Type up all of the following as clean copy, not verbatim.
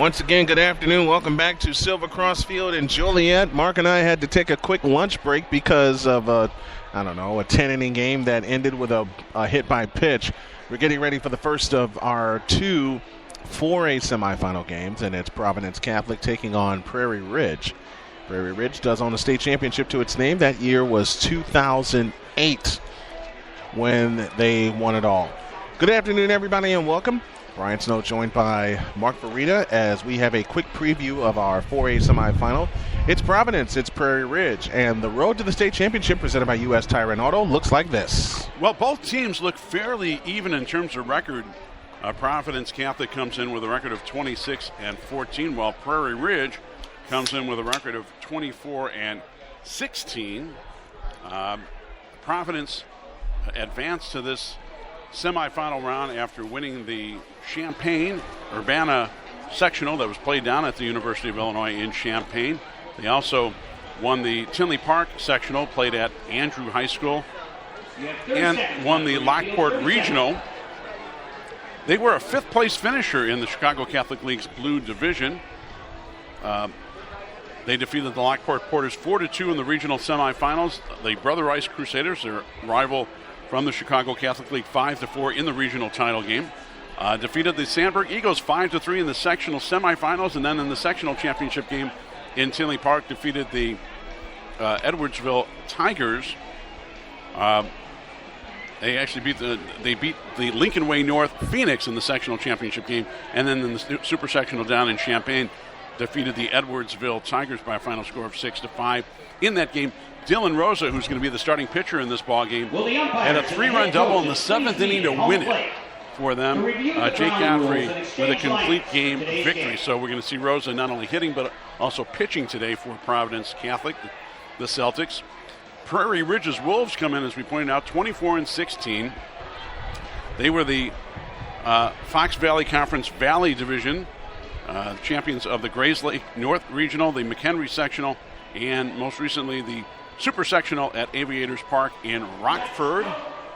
Once again, good afternoon. Welcome back to Silver Cross Field in Joliet. Mark and I had to take a quick lunch break because of a 10-inning game that ended with a hit by pitch. We're getting ready for the first of our two 4A semifinal games, and it's Providence Catholic taking on Prairie Ridge. Prairie Ridge does own a state championship to its name. That year was 2008 when they won it all. Good afternoon, everybody, and welcome. Brian Snow joined by Mark Farida as we have a quick preview of our 4A semifinal. It's Providence, it's Prairie Ridge, and the road to the state championship presented by U.S. Tire and Auto looks like this. Well, both teams look fairly even in terms of record. Providence Catholic comes in with a record of 26-14, while Prairie Ridge comes in with a record of 24-16. Providence advanced to this semifinal round after winning the Champaign-Urbana sectional that was played down at the University of Illinois in Champaign. They also won the Tinley Park sectional, played at Andrew High School, and won the Lockport Regional. They were a fifth-place finisher in the Chicago Catholic League's Blue Division. They defeated the Lockport Porters 4-2 in the regional semifinals. The Brother Ice Crusaders, their rival from the Chicago Catholic League, 5-4 in the regional title game. Defeated the Sandburg Eagles 5-3 in the sectional semifinals, and then in the sectional championship game in Tinley Park, defeated the Edwardsville Tigers. They actually beat the Lincoln Way North Phoenix in the sectional championship game, and then in the super sectional down in Champaign, defeated the Edwardsville Tigers by a final score of 6-5. In that game, Dylan Rosa, who's going to be the starting pitcher in this ball game, had a 3-run double in the seventh inning to win it for them. Jake Godfrey with a complete game victory. So we're going to see Rosa not only hitting but also pitching today for Providence Catholic, the Celtics. Prairie Ridge's Wolves come in, as we pointed out, 24-16. They were the Fox Valley Conference Valley Division champions of the Grays Lake North Regional, the McHenry Sectional, and most recently the Super Sectional at Aviators Park in Rockford.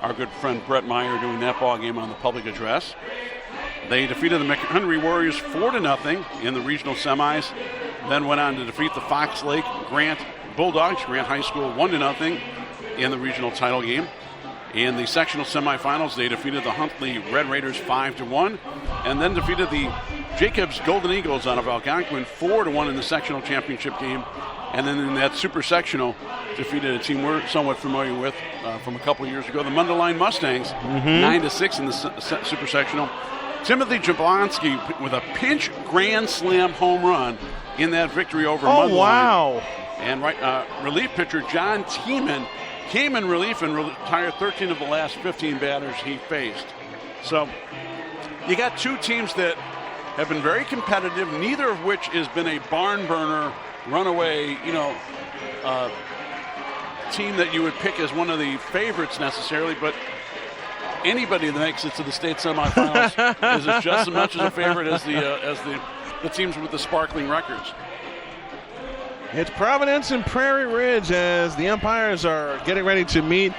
Our good friend Brett Meyer doing that ball game on the public address. They defeated the McHenry Warriors 4-0 in the regional semis, then went on to defeat the Fox Lake Grant Bulldogs, Grant High School, 1-0 in the regional title game. In the sectional semifinals, they defeated the Huntley Red Raiders 5-1, and then defeated the Jacobs Golden Eagles out of Algonquin 4-1 in the sectional championship game. And then in that super sectional, defeated a team we're somewhat familiar with from a couple of years ago, the Mundelein Mustangs, 9-6 in the super sectional. Timothy Jablonski with a pinch grand slam home run in that victory over Mundelein. Oh, wow. And relief pitcher John Tiemann came in relief and retired 13 of the last 15 batters he faced. So you got two teams that have been very competitive, neither of which has been a barn burner, runaway, team that you would pick as one of the favorites necessarily, but anybody that makes it to the state semifinals is just as much as a favorite as the teams with the sparkling records. It's Providence and Prairie Ridge as the umpires are getting ready to meet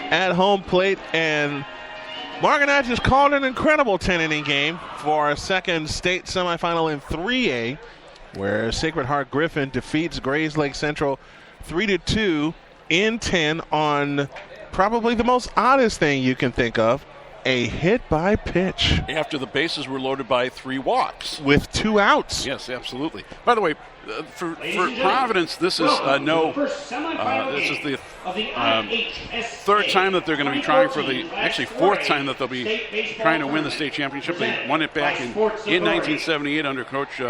at home plate, and Mark and I just called an incredible 10-inning game for our second state semifinal in 3A, where Sacred Heart Griffin defeats Grays Lake Central 3-2 in 10 on probably the most oddest thing you can think of, a hit by pitch. After the bases were loaded by 3 walks. With 2 outs. Yes, absolutely. By the way, for Providence, this is this is the third time that they're going to be trying for fourth time that they'll be trying to win the state championship. They won it back in 1978 under Coach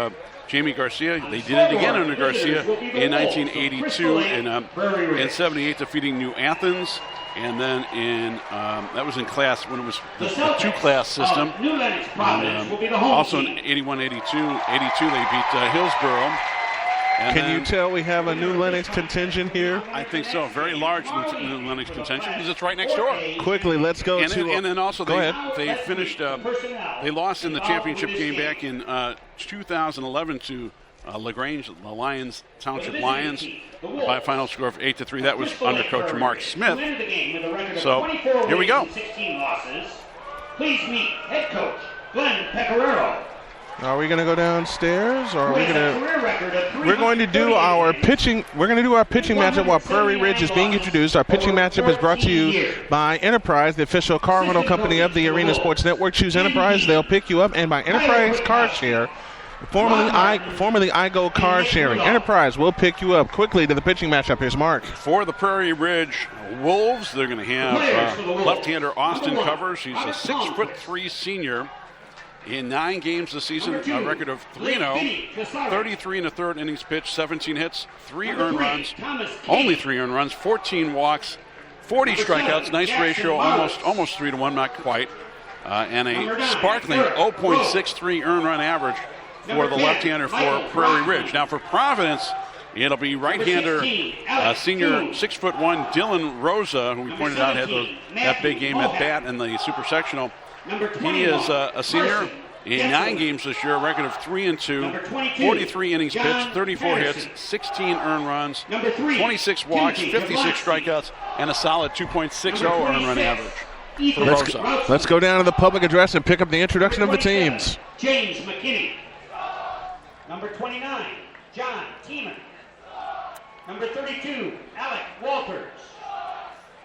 Jamie Garcia. They did it again under Garcia in 1982 and 78, defeating New Athens. And then that was in class when it was the 2-class system. And, also in 81-82, they beat Hillsborough. And can you tell we have a New Lenox contingent here? I think so. Very large New Lenox contingent because it's right next door. Quickly, let's go to... And then also they finished... they lost in the championship game back in 2011 to LaGrange, the Lions, Township Lions, by a final score of 8-3. That was under Coach Mark Smith. So, here we go. Please meet head coach Glenn Pecoraro. Are we going to go downstairs, or are we going to? We're going to do our pitching. We're going to do our pitching matchup while Prairie Ridge is being introduced. Our pitching matchup is brought to you by Enterprise, the official car rental company of the Arena Sports Network. Choose Enterprise; they'll pick you up. And by Enterprise Car Share, formerly iGo Car Sharing. Enterprise will pick you up. Quickly to the pitching matchup. Here's Mark. For the Prairie Ridge Wolves, they're going to have left-hander Austin Covers. He's a 6'3" senior. In 9 games this season, a record of 3-0, 33 and a third innings pitched, 17 hits, 3 earned runs, only 3 earned runs, 14 walks, 40 strikeouts, nice ratio, almost 3-1, not quite, and a sparkling 0.63 earned run average for the left-hander for Prairie Ridge. Now for Providence, it'll be right-hander senior 6'1" Dylan Rosa, who we pointed out had that big game at bat in the Super Sectional. He is a senior in 9 games this year, a record of 3-2, 43 innings pitched, 34 hits, 16 earned runs, 26 walks, 56 strikeouts, and a solid 2.60 earned run average for Rosa. Let's go down to the public address and pick up the introduction of the teams. James McKinney. Number 29, John Tiemann. Number 32, Alec Walters.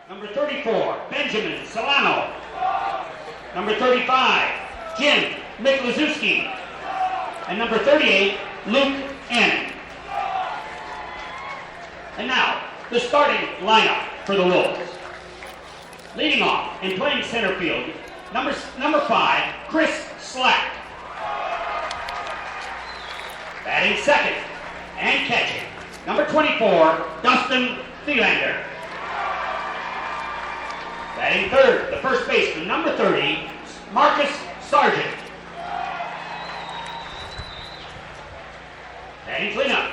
Number 34, Benjamin Solano. Number 35, Jim Miklaszewski. And number 38, Luke Annan. And now, the starting lineup for the Wolves. Leading off and playing center field, number 5, Chris Slack. Batting second and catching, number 24, Dustin Thielander. Batting third, the first baseman, number 30, Marcus Sargent. Batting cleanup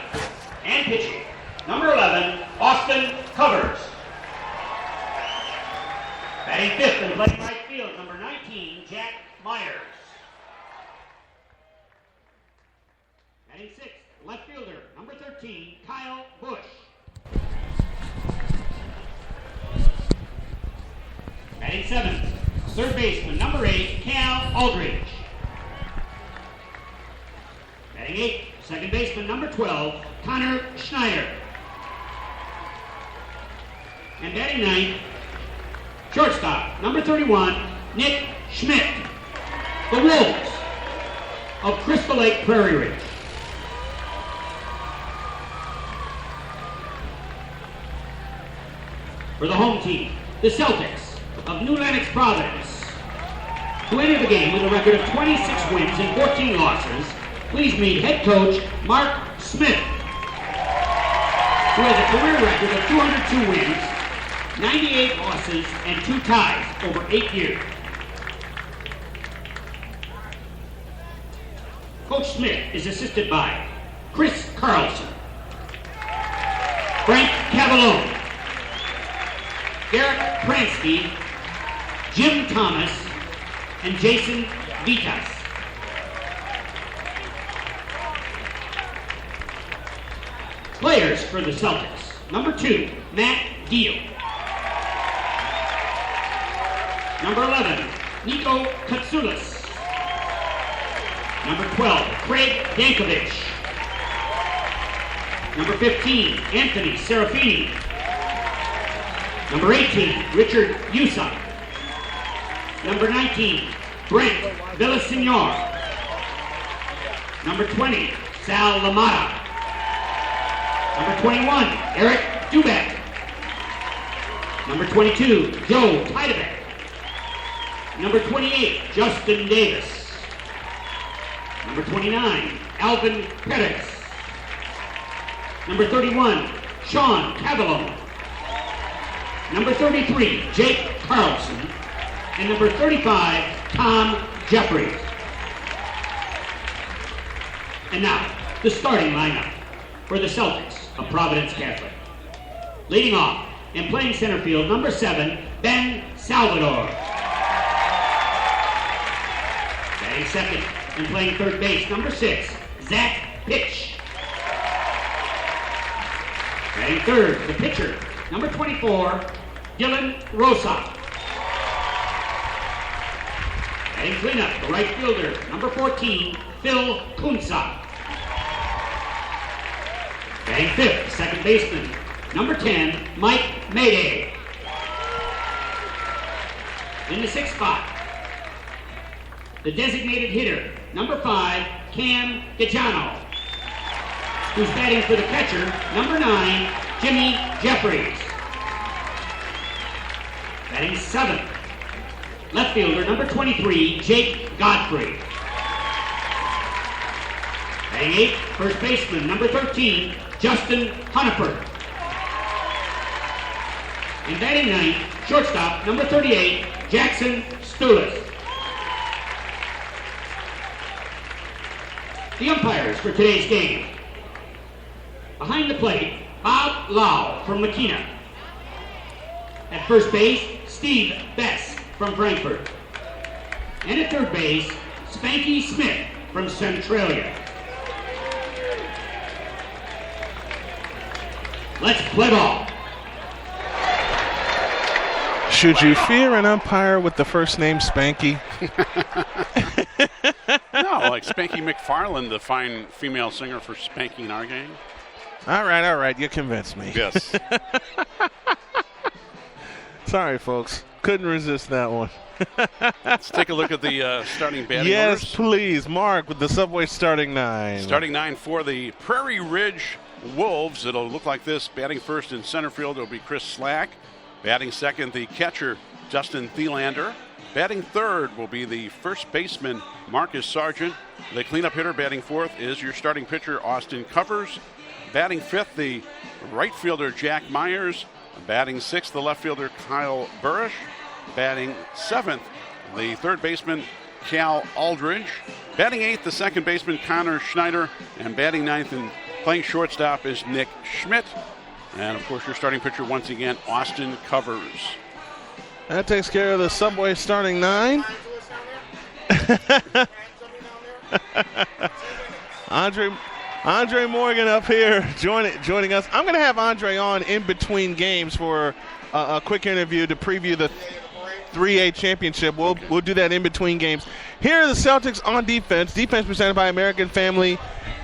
and pitching, number 11, Austin Covers. Batting fifth and playing right field, number 19, Jack Myers. Batting sixth, left fielder, number 13, Kyle Bush. Batting seventh, third baseman, number 8, Cal Aldridge. Batting eighth, second baseman, number 12, Connor Schneider. And batting ninth, shortstop, number 31, Nick Schmidt. The Wolves of Crystal Lake Prairie Ridge. For the home team, the Celtics of New Lenox, Providence, who entered the game with a record of 26 wins and 14 losses, please meet head coach Mark Smith, who has a career record of 202 wins, 98 losses, and 2 ties over 8 years. Coach Smith is assisted by Chris Carlson, Frank Cavallone, Derek Pransky, Jim Thomas, and Jason Vitas. Players for the Celtics. Number 2, Matt Deal. Number 11, Nico Katsoulis. Number 12, Craig Dankovich. Number 15, Anthony Serafini. Number 18, Richard Yusa. Number 19, Brent Villasenor. Number 20, Sal Lamata. Number 21, Eric Dubek. Number 22, Joe Teidebeck. Number 28, Justin Davis. Number 29, Alvin Pettis. Number 31, Sean Cavallone. Number 33, Jake Carlson. And number 35, Tom Jeffries. And now, the starting lineup for the Celtics of Providence Catholic. Leading off and playing center field, number 7, Ben Salvador. Batting second and playing third base, number 6, Zach Pitch. Batting third, the pitcher, number 24, Dylan Rosa. Batting cleanup, the right fielder, number 14, Phil Kunsa. Batting fifth, second baseman, number 10, Mike Mayday. In the sixth spot, the designated hitter, number 5, Cam Gajano, who's batting for the catcher, number 9, Jimmy Jeffries. Batting seventh, left fielder, number 23, Jake Godfrey. Batting eighth, first baseman, number 13, Justin Hunniford. And batting ninth, shortstop, number 38, Jackson Stulis. The umpires for today's game. Behind the plate, Bob Lau from Makina. At first base, Steve Bess from Frankfurt. And at third base, Spanky Smith from Centralia. Let's play ball. Should you fear an umpire with the first name Spanky? No, like Spanky McFarland, the fine female singer for Spanky Rdg. All right, you convinced me. Yes. Sorry, folks. Couldn't resist that one. Let's take a look at the starting batting Yes, orders. please. Mark with the Subway starting 9. Starting 9 for the Prairie Ridge Wolves. It'll look like this. Batting first in center field, it'll be Chris Slack. Batting second, the catcher, Justin Thielander. Batting third will be the first baseman, Marcus Sargent. The cleanup hitter batting fourth is your starting pitcher, Austin Covers. Batting fifth, the right fielder, Jack Myers. Batting sixth, the left fielder, Kyle Burrish. Batting seventh, the third baseman, Cal Aldridge. Batting eighth, the second baseman, Connor Schneider. And batting ninth and playing shortstop is Nick Schmidt. And, of course, your starting pitcher, once again, Austin Covers. That takes care of the Subway starting 9. Andre Morgan up here joining us. I'm going to have Andre on in between games for a quick interview to preview the 3A championship. We'll do that in between games. Here are the Celtics on defense. Defense presented by American Family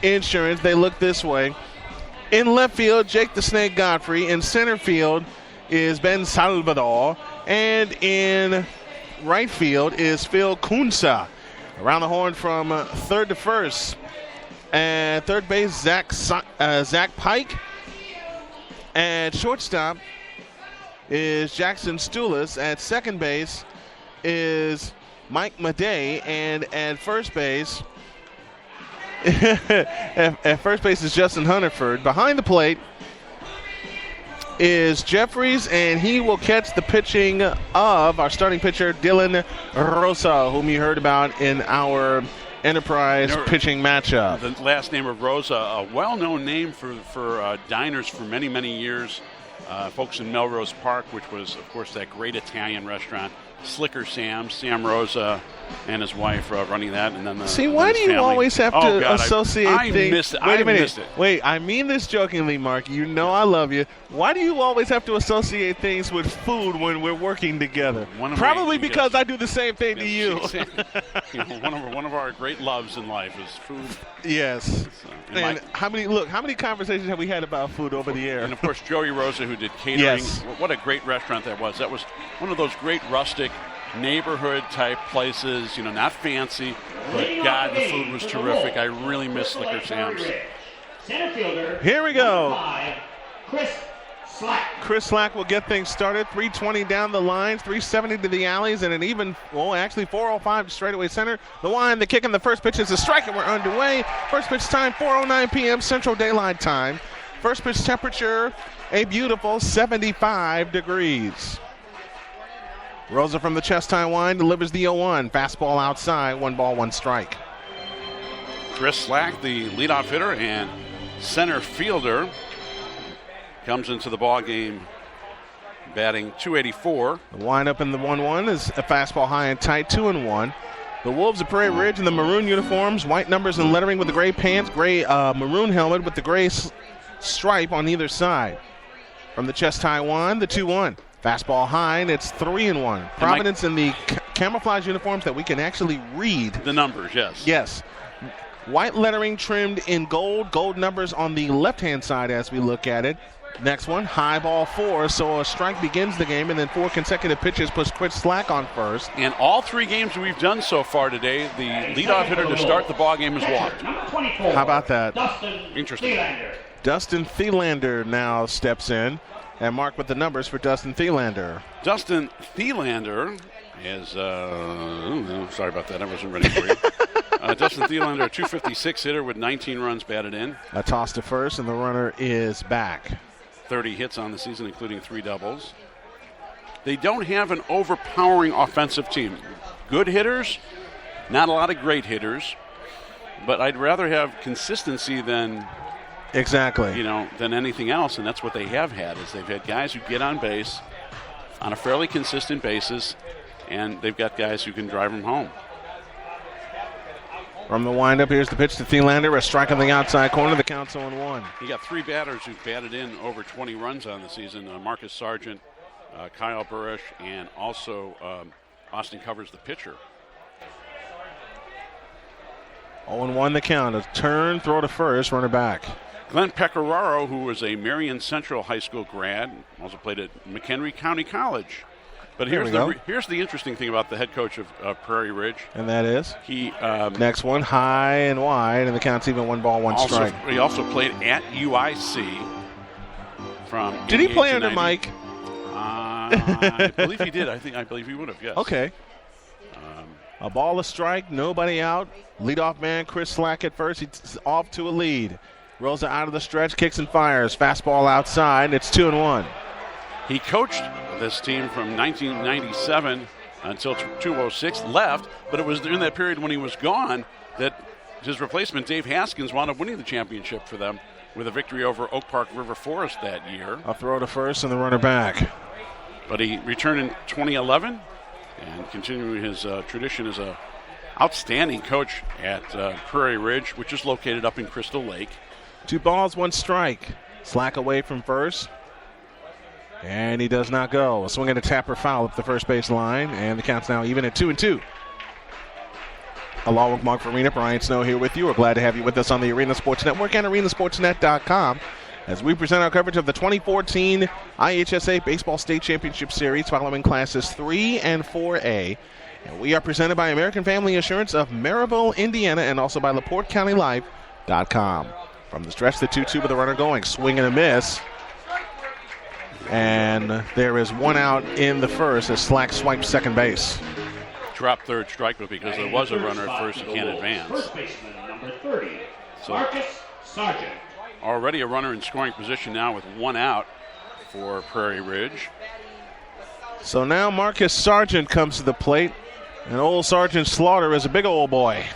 Insurance. They look this way. In left field, Jake the Snake Godfrey. In center field is Ben Salvador. And in right field is Phil Kunsa. Around the horn from third to first. And third base, Zach Pike. And shortstop is Jackson Stulis. At second base is Mike Madej. And at first base... at first base is Justin Hunniford. Behind the plate is Jeffries, and he will catch the pitching of our starting pitcher, Dylan Rosa, whom you heard about in our Enterprise pitching matchup. The last name of Rosa, a well-known name for diners for many, many years. Folks in Melrose Park, which was, of course, that great Italian restaurant. Slicker Sam Rosa and his wife running that, and then why do you always have to associate things? Missed it. Wait a minute. Missed it. Wait, I mean this jokingly, Mark. You know I love you. Why do you always have to associate things with food when we're working together? Probably because I do the same thing to you. One of our great loves in life is food. Yes. And how many conversations have we had about food over the air? And of course, Joey Rosa, who did catering. Yes. What a great restaurant that was. That was one of those great rustic neighborhood type places, not fancy, but God, the food was terrific. I really miss Slicker Sam's. Here we go. Chris Slack will get things started. 320 down the lines, 370 to the alleys, and an even, 405 to straightaway center. The wind, the kick, and the first pitch is a strike, and we're underway. First pitch time, 4:09 p.m. Central Daylight Time. First pitch temperature, a beautiful 75 degrees. Rosa from the chest high wind delivers the 0-1. Fastball outside, 1 ball, 1 strike. Chris Slack, the leadoff hitter and center fielder, comes into the ball game batting .284. The windup in the 1-1 is a fastball high and tight, 2-1. The Wolves of Prairie Ridge in the maroon uniforms, white numbers and lettering with the gray pants, gray maroon helmet with the gray stripe on either side. From the chest high wind, the 2-1. Fastball high, and it's 3-1. Providence in the camouflage uniforms that we can actually read. The numbers, yes. Yes. White lettering trimmed in gold numbers on the left-hand side as we look at it. Next one, high ball 4, so a strike begins the game, and then 4 consecutive pitches puts Chris Slack on first. In all 3 games we've done so far today, the leadoff hitter to start the ball game has walked. How about that? Interesting. Dustin Thielander now steps in, and Mark with the numbers for Dustin Thielander. Dustin Thielander is, sorry about that, I wasn't ready for you. Dustin Thielander, a 256 hitter with 19 runs batted in. A toss to first, and the runner is back. 30 hits on the season, including 3 doubles. They don't have an overpowering offensive team. Good hitters, not a lot of great hitters, but I'd rather have consistency than than anything else, and that's what they have had. Is they've had guys who get on base on a fairly consistent basis, and they've got guys who can drive them home. From the windup, here's the pitch to Thielander. A strike on the outside corner. The count's 0-1. You got 3 batters who've batted in over 20 runs on the season. Marcus Sargent, Kyle Burish, and also Austin Covers, the pitcher. 0-1 the count. A turn, throw to first, runner back. Glenn Pecoraro, who was a Marion Central High School grad, also played at McHenry County College. But here's the interesting thing about the head coach of Prairie Ridge. And that is? He next one, high and wide, and the count's even 1 ball, 1 strike. He also played at UIC from Did he play under Mike? I believe he did. I believe he would have, yes. Okay. A ball, a strike, nobody out. Leadoff man Chris Slack at first. He's off to a lead. Rolls it out of the stretch, kicks and fires. Fastball outside, it's 2-1. He coached this team from 1997 until 2006, left, but it was during that period when he was gone that his replacement, Dave Haskins, wound up winning the championship for them with a victory over Oak Park River Forest that year. A throw to first and the runner back. But he returned in 2011 and continuing his tradition as an outstanding coach at Prairie Ridge, which is located up in Crystal Lake. 2 balls, 1 strike. Slack away from first. And he does not go. A swing and a tapper foul up the first base line, and the count's now even at 2-2. Along with Mark Farina, Brian Snow here with you. We're glad to have you with us on the Arena Sports Network and arenasportsnet.com as we present our coverage of the 2014 IHSA Baseball State Championship Series following Classes 3 and 4A. And we are presented by American Family Insurance of Maryville, Indiana, and also by LaPorteCountyLife.com. From the stretch, the 2-2 with the runner going. Swing and a miss. And there is 1 out in the first as Slack swipes second base. Drop third strike, but because there was a runner at first, he can't advance. First baseman, number 30, Marcus Sargent. Already a runner in scoring position now with 1 out for Prairie Ridge. So now Marcus Sargent comes to the plate, and old Sergeant Slaughter is a big old boy.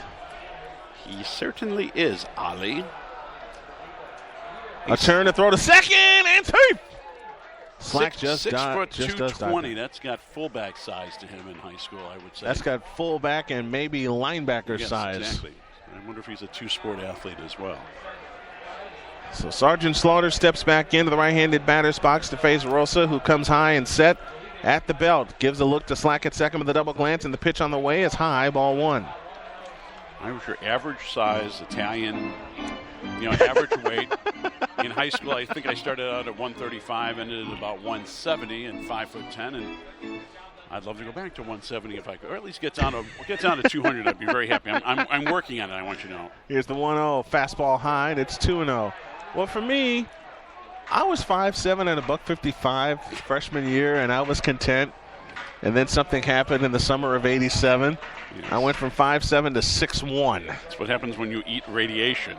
He certainly is, Ali. A turn to throw to second, and safe. Slack just 6'2", does 220. That's got fullback size to him in high school, I would say. That's got fullback and maybe linebacker size. Exactly. I wonder if he's a 2-sport athlete as well. So Sergeant Slaughter steps back into the right-handed batter's box to face Rosa, who comes high and set at the belt. Gives a look to Slack at second with a double glance, and the pitch on the way is high, ball 1. I was your average size Italian, average weight. In high school, I think I started out at 135, ended at about 170 and 5'10", and I'd love to go back to 170 if I could, or at least get down to 200. I'd be very happy. I'm working on it. I want you to know. Here's the 1-0 fastball high, and it's 2-0. Well, for me, I was 5'7" and $155 freshman year, and I was content. And then something happened in the summer of '87. Yes. I went from 5'7" to 6'1". That's what happens when you eat radiation.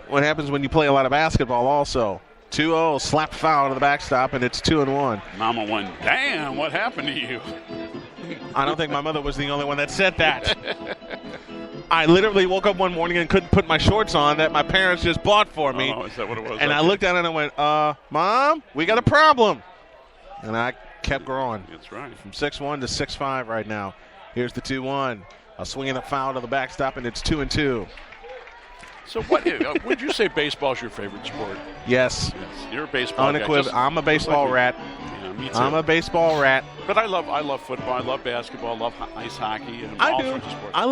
What happens when you play a lot of basketball also. 2-0, slap foul to the backstop, and it's 2-1. Mama went, damn, what happened to you? I don't think my mother was the only one that said that. I literally woke up one morning and couldn't put my shorts on that my parents just bought for me. Oh, is that what it was? And I looked at it and I went, Mom, we got a problem. And I kept growing. That's right. From 6'1" to 6'5" right now. Here's the 2-1. A swing and a foul to the backstop, and it's 2-2. So would you say baseball's your favorite sport? Yes. You're a baseball guy. I'm a baseball rat. Yeah, me too. I'm a baseball rat. But I love football. I love basketball. I love ice hockey. And all sorts of sports. I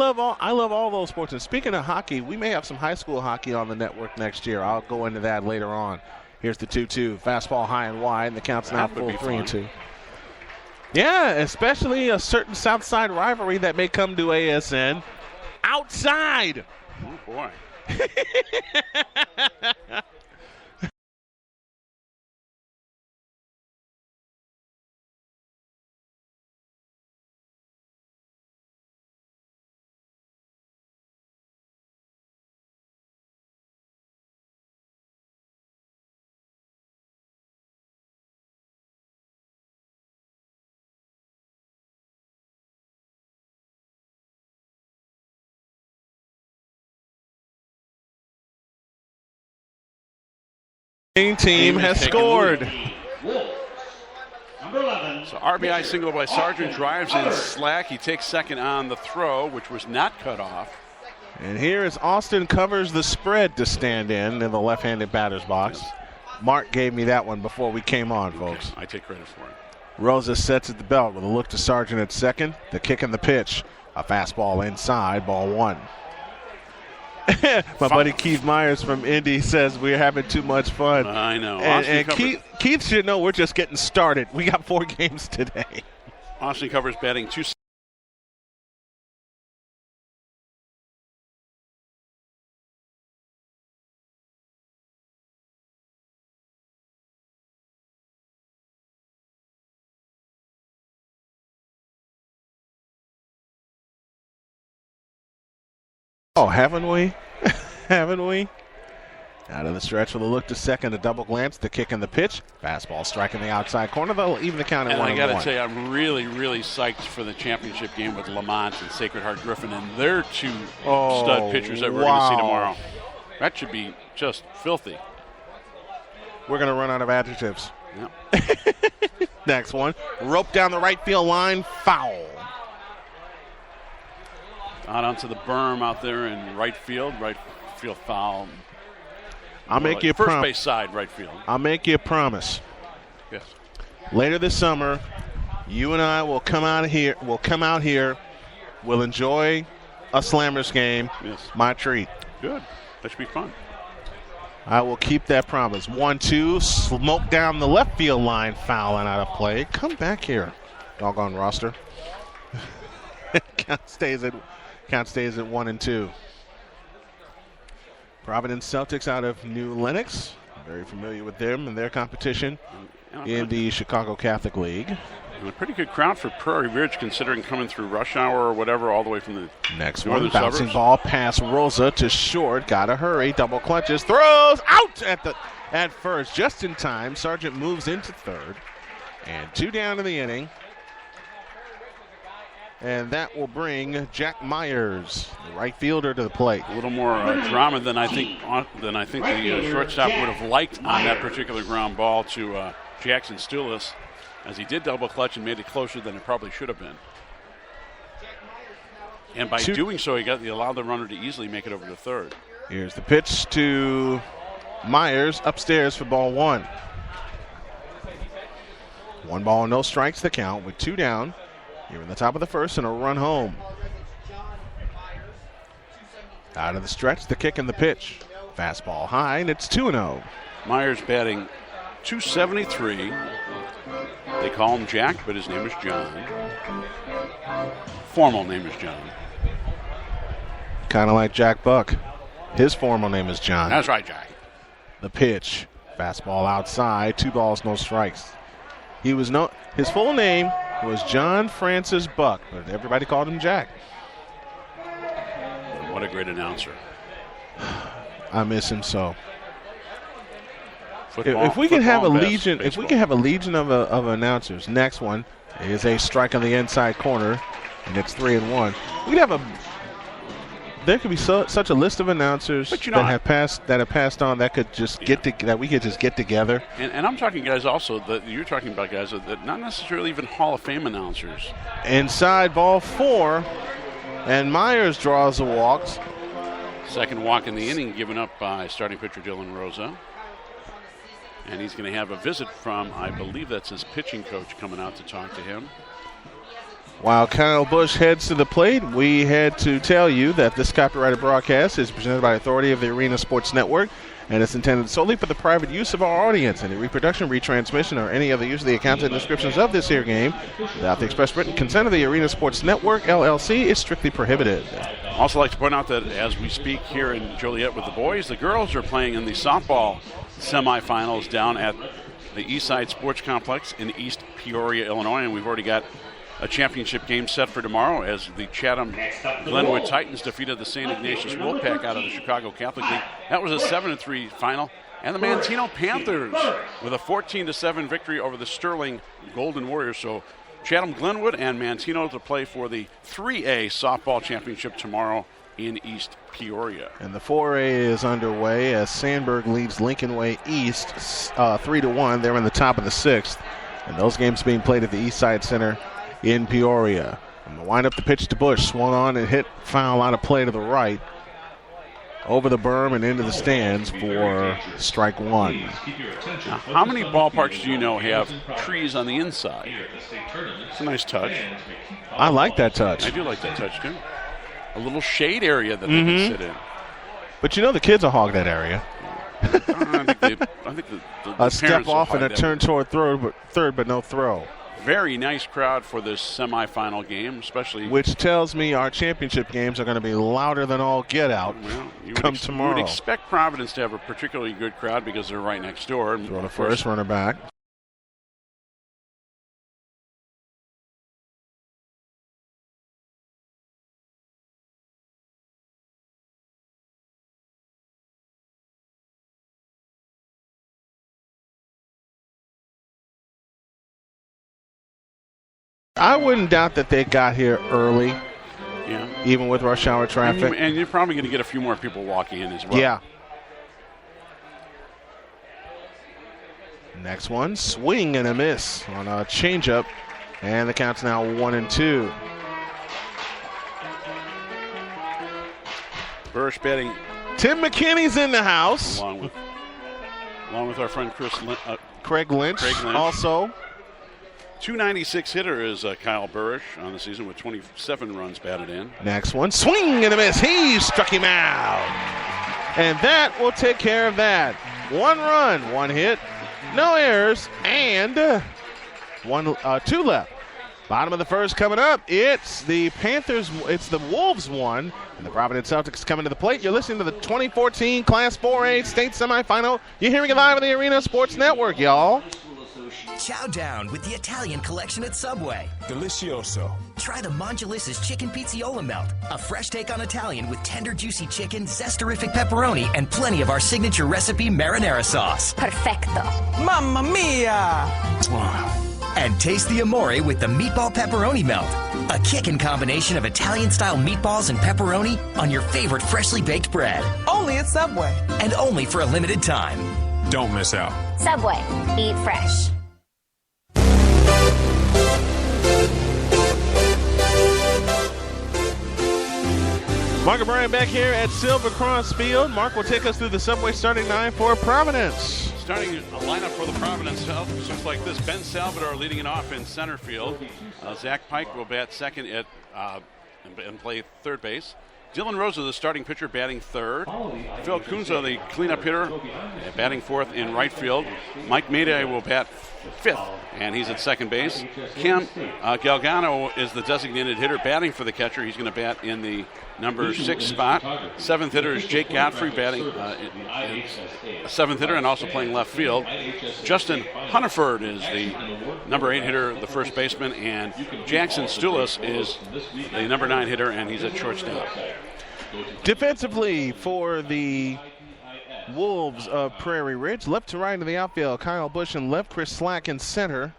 love all those sports. And speaking of hockey, we may have some high school hockey on the network next year. I'll go into that later on. Here's the 2-2. Fastball high and wide, and the count's now full 3-2. Yeah, especially a certain South Side rivalry that may come to ASN. Outside. Oh, boy. Team has scored. Number 11. So RBI single by Sargent, drives in Slack. He takes second on the throw, which was not cut off. And here is Austin covers the spread to stand in the left-handed batter's box. Mark gave me that one before we came on, folks. I take credit for it. Rosa sets at the belt with a look to Sargent at second. The kick and the pitch. A fastball inside, ball one. My buddy Keith Myers from Indy says we're having too much fun. I know. And Keith should know we're just getting started. We got 4 games today. Austin covers batting 2. Oh, haven't we? Haven't we? Out of the stretch with a look to second, a double glance, the kick and the pitch. Fastball striking the outside corner, though, even the count at 1-1. And I got to tell you, I'm really, really psyched for the championship game with Lamont and Sacred Heart Griffin and their 2 stud pitchers that we're going to see tomorrow. That should be just filthy. We're going to run out of adjectives. Yep. Next one. Rope down the right field line, foul. Out onto the berm out there in right field foul. I'll make you a first base side, right field. I'll make you a promise. Yes. Later this summer, you and I will come out here. We'll enjoy a Slammers game. Yes. My treat. Good. That should be fun. I will keep that promise. 1-2, smoke down the left field line, foul and out of play. Come back here, doggone roster. Count stays at 1-2. Providence Celtics out of New Lenox. Very familiar with them and their competition in the Chicago Catholic League. And a pretty good crowd for Prairie Ridge, considering coming through rush hour or whatever all the way from the next one. Bouncing ball past Rosa to short. Gotta hurry. Double clutches. Throws out at first. Just in time. Sargent moves into third. And 2 down in the inning. And that will bring Jack Myers, the right fielder, to the plate. A little more drama than I think the shortstop would have liked on that particular ground ball to Jackson Stulis, as he did double clutch and made it closer than it probably should have been. And by doing so, he allowed the runner to easily make it over to third. Here's the pitch to Myers upstairs for ball 1. 1 ball, no strikes the count with 2 down. Here in the top of the first and a run home. Out of the stretch, the kick and the pitch. Fastball high, and it's 2-0. Myers batting .273. They call him Jack, but his name is John. Formal name is John. Kind of like Jack Buck. His formal name is John. That's right, Jack. The pitch. Fastball outside, 2 balls, no strikes. His full name was John Francis Buck, but everybody called him Jack. What a great announcer. I miss him so. Football, if we could have a legion, of announcers. Next one is a strike on the inside corner, and it's 3-1. There could be such a list of announcers that have passed on that could just that we could just get together. And I'm talking guys also that you're talking about guys that not necessarily even Hall of Fame announcers. Inside ball 4, and Myers draws the walks. Second walk in the inning given up by starting pitcher Dylan Rosa. And he's going to have a visit from, I believe that's his pitching coach coming out to talk to him. While Kyle Busch heads to the plate, we had to tell you that this copyrighted broadcast is presented by authority of the Arena Sports Network and is intended solely for the private use of our audience. Any reproduction, retransmission, or any other use of the accounts and descriptions of this here game without the express written consent of the Arena Sports Network, LLC, is strictly prohibited. Also like to point out that as we speak here in Joliet with the boys, the girls are playing in the softball semifinals down at the Eastside Sports Complex in East Peoria, Illinois, and we've already got a championship game set for tomorrow as the Chatham-Glenwood Titans defeated the St. Ignatius Wolfpack out of the Chicago Catholic League. That was a 7-3 final. And the Manteno Panthers with a 14-7 victory over the Sterling Golden Warriors. So Chatham-Glenwood and Manteno to play for the 3A softball championship tomorrow in East Peoria. And the 4A is underway as Sandburg leads Lincoln Way East 3-1. They're in the top of the 6th. And those games being played at the Eastside Center in Peoria. And the wind up the pitch to Busch, swung on and hit foul out of play to the right, over the berm and into the stands for strike one. Now, how many ballparks do you know have trees on the inside? It's a nice touch. I like that touch. I do like that touch too. A little shade area that they can sit in. But you know the kids will hog that area. I think the a step parents will off and a hog turn that. toward third, but no throw. Very nice crowd for this semifinal game, especially. Which tells me our championship games are going to be louder than all get out come tomorrow. You would expect Providence to have a particularly good crowd because they're right next door. Throw to first, runner back. I wouldn't doubt that they got here early, even with rush hour traffic. And you're probably going to get a few more people walking in as well. Yeah. Next one, swing and a miss on a changeup, and the count's now 1-2. Bursch batting. Tim McKinney's in the house. Along with our friend Craig Lynch. Also. 296 hitter is Kyle Burrish on the season with 27 runs batted in. Next one, swing and a miss. He struck him out. And that will take care of that. 1 run, 1 hit, no errors, and 2 left. Bottom of the first coming up. It's the Wolves 1, and the Providence Celtics coming to the plate. You're listening to the 2014 Class 4A state semifinal. You're hearing it live on the Arena Sports Network, y'all. Chow down with the Italian collection at Subway. Delicioso. Try the Mongelis's Chicken Pizziola Melt, a fresh take on Italian with tender, juicy chicken, zesterific pepperoni, and plenty of our signature recipe marinara sauce. Perfecto. Mamma mia! And taste the amore with the Meatball Pepperoni Melt, a kickin' combination of Italian-style meatballs and pepperoni on your favorite freshly baked bread. Only at Subway. And only for a limited time. Don't miss out. Subway. Eat fresh. Mark and Brian back here at Silver Cross Field. Mark will take us through the Subway starting 9 for Providence. Starting a lineup for the Providence Celtics looks like this. Ben Salvador leading it off in center field. Zach Pike will bat second and play third base. Dylan Rosa, the starting pitcher, batting third. Phil Kunza, the cleanup hitter, batting fourth in right field. Mike Mayday will bat fifth, and he's at second base. Cam Galgano is the designated hitter, batting for the catcher. He's going to bat in the number 6 spot. Seventh hitter is Jake Godfrey, batting seventh hitter and also playing left field. Justin Hunneford is the number 8 hitter, the first baseman, and Jackson Stulis is the number 9 hitter, and he's at shortstop. Defensively for the Wolves of Prairie Ridge, left to right in the outfield, Kyle Busch in left, Chris Slack in center,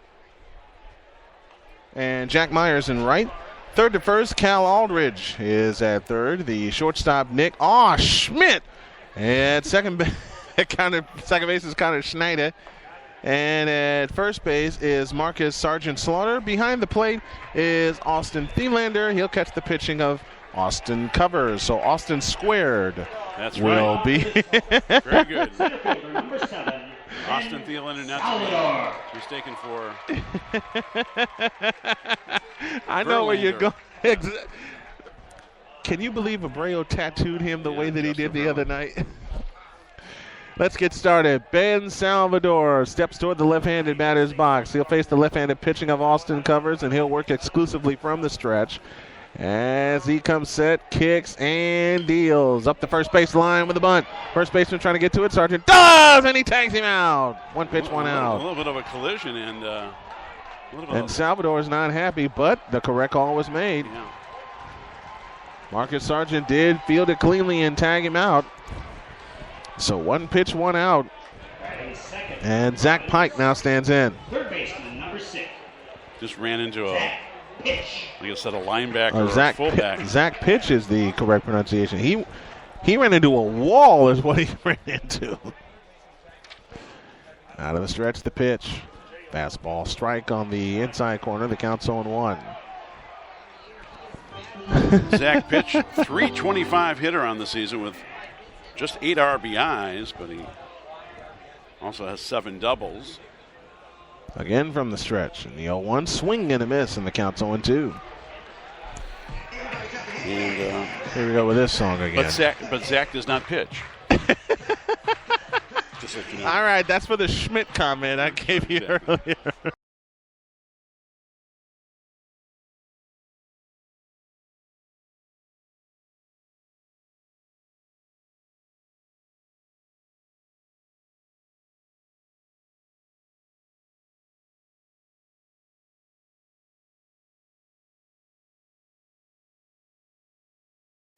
and Jack Myers in right. Third to first, Cal Aldridge is at third. The shortstop, Nick Schmidt. And second base is Connor Schneider. And at first base is Marcus Sargent Slaughter. Behind the plate is Austin Thielander. He'll catch the pitching of Austin Covers. So Austin squared. That's will right. be very good. Number 7, Austin Thielen and Salvador. mistaken for. I know where you're Verlander. going. Can you believe Abreu tattooed him the way that he did the other night? Let's get started. Ben Salvador steps toward the left-handed batter's box. He'll face the left-handed pitching of Austin Covers, and he'll work exclusively from the stretch. As he comes set, kicks, and deals. Up the first base line with a bunt. First baseman trying to get to it. Sargent does, and he tags him out. One pitch, one out. A little bit of a collision, and Salvador is not happy, but the correct call was made. Yeah. Marcus Sargent did field it cleanly and tag him out. So one pitch, one out. And Zach Pike now stands in. Third baseman, number 6. Just ran into Zach Pitch. like I said, a linebacker or a fullback. Zach Pitch is the correct pronunciation. He ran into a wall is what he ran into. Out of the stretch, the pitch. Fastball strike on the inside corner. The count's 0-1. Zach Pitch, 325 hitter on the season with just 8 RBIs, but he also has 7 doubles. Again from the stretch. And the 0-1 swing and a miss, and the count's 0-2. And Here we go with this song again. but Zach does not pitch. Just so you know. All right, that's for the Schmidt comment I gave you earlier.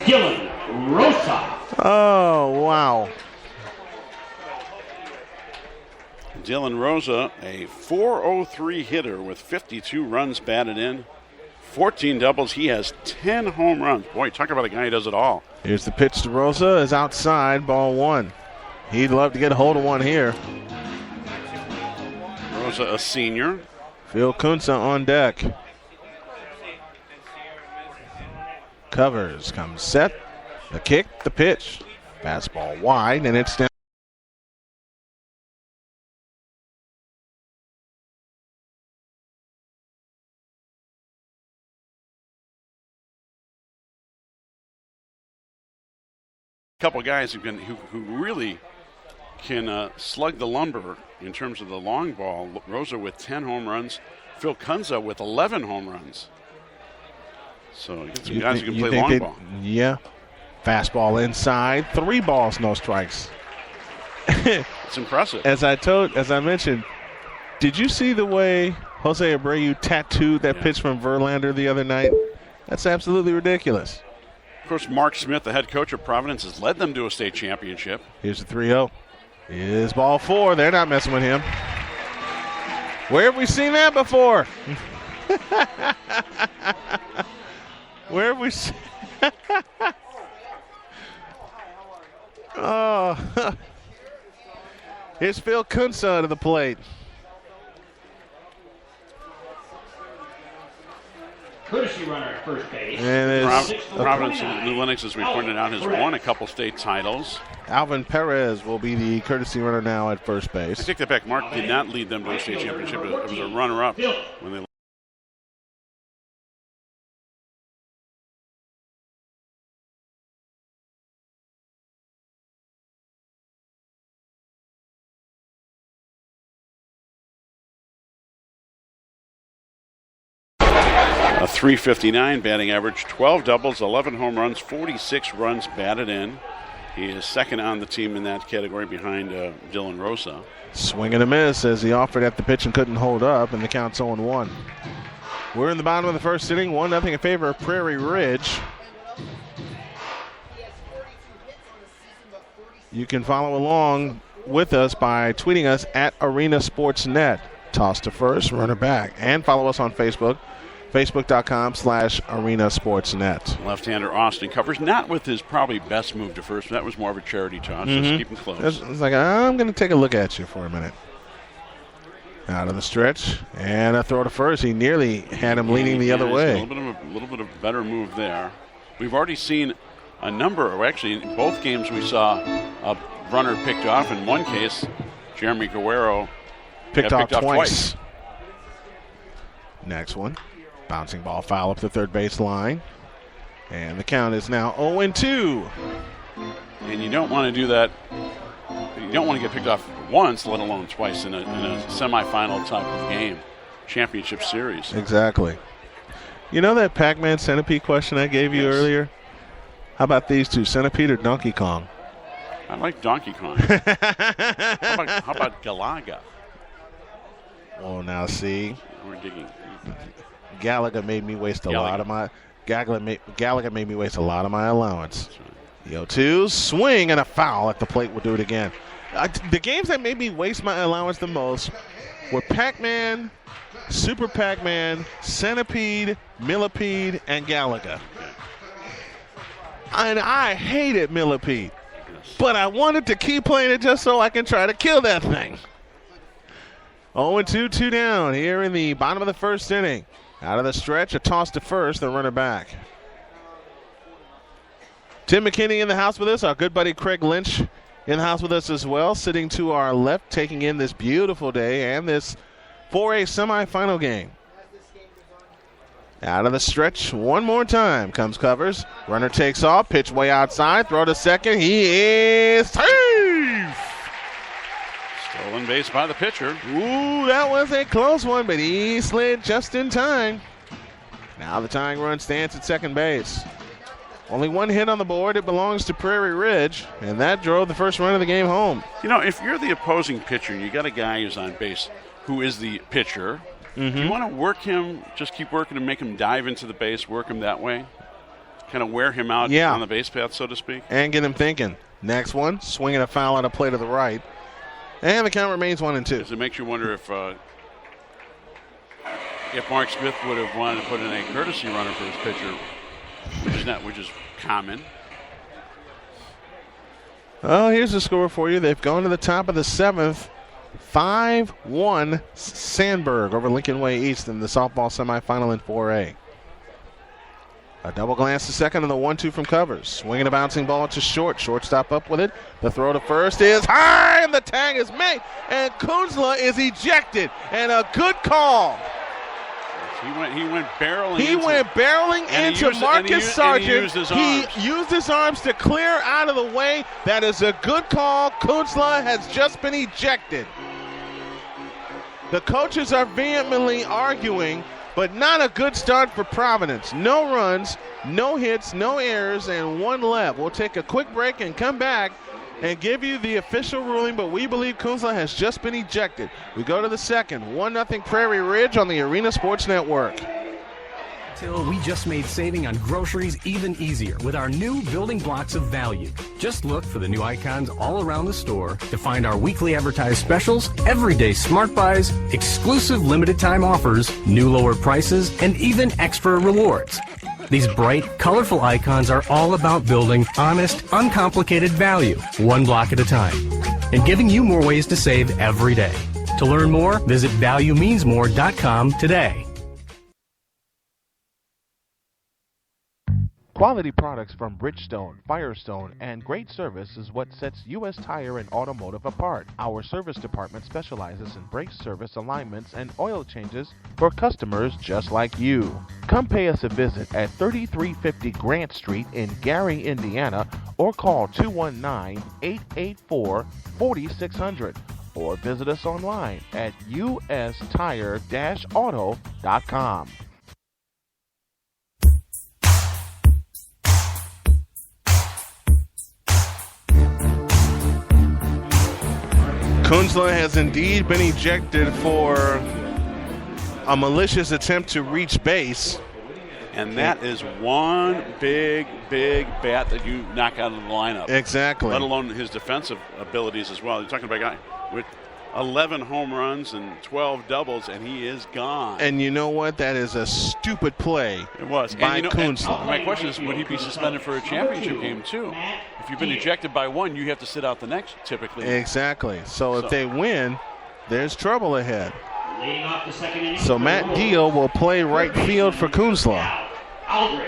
Dylan Rosa. Oh, wow. Dylan Rosa, a .403 hitter with 52 runs batted in, 14 doubles. He has 10 home runs. Boy, talk about a guy who does it all. Here's the pitch to Rosa. Is outside, ball 1. He'd love to get a hold of one here. Rosa, a senior. Phil Kunsa on deck. Covers, comes set. The kick, the pitch. Fastball wide, and it's down. Couple guys who really can slug the lumber in terms of the long ball. Rosa with 10 home runs. Phil Kunza with 11 home runs. So you get some guys who can play long ball. Yeah. Fastball inside. 3 balls, no strikes. It's impressive. As I mentioned, did you see the way Jose Abreu tattooed that pitch from Verlander the other night? That's absolutely ridiculous. Of course, Mark Smith, the head coach of Providence, has led them to a state championship. Here's the 3-0. Is ball 4. They're not messing with him. Where have we seen that before? Where have we seen? Oh. Here's Phil Kunsa to the plate. Courtesy runner at first base. And Providence New Lenox, as we pointed out, has won a couple state titles. Alvin Perez will be the courtesy runner now at first base. I take that back. Mark did not lead them to a state championship. It was a runner-up when they. A .359 batting average, 12 doubles, 11 home runs, 46 runs batted in. He is second on the team in that category behind Dylan Rosa. Swing and a miss as he offered at the pitch and couldn't hold up, and the count's 0-1. We're in the bottom of the first inning, 1-0 in favor of Prairie Ridge. You can follow along with us by tweeting us at Arena Sportsnet. Toss to first, runner back, and follow us on Facebook. Facebook.com/Arena Sportsnet. Left-hander Austin covers, not with his probably best move to first. That was more of a charity toss. Just keep him close. It's like, I'm going to take a look at you for a minute. Out of the stretch, and a throw to first. He nearly had him leaning the other way. A little bit of a better move there. We've already seen a number, or actually in both games we saw a runner picked off. In one case, Jeremy Guerrero picked got off twice. Next one. Bouncing ball foul up the third base line. And the count is now 0-2. And you don't want to do that. You don't want to get picked off once, let alone twice in a semifinal type of game. Championship series. Exactly. You know that Pac-Man centipede question I gave you earlier? How about these two, Centipede or Donkey Kong? I like Donkey Kong. How about Galaga? Oh, now see. We're digging. Gallagher made me waste a lot of my Gallagher made me waste a lot of my allowance. Right. 0-2, swing and a foul at the plate. We'll do it again. The games that made me waste my allowance the most were Pac-Man, Super Pac-Man, Centipede, Millipede, and Gallagher. And I hated Millipede, but I wanted to keep playing it just so I can try to kill that thing. 0-2, 2 down here in the bottom of the first inning. Out of the stretch, a toss to first, the runner back. Tim McKinney in the house with us. Our good buddy Craig Lynch in the house with us as well. Sitting to our left, taking in this beautiful day and this 4A semifinal game. Out of the stretch one more time comes Covers. Runner takes off, pitch way outside, throw to second. He is safe! Stolen base by the pitcher. Ooh, that was a close one, but he slid just in time. Now the tying run stands at second base. Only one hit on the board. It belongs to Prairie Ridge, and that drove the first run of the game home. You know, if you're the opposing pitcher and you got a guy who's on base who is the pitcher, you want to work him, just keep working and make him dive into the base, work him that way, kind of wear him out on the base path, so to speak. And get him thinking. Next one, swinging a foul at a play to the right. And the count remains 1-2. It makes you wonder if Mark Smith would have wanted to put in a courtesy runner for his pitcher, which is common. Oh, here's the score for you. They've gone to the top of the seventh. 5-1 Sandburg over Lincoln Way East in the softball semifinal in 4A. A double glance to second and the 1-2 from Covers. Swinging a bouncing ball to short. Shortstop up with it. The throw to first is high, and the tag is made. And Kunzla is ejected. And a good call. He went barreling. Into Marcus Sargent. He used his arms to clear out of the way. That is a good call. Kunzla has just been ejected. The coaches are vehemently arguing, but not a good start for Providence. No runs, no hits, no errors, and one left. We'll take a quick break and come back and give you the official ruling, but we believe Kunzla has just been ejected. We go to the second. 1-0 Prairie Ridge on the Arena Sports Network. We just made saving on groceries even easier with our new building blocks of value. Just look for the new icons all around the store to find our weekly advertised specials, everyday smart buys, exclusive limited time offers, new lower prices, and even extra rewards. These bright, colorful icons are all about building honest, uncomplicated value, one block at a time, and giving you more ways to save every day. To learn more, visit ValueMeansMore.com today. Quality products from Bridgestone, Firestone, and great service is what sets U.S. Tire and Automotive apart. Our service department specializes in brake service alignments and oil changes for customers just like you. Come pay us a visit at 3350 Grant Street in Gary, Indiana, or call 219-884-4600, or visit us online at ustire-auto.com. Kunzla has indeed been ejected for a malicious attempt to reach base. And that is one big bat that you knock out of the lineup. Exactly. Let alone his defensive abilities as well. You're talking about a guy with 11 home runs and 12 doubles, and he is gone. And you know what? That is a stupid play. It was. By Kunzla. My question is, would he be suspended for a championship game, too? If you've been ejected by one, you have to sit out the next, typically. Exactly. So if they win, there's trouble ahead. Leading off the second inning. So Matt Deal will play right field for Kunzla. Aldrich.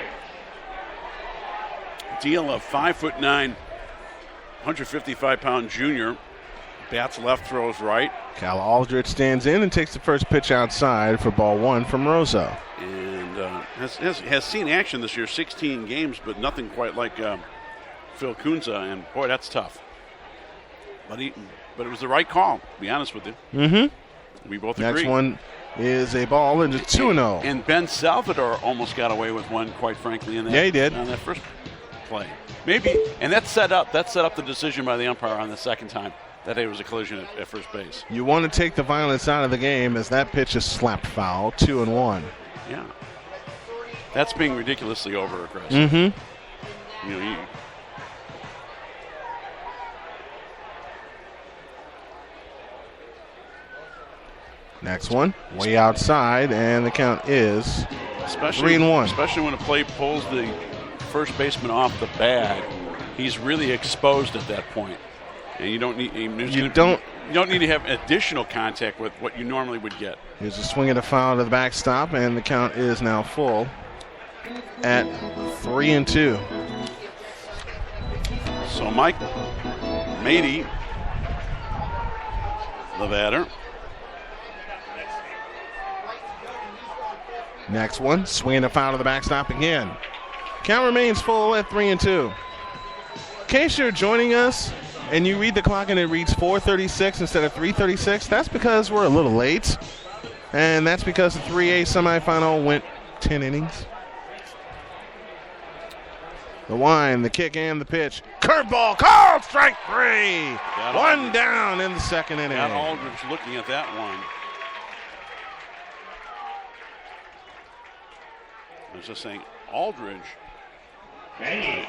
Deal, a 5'9", 155-pound junior, Bats left, throws right. Cal Aldridge stands in and takes the first pitch outside for ball 1 from Rosa. And has seen action this year, 16 games, but nothing quite like Phil Kunza. And, boy, that's tough. But it was the right call, to be honest with you. Mm-hmm. We both agree. Next one is a ball into 2-0. And Ben Salvador almost got away with one, quite frankly, in that, yeah, he did. On that first play. Maybe, and that set up the decision by the umpire on the second time that it was a collision at first base. You want to take the violence out of the game as that pitch is slapped foul, 2-1. Yeah. That's being ridiculously over-aggressive. Mm-hmm. You know, Next one, way outside, and the count is 3-1. Especially when a play pulls the first baseman off the bag, he's really exposed at that point. And you don't need to have additional contact with what you normally would get. Here's a swing and a foul to the backstop, and the count is now full at 3-2. So Mike Mady, the batter. Next one, swing and a foul to the backstop again. Count remains full at 3-2. In case you're joining us and you read the clock and it reads 4:36 instead of 3:36, that's because we're a little late. And that's because the 3A semifinal went 10 innings. The wind, the kick, and the pitch. Curveball called, strike 3. One down in the second inning. Got Aldridge looking at that one. I was just saying, Aldridge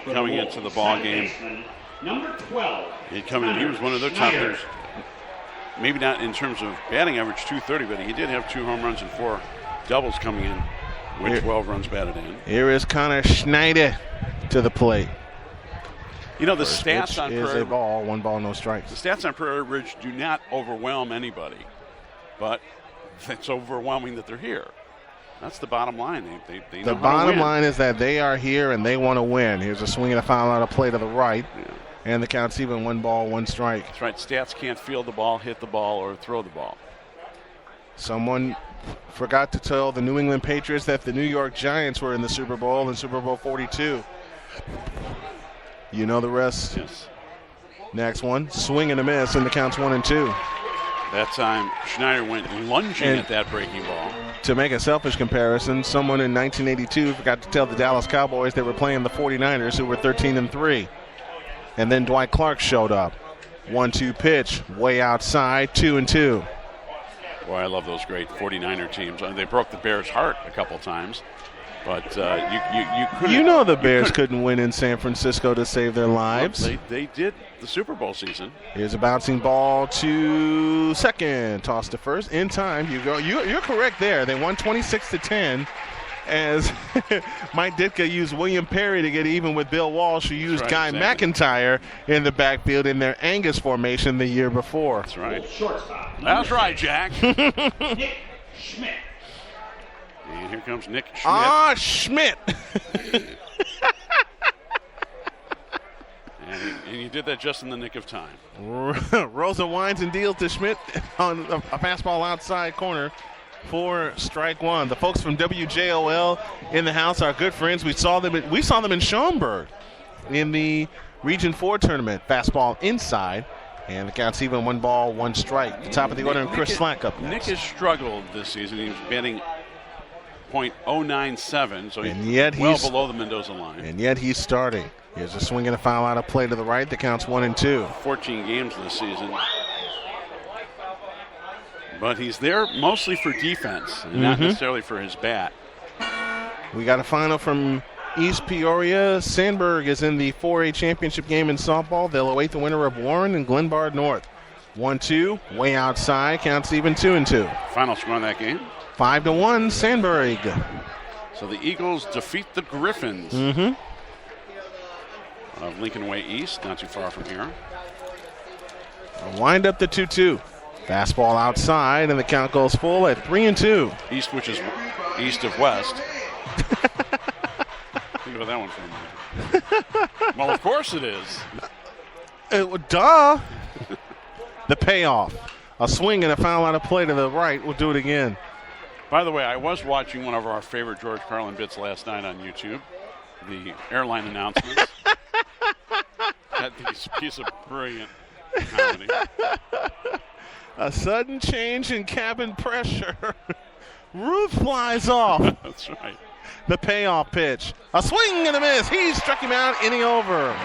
coming into the ball game. Number 12. He was one of their top hitters. Maybe not in terms of batting average, 230, but he did have 2 home runs and 4 doubles coming in with 12 runs batted in. Here is Connor Schneider to the plate. You know, the First stats on is Prairie, a ball, 1 ball, no strikes. the stats on Prairie Ridge do not overwhelm anybody, but it's overwhelming that they're here. That's the bottom line. They know The bottom line is that they are here and they want to win. Here's a swing and a foul out of play to the right. Yeah. And the count's even 1 ball, 1 strike. That's right. Stats can't field the ball, hit the ball, or throw the ball. Someone forgot to tell the New England Patriots that the New York Giants were in the Super Bowl in Super Bowl 42. You know the rest. Yes. Next one, swing and a miss, and the count's 1-2. That time, Schneider went lunging at that breaking ball. To make a selfish comparison, someone in 1982 forgot to tell the Dallas Cowboys they were playing the 49ers, who were 13-3. And then Dwight Clark showed up. 1-2 pitch, way outside, 2-2. Boy, I love those great 49er teams. They broke the Bears' heart a couple times, but you couldn't. You know the Bears couldn't win in San Francisco to save their lives. Well, they did the Super Bowl season. Here's a bouncing ball to second. Toss to first. In time. You go. You're correct there. They won 26-10 as Mike Ditka used William Perry to get even with Bill Walsh, who used Guy McIntyre in the backfield in their Angus formation the year before. That's right. Shortstop. That's right, Jack. Nick Schmidt. And here comes Nick Schmidt. Ah, Schmidt. And he did that just in the nick of time. Rosa winds and deals to Schmidt on a fastball outside corner for strike 1. The folks from WJOL in the house are good friends. We saw them in Schaumburg in the Region 4 tournament. Fastball inside, and the count's even 1 ball, 1 strike. The top of the order, and Chris Slack up next. Nick has struggled this season. He's batting .097, so he's well below the Mendoza line. And yet he's starting. Here's a swing and a foul out of play to the right. The count's 1-2. 14 games this season. But he's there mostly for defense, and not necessarily for his bat. We got a final from East Peoria. Sandburg is in the 4A championship game in softball. They'll await the winner of Warren and Glenbard North. 1-2, way outside, counts even 2-2. Final score on that game? 5-1, Sandburg. So the Eagles defeat the Griffins of Lincoln Way East, not too far from here. Wind up the 2-2. Fastball outside, and the count goes full at 3-2. East, which is east of west. Think about that one for a minute. Well, of course it is. Duh. The payoff. A swing and a foul out of play to the right. We'll do it again. By the way, I was watching one of our favorite George Carlin bits last night on YouTube, the airline announcements. That piece of brilliant comedy. A sudden change in cabin pressure. Roof flies off. That's right. The payoff pitch. A swing and a miss. He struck him out, inning over.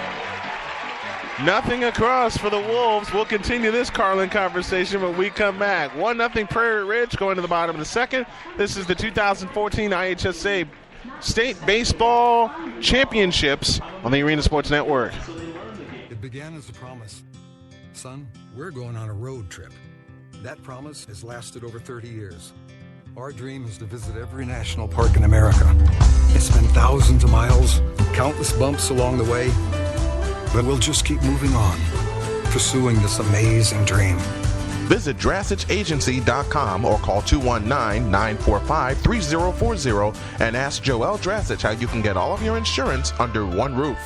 Nothing across for the Wolves. We'll continue this Carlin conversation when we come back. 1-0 Prairie Ridge going to the bottom of the second. This is the 2014 IHSA State Baseball Championships on the Arena Sports Network. It began as a promise. Son, we're going on a road trip. That promise has lasted over 30 years. Our dream is to visit every national park in America. It's been thousands of miles, countless bumps along the way, but we'll just keep moving on, pursuing this amazing dream. Visit DrassichAgency.com or call 219-945-3040 and ask Joel Drassich how you can get all of your insurance under one roof.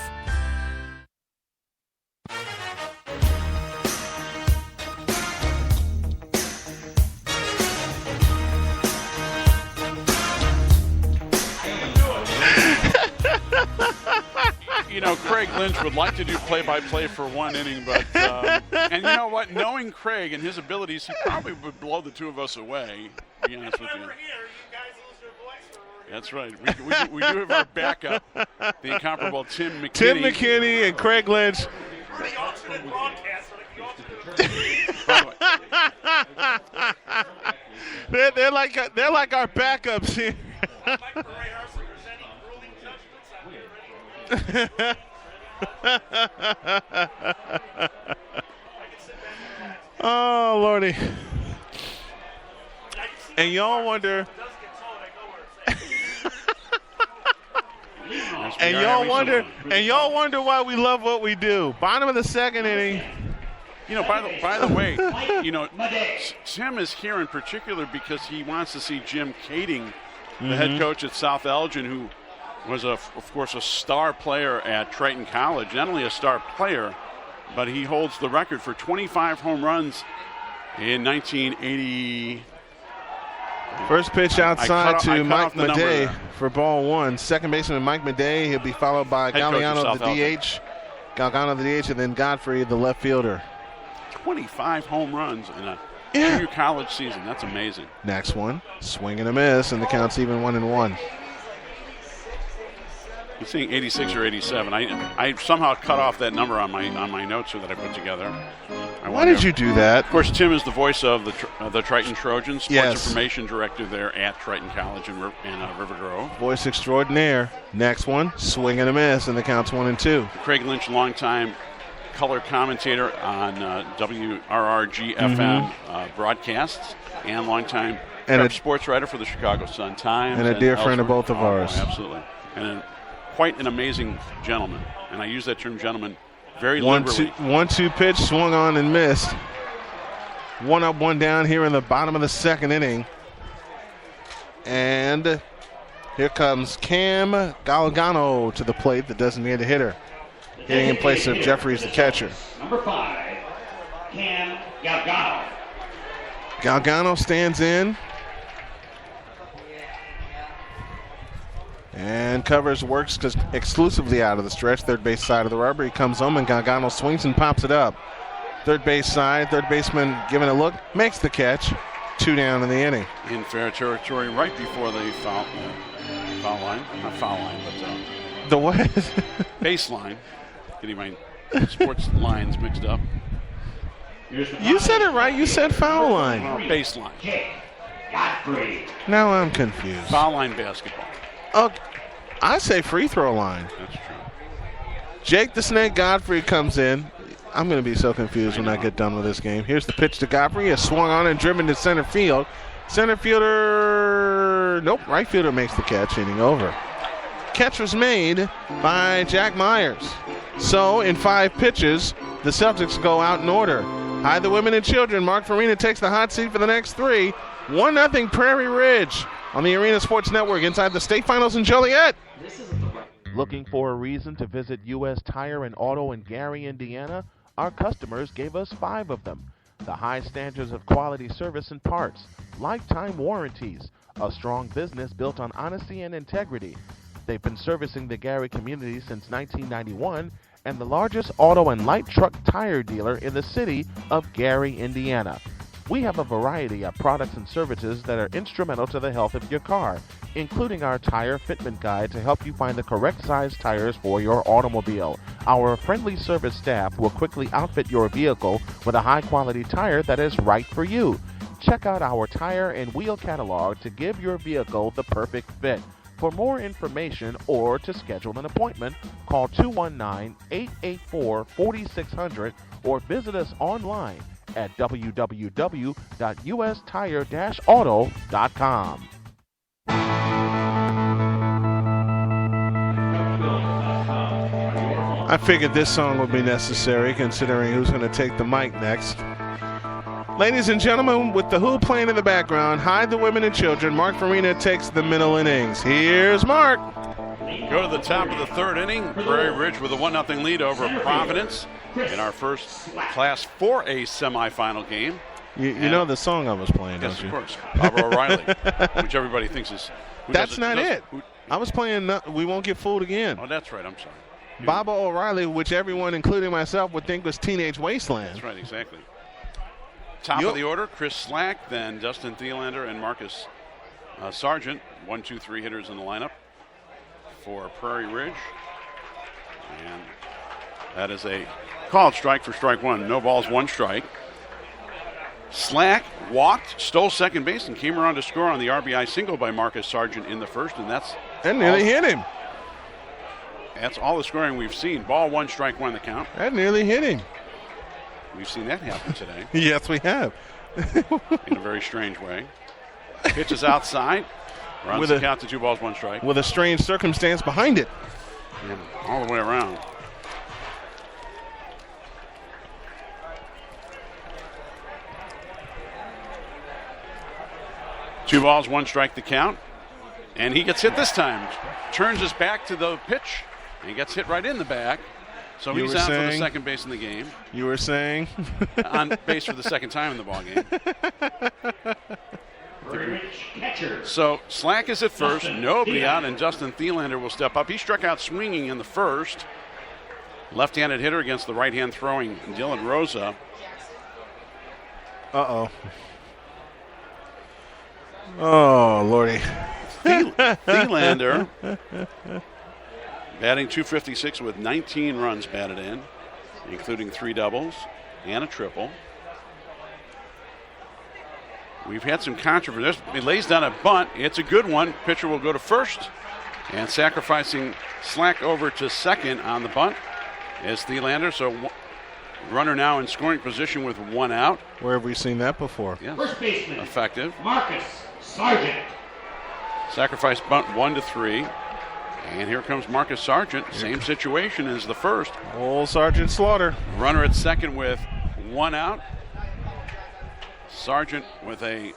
You know, Craig Lynch would like to do play-by-play for one inning, but and you know what? Knowing Craig and his abilities, he probably would blow the two of us away. To be honest with you. That's right. We do have our backup, the incomparable Tim McKinney. Tim McKinney and Craig Lynch. They're like our backups here. Oh, Lordy. And y'all wonder. And y'all wonder why we love what we do. Bottom of the second inning. You know, by the way, you know, Tim is here in particular because he wants to see Jim Kading, the head coach at South Elgin, who was, of course, a star player at Triton College. Not only a star player, but he holds the record for 25 home runs in 1980. First pitch outside to Mike Madej for ball one. Second baseman Mike Madej. He'll be followed by Galliano, the DH. Galgano, the DH, and then Godfrey, the left fielder. 25 home runs in a junior college season. That's amazing. Next one, swing and a miss, and the count's even 1-1. He's saying 86 or 87. I somehow cut off that number on my notes that I put together. Why did you do that? Of course, Tim is the voice of the Triton Trojans, sports information director there at Triton College in River Grove. Voice extraordinaire. Next one, swing and a miss, and the count's 1-2. Craig Lynch, longtime color commentator on WRRG FM broadcasts, and longtime sports writer for the Chicago Sun-Times. And a dear friend of both of ours. Absolutely. And quite an amazing gentleman. And I use that term gentleman very liberally. 1-2 pitch, swung on and missed. 1 up, 1 down here in the bottom of the second inning. And here comes Cam Galgano to the plate, the designated hitter. Hitting in place of Jeffries, the catcher. Number 5, Cam Galgano. Galgano stands in. And covers, works exclusively out of the stretch. Third base side of the rubber. He comes home and Galgano swings and pops it up. Third base side, third baseman giving a look, makes the catch. 2 down in the inning. In fair territory right before the foul line. Not foul line, but the what? Baseline. Getting my sports lines mixed up. You said it right. You said foul line. Baseline. Now I'm confused. Foul line basketball. Oh, I say free throw line. That's true. Jake the Snake Godfrey comes in. I'm going to be so confused when I get done with this game. Here's the pitch to Godfrey. It's swung on and driven to center field. Center fielder, nope, right fielder makes the catch, inning over. Catch was made by Jack Myers. So in 5 pitches, the Celtics go out in order. Hide the women and children. Mark Farina takes the hot seat for the next 3. 1-0 Prairie Ridge on the Arena Sports Network inside the state finals in Joliet. Looking for a reason to visit U.S. Tire and Auto in Gary, Indiana? Our customers gave us 5 of them. The high standards of quality service and parts, lifetime warranties, a strong business built on honesty and integrity. They've been servicing the Gary community since 1991 and the largest auto and light truck tire dealer in the city of Gary, Indiana. We have a variety of products and services that are instrumental to the health of your car, including our tire fitment guide to help you find the correct size tires for your automobile. Our friendly service staff will quickly outfit your vehicle with a high-quality tire that is right for you. Check out our tire and wheel catalog to give your vehicle the perfect fit. For more information or to schedule an appointment, call 219-884-4600 or visit us online at www.ustire-auto.com. I figured this song would be necessary considering who's going to take the mic next. Ladies and gentlemen, with the Who playing in the background, hide the women and children, Mark Farina takes the middle innings. Here's Mark. Go to the top of the third inning. Prairie Ridge with a 1-0 lead over Providence in our first Class 4A semifinal game. You know the song I was playing, yes, don't you? Yes, of course. Barbara O'Reilly, which everybody thinks is... That's not it. I was playing We Won't Get Fooled Again. Oh, that's right. I'm sorry. Barbara O'Reilly, which everyone, including myself, would think was Teenage Wasteland. That's right, exactly. Top of the order, Chris Slack, then Dustin Thielander and Marcus Sargent. 1, 2, 3 hitters in the lineup for Prairie Ridge. And that is a called strike for strike one. No balls, one strike. Slack walked, stole second base, and came around to score on the RBI single by Marcus Sargent in the first, and that's... That nearly hit him. That's all the scoring we've seen. Ball one, strike one, the count. That nearly hit him. We've seen that happen today. Yes, we have. In a very strange way. Pitches outside. Runs the count to 2 balls, 1 strike. With a strange circumstance behind it. Yeah, all the way around. Two balls, 1 strike the count. And he gets hit this time. Turns his back to the pitch. And he gets hit right in the back. So he's out for the second base in the game. You were saying? On base for the second time in the ball game. So Slack is at first, nobody out, and Dustin Thielander will step up. He struck out swinging in the first. Left-handed hitter against the right-hand throwing Dylan Rosa. Uh-oh. Oh, Lordy. Thielander batting .256 with 19 runs batted in, including 3 doubles and a triple. We've had some controversy. He lays down a bunt. It's a good one. Pitcher will go to first, and sacrificing Slack over to second on the bunt is Thielander. So runner now in scoring position with 1 out. Where have we seen that before? Yeah. First baseman effective. Marcus Sargent. Sacrifice bunt 1-3. And here comes Marcus Sargent. Same situation as the first. Old Sergeant Slaughter. Runner at second with 1 out. Sargent with a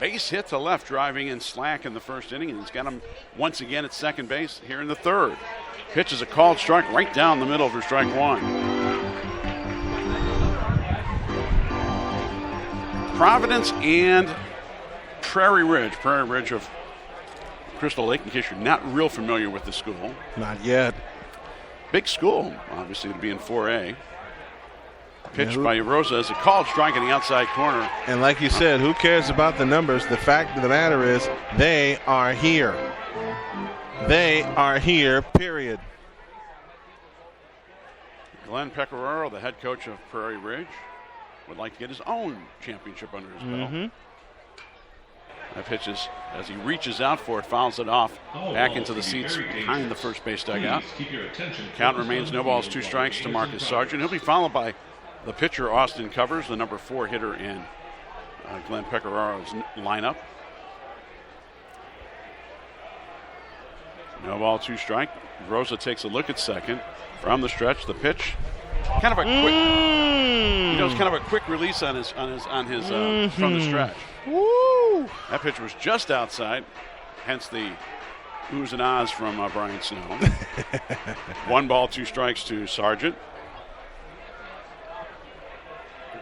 base hit to left, driving in Slack in the first inning, and he's got him once again at second base here in the third. Pitch is a called strike right down the middle for strike one. Providence and Prairie Ridge. Prairie Ridge of Crystal Lake, in case you're not real familiar with the school. Not yet. Big school, obviously, to be in 4A. Pitched by Rosa as a called strike in the outside corner. And like you said, who cares about the numbers? The fact of the matter is they are here. They are here, period. Glenn Pecoraro, the head coach of Prairie Ridge, would like to get his own championship under his belt. That pitch is, as he reaches out for it, fouls it off back into the seats behind the first base dugout. Count remains no balls, 2 strikes to Marcus Sargent. He'll be followed by the pitcher, Austin Covers, the number 4 hitter in Glenn Pecораro's lineup. No ball, 2 strike. Rosa takes a look at second. From the stretch, the pitch, kind of a quick, it's kind of a quick release on his from the stretch. Woo! That pitch was just outside, hence the oohs and ahs from Brian Snow. 1 ball, 2 strikes to Sargent.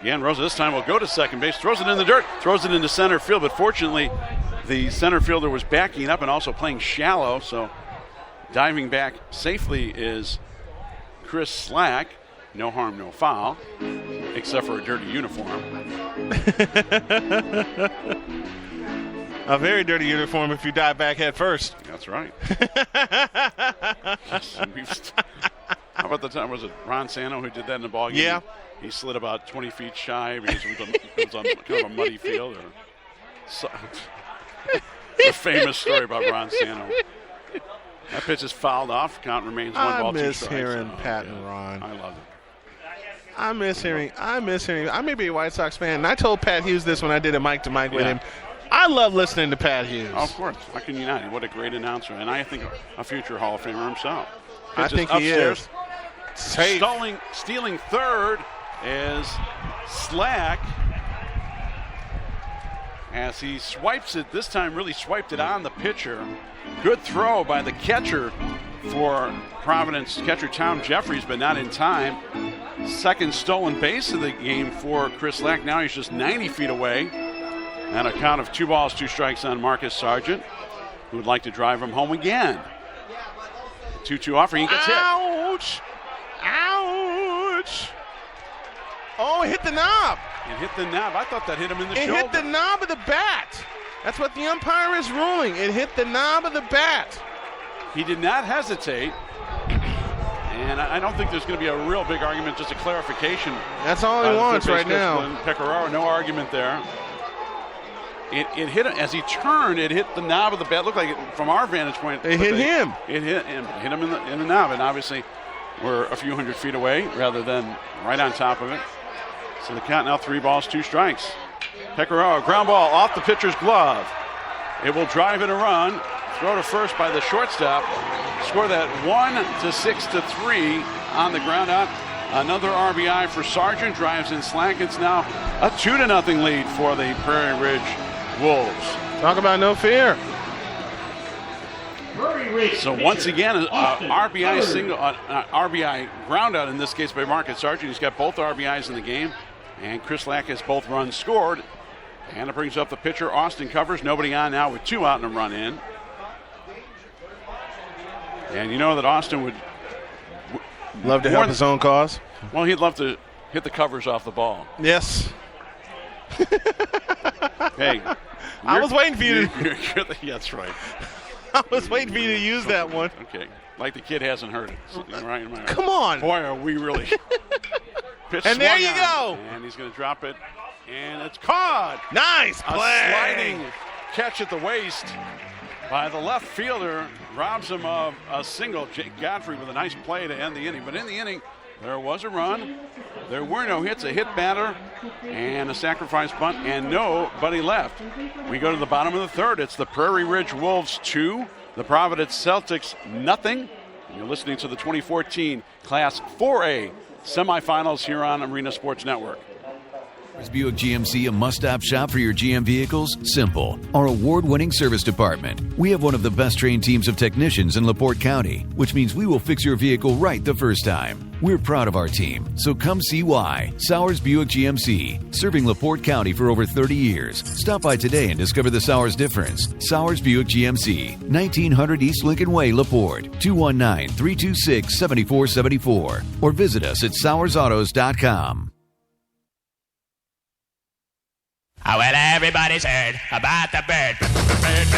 Again, Rosa this time will go to second base, throws it in the dirt, throws it into center field, but fortunately the center fielder was backing up and also playing shallow, so diving back safely is Chris Slack. No harm, no foul, except for a dirty uniform. A very dirty uniform if you dive back head first. That's right. How about the time, was it Ron Santo who did that in the ball game? Yeah. He slid about 20 feet shy because it was on kind of a muddy field. It's a famous story about Ron Santo. That pitch is fouled off. Count remains 1 ball, 2 strikes. I miss hearing Pat and Ron. I love it. I miss hearing. I may be a White Sox fan, and I told Pat Hughes this when I did a mic to mic with him. I love listening to Pat Hughes. Oh, of course. How can you not? What a great announcer. And I think a future Hall of Famer himself. I think he is. Stealing third is Slack. As he swipes it, this time really swiped it on the pitcher. Good throw by the catcher for Providence, catcher Tom Jeffries, but not in time. Second stolen base of the game for Chris Slack. Now he's just 90 feet away. And a count of 2 balls, 2 strikes on Marcus Sargent, who would like to drive him home again. 2-2 offering. He gets hit. Ouch! Ouch! Oh, it hit the knob. It hit the knob. I thought that hit him in the shoulder. It hit the knob of the bat. That's what the umpire is ruling. It hit the knob of the bat. He did not hesitate. And I don't think there's going to be a real big argument, just a clarification. That's all he wants right now. Pecoraro, no argument there. It hit him as he turned. It hit the knob of the bat. Looked like it, from our vantage point. It hit him. It hit him in the knob, and obviously we're a few hundred feet away rather than right on top of it. So the count now 3 balls, 2 strikes. Pecoraro, ground ball off the pitcher's glove. It will drive in a run. Throw to first by the shortstop. Score that 1-6-3 on the ground out. Another RBI for Sargent. Drives in Slack. It's now a 2-0 lead for the Prairie Ridge Wolves. Talk about no fear. So once again, RBI single, RBI ground out in this case by Marcus Sargent. He's got both RBIs in the game, and Chris Slack has both runs scored. And it brings up the pitcher. Austin covers. Nobody on now with 2 out and a run in. And you know that Austin would love to help his own cause. Well, he'd love to hit the covers off the ball. Yes. Hey, I was waiting for you to. That's right. I was waiting for you to use that one. Okay, like the kid hasn't heard it. Right? Come on. Boy, are we really. And there you go. And he's going to drop it, and it's caught. Nice play. A sliding catch at the waist by the left fielder robs him of a single. Jake Godfrey with a nice play to end the inning. But in the inning, there was a run. There were no hits, a hit batter, and a sacrifice bunt, and nobody left. We go to the bottom of the third. It's the Prairie Ridge Wolves 2, the Providence Celtics nothing. And you're listening to the 2014 Class 4A semifinals here on Arena Sports Network. Is Buick GMC a must-stop shop for your GM vehicles? Simple. Our award-winning service department. We have one of the best trained teams of technicians in LaPorte County, which means we will fix your vehicle right the first time. We're proud of our team, so come see why. Sowers Buick GMC, serving LaPorte County for over 30 years. Stop by today and discover the Sowers difference. Sowers Buick GMC, 1900 East Lincoln Way, LaPorte, 219-326-7474, or visit us at SowersAutos.com. Oh, well, everybody's heard about the bird. Bird.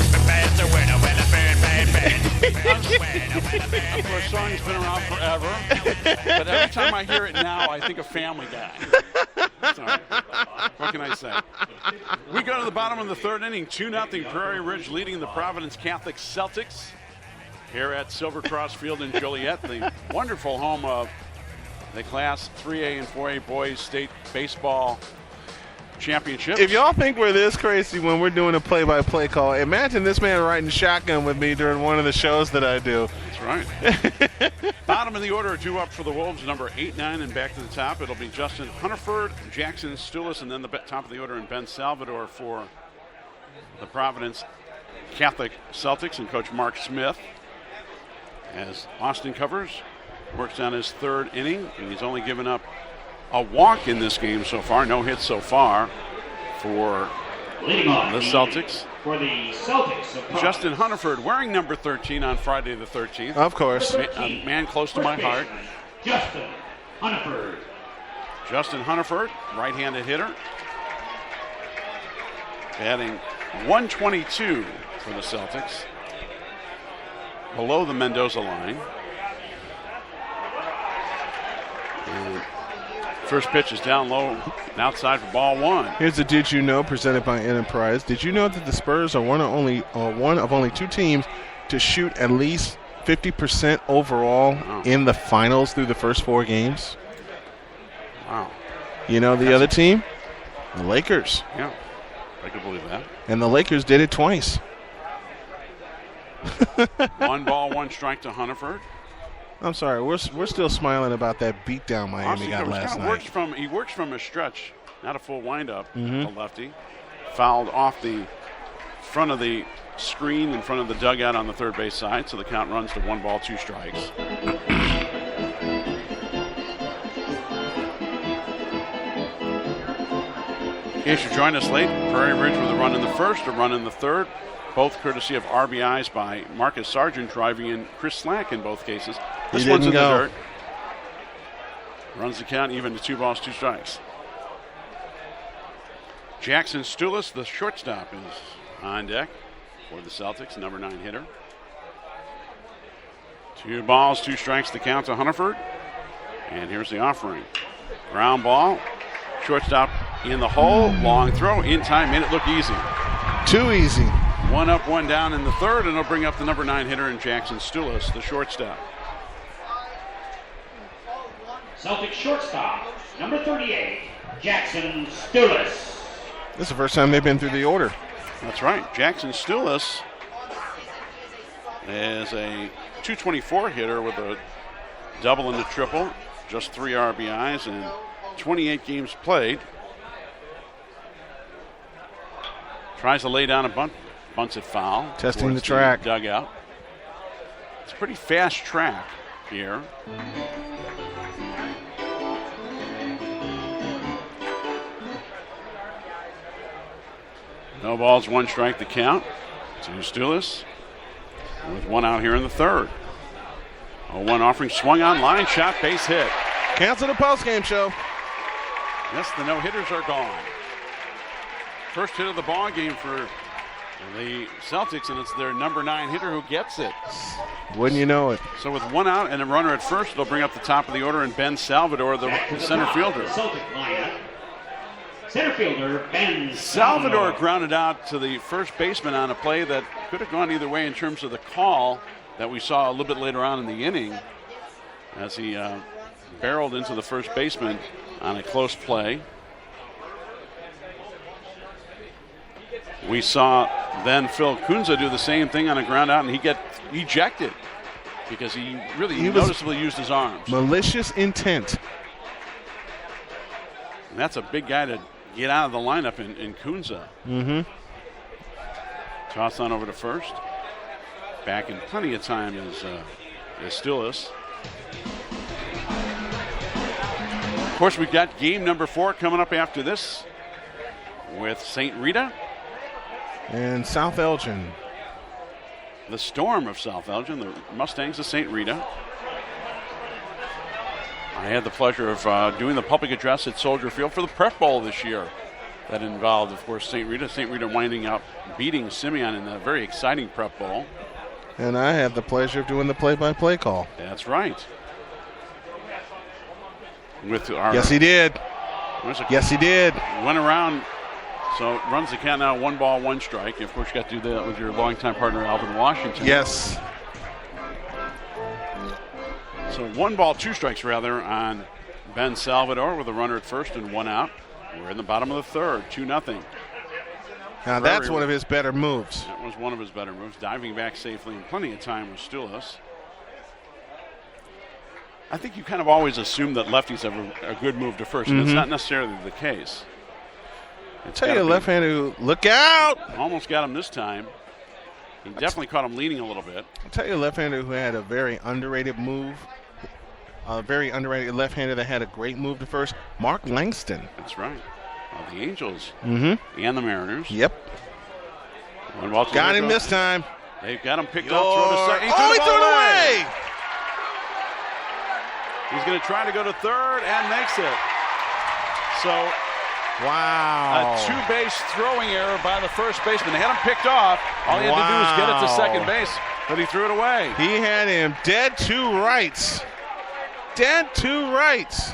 The bird's a winner when the bird. Of course, song's been around forever. But every time I hear it now, I think of Family Guy. Sorry. What can I say? We go to the bottom of the third inning. 2-0 Prairie Ridge leading the Providence Catholic Celtics here at Silver Cross Field in Joliet, the wonderful home of the Class 3A and 4A boys state baseball championships. If y'all think we're this crazy when we're doing a play-by-play call, imagine this man riding shotgun with me during one of the shows that I do. That's right. Bottom of the order, 2 up for the Wolves, number 8, 9, and back to the top. It'll be Justin Hunterford, Jackson Stulis, and then the top of the order, and Ben Salvador for the Providence Catholic Celtics and Coach Mark Smith. As Austin covers, works on his third inning, and he's only given up a walk in this game so far. No hits so far for the Celtics. For the Celtics of Justin Hunniford wearing number 13 on Friday the 13th. Of course. A man close to my heart. Justin Hunniford. Justin Hunniford, right-handed hitter. Batting 122 for the Celtics. Below the Mendoza line. And first pitch is down low and outside for ball one. Here's the Did You Know presented by Enterprise. Did you know that the Spurs are one of only two teams to shoot at least 50% overall in the finals through the first 4 games? Wow. You know the other team? The Lakers. Yeah, I could believe that. And the Lakers did it twice. 1 ball, 1 strike to Hunniford. I'm sorry, we're still smiling about that beatdown Miami got last night. He works from a stretch, not a full windup, the lefty. Fouled off the front of the screen in front of the dugout on the third base side, so the count runs to 1 ball, 2 strikes. In case you join us late, Prairie Ridge with a run in the first, a run in the third, both courtesy of RBIs by Marcus Sargent, driving in Chris Slack in both cases. This one's in the dirt. Runs the count even to 2 balls, 2 strikes. Jackson Stulis, the shortstop, is on deck for the Celtics, number 9 hitter. 2 balls, 2 strikes to count to Hunniford. And here's the offering. Ground ball. Shortstop in the hole. Long throw. In time. Made it look easy. Too easy. 1 up, 1 down in the third, and it'll bring up the number 9 hitter in Jackson Stulis, the shortstop. Celtic shortstop, number 38, Jackson Stulis. This is the first time they've been through the order. That's right. Jackson Stulis is a 224 hitter with a double and a triple, just 3 RBIs and 28 games played. Tries to lay down a bunt, bunts it foul. Testing the track. Dugout. It's a pretty fast track here. No balls, 1 strike to count to Stulis with 1 out here in the third. 0-1 offering, swung on, line shot, base hit. Cancel the postgame show. Yes, the no-hitters are gone. First hit of the ball game for the Celtics, and it's their number 9 hitter who gets it. Wouldn't you know it? So with 1 out and a runner at first, it'll bring up the top of the order, and Ben Salvador, the center fielder. Celtic lineup. Center fielder Ben Salvador grounded out to the first baseman on a play that could have gone either way in terms of the call that we saw a little bit later on in the inning as he barreled into the first baseman on a close play. We saw then Phil Kunza do the same thing on a ground out, and he get ejected because he really noticeably used his arms. Malicious intent. And that's a big guy to get out of the lineup in Kunza. Mm-hmm. Toss on over to first. Back in plenty of time is Stulis. Of course, we've got game number 4 coming up after this with St. Rita. And South Elgin. The Storm of South Elgin, the Mustangs of St. Rita. I had the pleasure of doing the public address at Soldier Field for the Prep Bowl this year. That involved, of course, St. Rita. St. Rita winding up beating Simeon in a very exciting Prep Bowl. And I had the pleasure of doing the play-by-play call. That's right. With our yes, he did. Yes, he did. Went around. So runs the count now, 1 ball, 1 strike. Of course, you got to do that with your longtime partner, Alvin Washington. Yes. So 1 ball, 2 strikes rather on Ben Salvador with a runner at first and 1 out. We're in the bottom of the third, 2-0. Now that's one of his better moves. That was one of his better moves. Diving back safely in plenty of time with Stulis. I think you kind of always assume that lefties have a good move to first, and it's not necessarily the case. Tell you a left-hander who, look out! Almost got him this time. He definitely caught him leaning a little bit. I'll tell you a left-hander who had a very underrated move a very underrated left-hander that had a great move to first, Mark Langston. That's right. The Angels and the Mariners. Yep. Got him this time. They've got him picked off. Throw to second. He threw it away. He's going to try to go to third and makes it. So, wow. A two-base throwing error by the first baseman. They had him picked off. All he had to do was get it to second base, but he threw it away. He had him dead to rights. Dead to rights.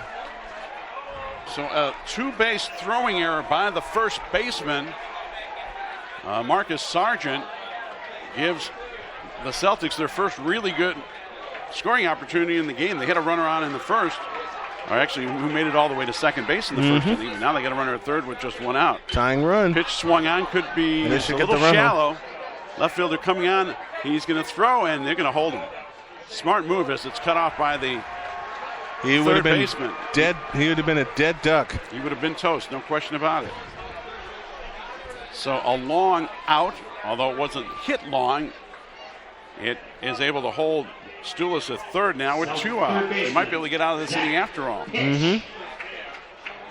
So a two-base throwing error by the first baseman. Marcus Sargent gives the Celtics their first really good scoring opportunity in the game. They hit a runner on in the first, or actually who made it all the way to second base in the first inning. Now they got a runner at third with just one out. Tying run. Pitch swung on, could be a little shallow. Left fielder coming on. He's going to throw, and they're going to hold him. Smart move as it's cut off by the third baseman. Dead. He would have been a dead duck. He would have been toast, no question about it. So a long out, although it wasn't hit long, it is able to hold Stulis at third now with 2 out. They might be able to get out of this inning after all. And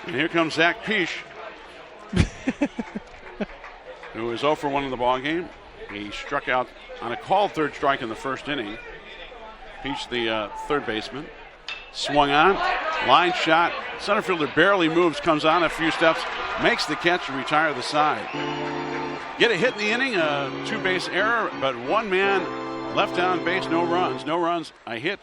here comes Zach Peach, who is 0 for 1 in the ball game. He struck out on a called third strike in the first inning. Peach, the third baseman, swung on, line shot. Center fielder barely moves, comes on a few steps, makes the catch and retire the side. Get a hit in the inning, a two-base error, but one man left on base, no runs. No runs, a hit,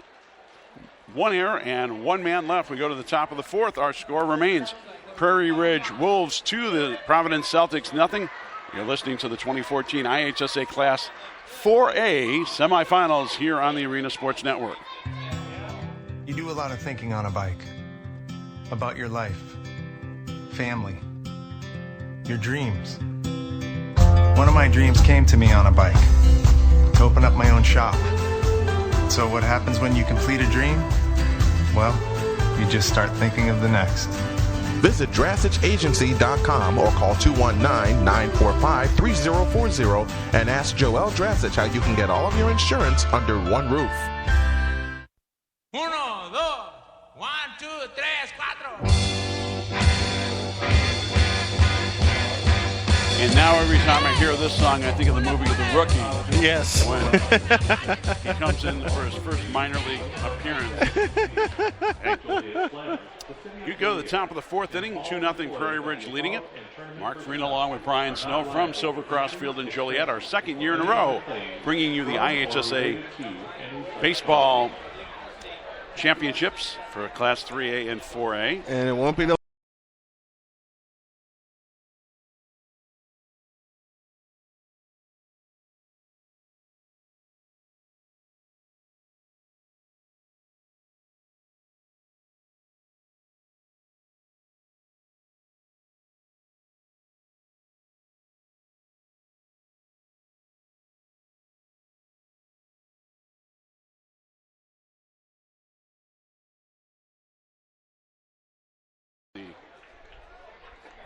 one error, and one man left. We go to the top of the fourth. Our score remains Prairie Ridge Wolves 2, the Providence Celtics nothing. You're listening to the 2014 IHSA Class 4A semifinals here on the Arena Sports Network. You do a lot of thinking on a bike about your life, family, your dreams. One of my dreams came to me on a bike, to open up my own shop. So what happens when you complete a dream? Well, you just start thinking of the next. Visit DrastichAgency.com or call 219-945-3040 and ask Joel Drasich how you can get all of your insurance under one roof. 1, 2, 1, 2, 3, 4. And now every time I hear this song, I think of the movie The Rookie. Yes. When he comes in for his first minor league appearance. You go to the top of the fourth inning, 2-0 Prairie Ridge leading it. Mark Farina along with Brian Snow from Silver Cross Field in Joliet, our second year in a row, bringing you the IHSA baseball championships for Class 3A and 4A. And it won't be the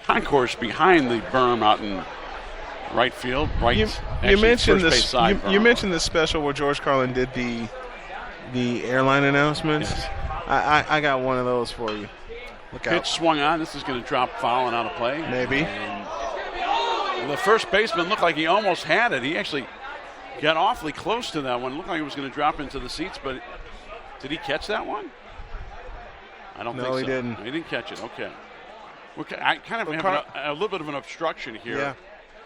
concourse behind the berm out in right field. You mentioned this. You mentioned the special where George Carlin did the airline announcements. Yes. I got one of those for you. Look out. Pitch swung on. This is going to drop foul and out of play. Maybe. And the first baseman looked like he almost had it. He actually got awfully close to that one. Looked like he was going to drop into the seats, but did he catch that one? I don't think so. No, he didn't. He didn't catch it. Okay. I kind of have a little bit of an obstruction here. Yeah.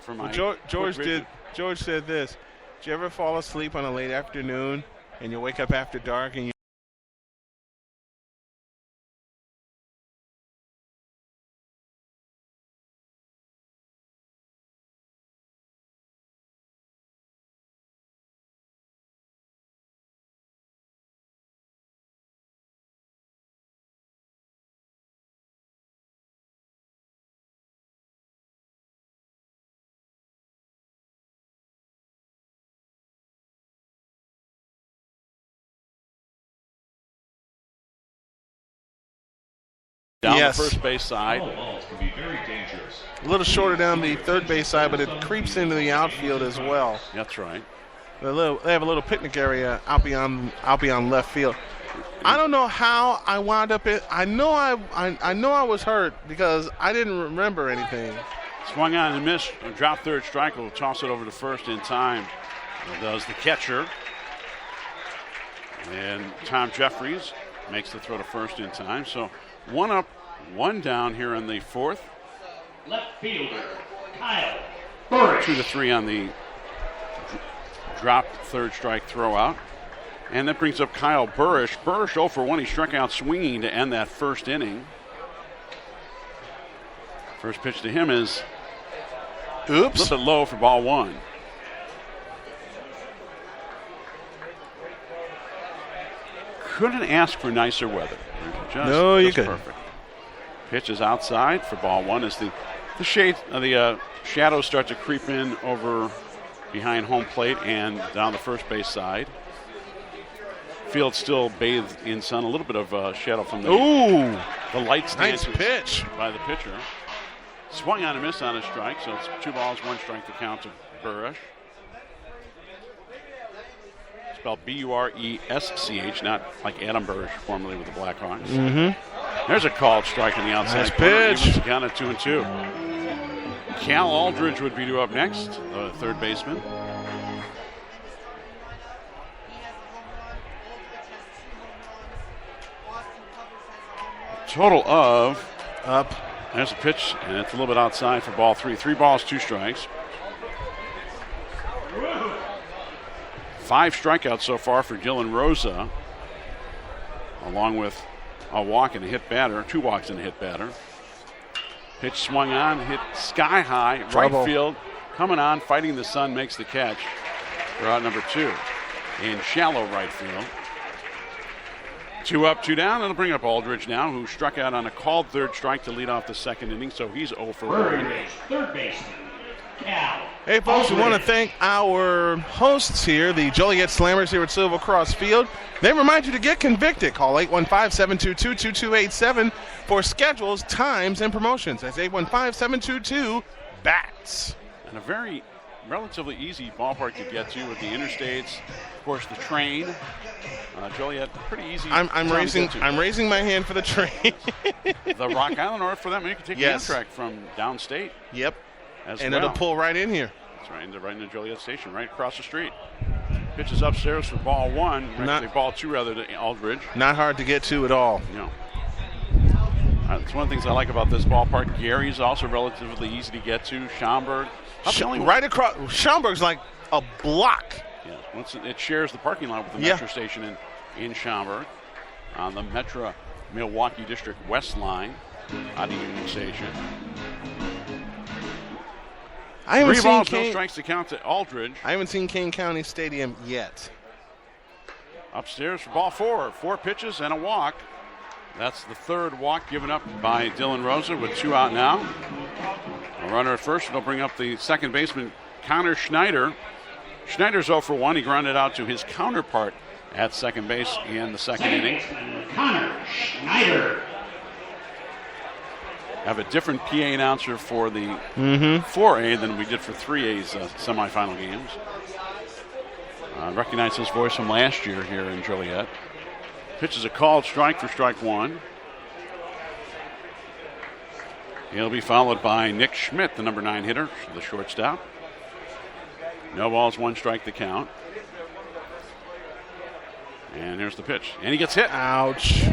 For my George said this. Did you ever fall asleep on a late afternoon and you wake up after dark and you down the first base side. A little shorter down the third base side, but it creeps into the outfield as well. That's right. They have a little picnic area out beyond left field. I don't know how I wound up in. I know I was hurt because I didn't remember anything. Swung on and missed. Drop third strike. Will toss it over to first in time. Does the catcher. And Tom Jeffries makes the throw to first in time. So 1 up, 1 down here in the fourth. Left fielder, Kyle Burrish. 2-3 on the dropped third strike throw out. And that brings up Kyle Burrish. Burrish 0 for 1. He struck out swinging to end that first inning. First pitch to him is a little bit low for ball 1. Couldn't ask for nicer weather. You couldn't. Perfect. Pitch is outside for ball 1 as the shadows start to creep in over behind home plate and down the first base side. Field still bathed in sun. A little bit of shadow from the light stances. Nice pitch by the pitcher. Swung on a miss on a strike, so it's 2 balls, 1 strike to count to Burrish. Spelled Buresch, not like Adam Burrish, formerly with the Blackhawks. Mm-hmm. There's a called strike on the outside. Nice pitch. Evens the count at 2-2. Cal Aldridge would be due up next, the third baseman. Total of up. There's a pitch, and it's a little bit outside for ball 3. 3 balls, 2 strikes. 5 strikeouts so far for Dylan Rosa, along with a walk and a hit batter, 2 walks and a hit batter. Pitch swung on, hit sky high, Trouble. right field, coming on, fighting the sun, makes the catch for out number 2 in shallow right field. 2 up, 2 down. It'll bring up Aldridge now, who struck out on a called third strike to lead off the second inning, so he's 0 for 1. Third baseman, Cal. Hey, folks, we want to thank our hosts here, the Joliet Slammers here at Silver Cross Field. They remind you to get convicted. Call 815-722-2287 for schedules, times, and promotions. That's 815-722-BATS. And a very relatively easy ballpark to get to with the interstates, of course, the train. Joliet, pretty easy. I'm raising my hand for the train. The Rock Island, or for that matter, you can take the Amtrak from downstate. Yep. And it'll pull right in here. That's right, right in the Joliet station, right across the street. Pitches upstairs for ball 1. Actually, ball 2 rather to Aldridge. Not hard to get to at all. No. That's one of the things I like about this ballpark. Gary's also relatively easy to get to. Schaumburg. Right across. Schaumburg's like a block. Yeah, it shares the parking lot with the Metro station in Schaumburg on the Metro Milwaukee District West line out of Union Station. I haven't 3 seen balls, no strikes to count to Aldridge. I haven't seen Kane County Stadium yet. Upstairs for ball 4. 4 pitches and a walk. That's the third walk given up by Dylan Rosa with 2 out now. A runner at first. It'll bring up the second baseman, Connor Schneider. Schneider's 0 for 1. He grounded out to his counterpart at second base in the second inning. Connor Schneider. Have a different PA announcer for the 4A than we did for 3A's semifinal games. Recognize his voice from last year here in Joliet. Pitches a called strike for strike 1. He'll be followed by Nick Schmidt, the number 9 hitter, the shortstop. No balls, 1 strike to count. And here's the pitch. And he gets hit. Ouch.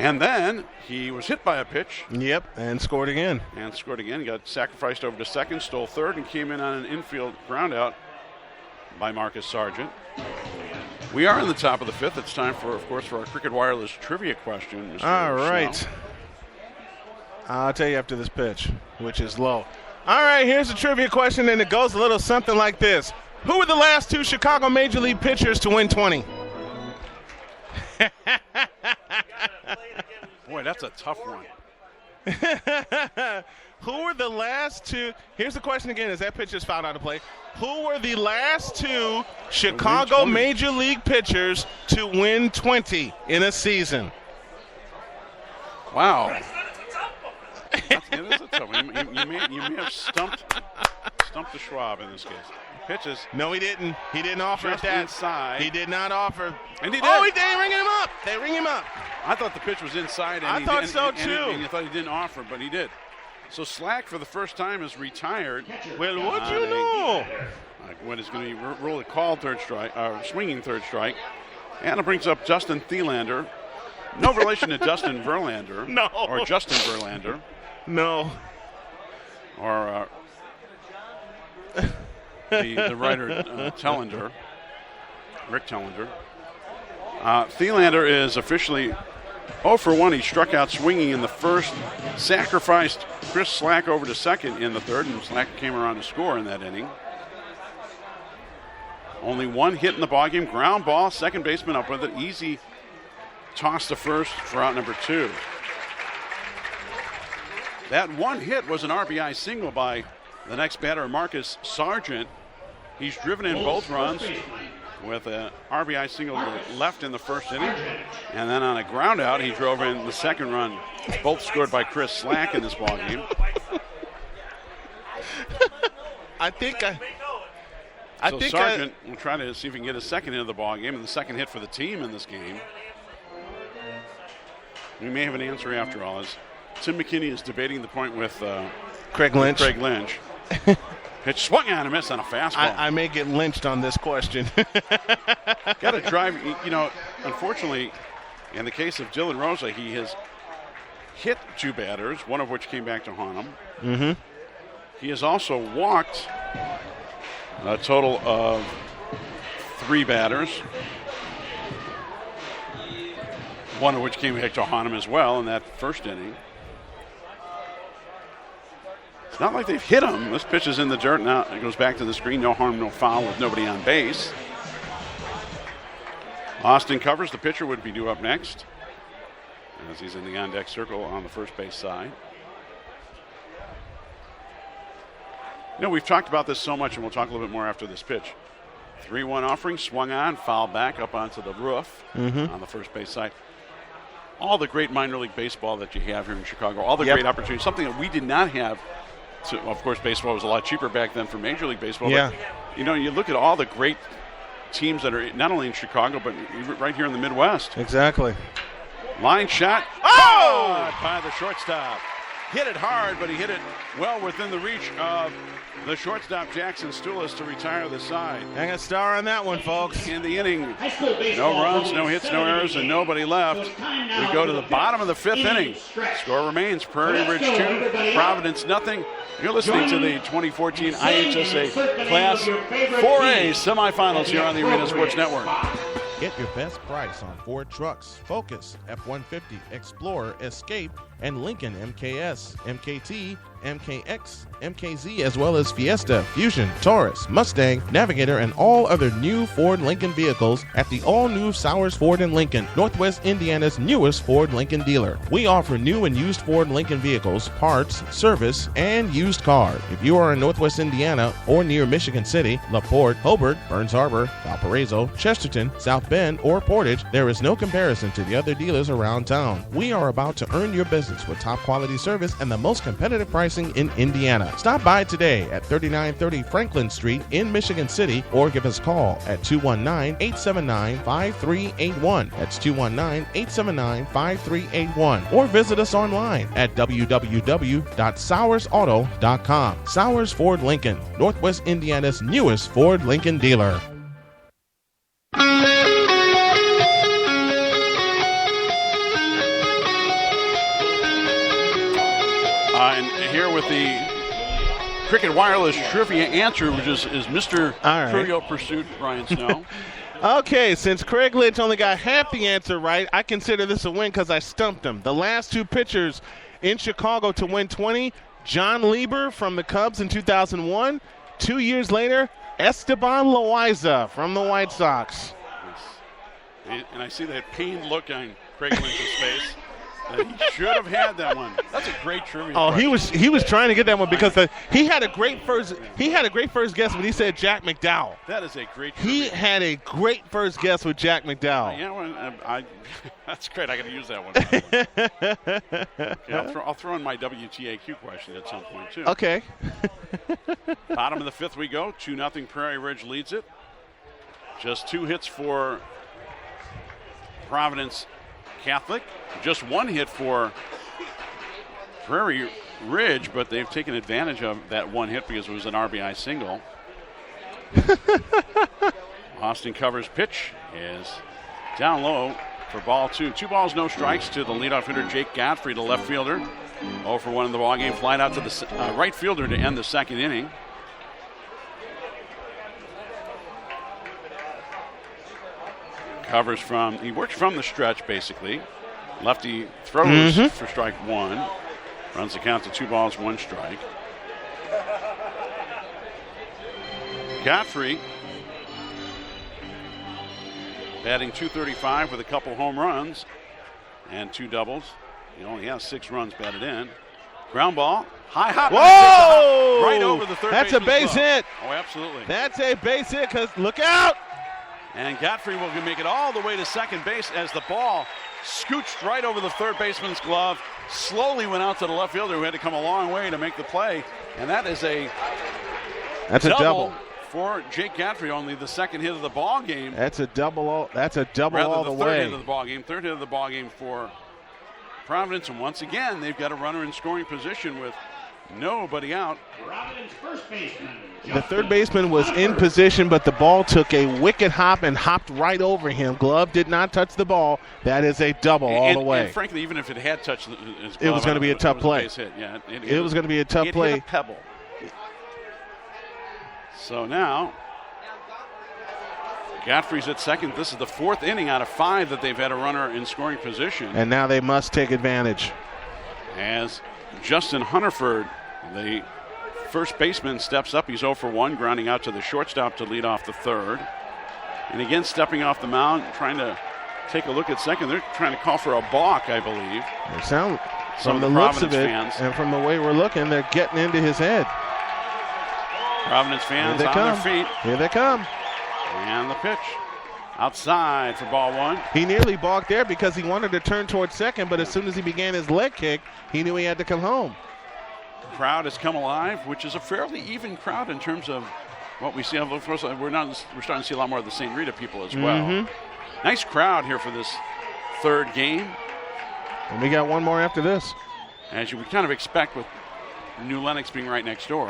And then he was hit by a pitch. Yep, and scored again. He got sacrificed over to second, stole third, and came in on an infield groundout by Marcus Sargent. We are in the top of the fifth. It's time, for our Cricket Wireless trivia question. Mr. All right. Schnell. I'll tell you after this pitch, which is low. All right, here's the trivia question, and it goes a little something like this. Who were the last 2 Chicago Major League pitchers to win 20? Boy, that's a tough one. Who were the last 2? Here's the question again, as that pitch is fouled out of play. Who were the last 2 Chicago Major League pitchers to win 20 in a season? Wow. It is a tough one. You may have stumped the Schwab in this case. Pitches. No, he didn't. He didn't offer just that. Inside. He did not offer. And he did. Oh, they ring him up. They ring him up. I thought the pitch was inside. And I thought so, too. And you thought he didn't offer, but he did. So Slack, for the first time, is retired. Well, what'd you know? What is going to be really called third strike, swinging third strike. And it brings up Justin Thielander. No relation to Justin Verlander. No. Or Justin Verlander. No. Or the writer Tellender, Rick Tellender. Thielander is officially 0 for 1. He struck out swinging in the first, sacrificed Chris Slack over to second in the third, and Slack came around to score in that inning. Only 1 hit in the ballgame, ground ball, second baseman up with it, easy toss to first for out number 2. That 1 hit was an RBI single by the next batter, Marcus Sargent. He's driven in both runs with an RBI single left in the first inning. And then on a ground out, he drove in the second run. Both scored by Chris Slack in this ballgame. Sargent will try to see if he can get a second hit of the ballgame and the second hit for the team in this game. We may have an answer after all, as Tim McKinney is debating the point with Craig Lynch. Pitch swung on a miss on a fastball. I may get lynched on this question. Got to drive. Unfortunately, in the case of Dylan Rosa, he has hit 2 batters, one of which came back to haunt him. Mm-hmm. He has also walked a total of 3 batters, one of which came back to haunt him as well in that first inning. It's not like they've hit him. This pitch is in the dirt now. It goes back to the screen. No harm, no foul with nobody on base. Austin covers. The pitcher would be due up next as he's in the on-deck circle on the first base side. We've talked about this so much, and we'll talk a little bit more after this pitch. 3-1 offering, swung on, fouled back up onto the roof on the first base side. All the great minor league baseball that you have here in Chicago, all the great opportunities, something that we did not have. So, of course, baseball was a lot cheaper back then for Major League Baseball. Yeah. But, you look at all the great teams that are not only in Chicago, but right here in the Midwest. Exactly. Line shot. Oh! By the shortstop. Hit it hard, but he hit it well within the reach of the shortstop, Jackson Stulis, to retire the side. Hang a star on that one, folks. In the inning, no runs, no hits, no errors, and nobody left. We go to the bottom of the 5th inning. Score remains Prairie Ridge 2, Providence nothing. You're listening to the 2014 IHSA Class 4A semifinals here on the Arena Sports Network. Get your best price on Ford trucks, Focus, F-150, Explorer, Escape, and Lincoln MKS, MKT, MKX, MKZ, as well as Fiesta, Fusion, Taurus, Mustang, Navigator, and all other new Ford Lincoln vehicles at the all-new Sowers Ford in Lincoln, Northwest Indiana's newest Ford Lincoln dealer. We offer new and used Ford Lincoln vehicles, parts, service, and used cars. If you are in Northwest Indiana or near Michigan City, LaPorte, Hobart, Burns Harbor, Valparaiso, Chesterton, South Bend, or Portage, there is no comparison to the other dealers around town. We are about to earn your business with top quality service and the most competitive pricing in Indiana. Stop by today at 3930 Franklin Street in Michigan City or give us a call at 219-879-5381. That's 219-879-5381. Or visit us online at www.sowersauto.com. Sowers Ford Lincoln, Northwest Indiana's newest Ford Lincoln dealer. And here with the Cricket Wireless trivia answer, which is Mr. Trivial Pursuit, Brian Snow. Okay, since Craig Lynch only got half the answer right, I consider this a win because I stumped him. The last two pitchers in Chicago to win 20, John Lieber from the Cubs in 2001. 2 years later, Esteban Loaiza from the White Sox. Yes. And I see that pained look on Craig Lynch's face. He should have had that one. That's a great trivia. Oh, question. he was trying to get that one because he had a great first guess when he said Jack McDowell. That is a great trivia. He had a great first guess with Jack McDowell. Yeah, well, that's great. I got to use that one. Okay, I'll throw in my WTAQ question at some point too. Okay. Bottom of the fifth we go. 2-0 Prairie Ridge leads it. Just 2 hits for Providence Catholic. Just 1 hit for Prairie Ridge, but they've taken advantage of that 1 hit because it was an RBI single. Austin Covers' pitch is down low for ball 2. 2 balls, no strikes to the leadoff hitter Jake Godfrey, the left fielder. 0 for 1 in the ballgame. Flied out to the right fielder to end the second inning. Covers he works from the stretch basically. Lefty throws for strike 1. Runs the count to 2 balls, 1 strike. Godfrey batting .235 with a couple home runs and 2 doubles. He only has 6 runs batted in. Ground ball, high hop. Whoa! Right over the third That's a base hit. Oh, absolutely. That's a base hit because look out. And Godfrey will make it all the way to second base as the ball scooched right over the third baseman's glove. Slowly went out to the left fielder who had to come a long way to make the play. And that's a double for Jake Godfrey, only the second hit of the ball game. That's a double all the way. Third hit of the ball game. Third hit of the ball game for Providence. And once again, they've got a runner in scoring position with nobody out. Providence first baseman. The third baseman was in position, but the ball took a wicked hop and hopped right over him. Glove did not touch the ball. That is a double all the way. And frankly, even if it had touched his glove, it was going to be a tough play. Yeah, it was going to be a tough play. Hit a pebble. So now, Godfrey's at second. This is the 4th inning out of 5 that they've had a runner in scoring position. And now they must take advantage. As Justin Hunterford, the first baseman, steps up. He's 0 for 1, grounding out to the shortstop to lead off the third. And again, stepping off the mound, trying to take a look at second. They're trying to call for a balk, I believe. They sound, some from of the looks of it, fans. and from the way we're looking, they're getting into his head. Providence fans on their feet. Here they come. And the pitch. Outside for ball 1. He nearly balked there because he wanted to turn towards second, but as soon as he began his leg kick, he knew he had to come home. Crowd has come alive, which is a fairly even crowd in terms of what we see. We're starting to see a lot more of the St. Rita people as well. Nice crowd here for this third game. And we got one more after this. As you would kind of expect with New Lenox being right next door.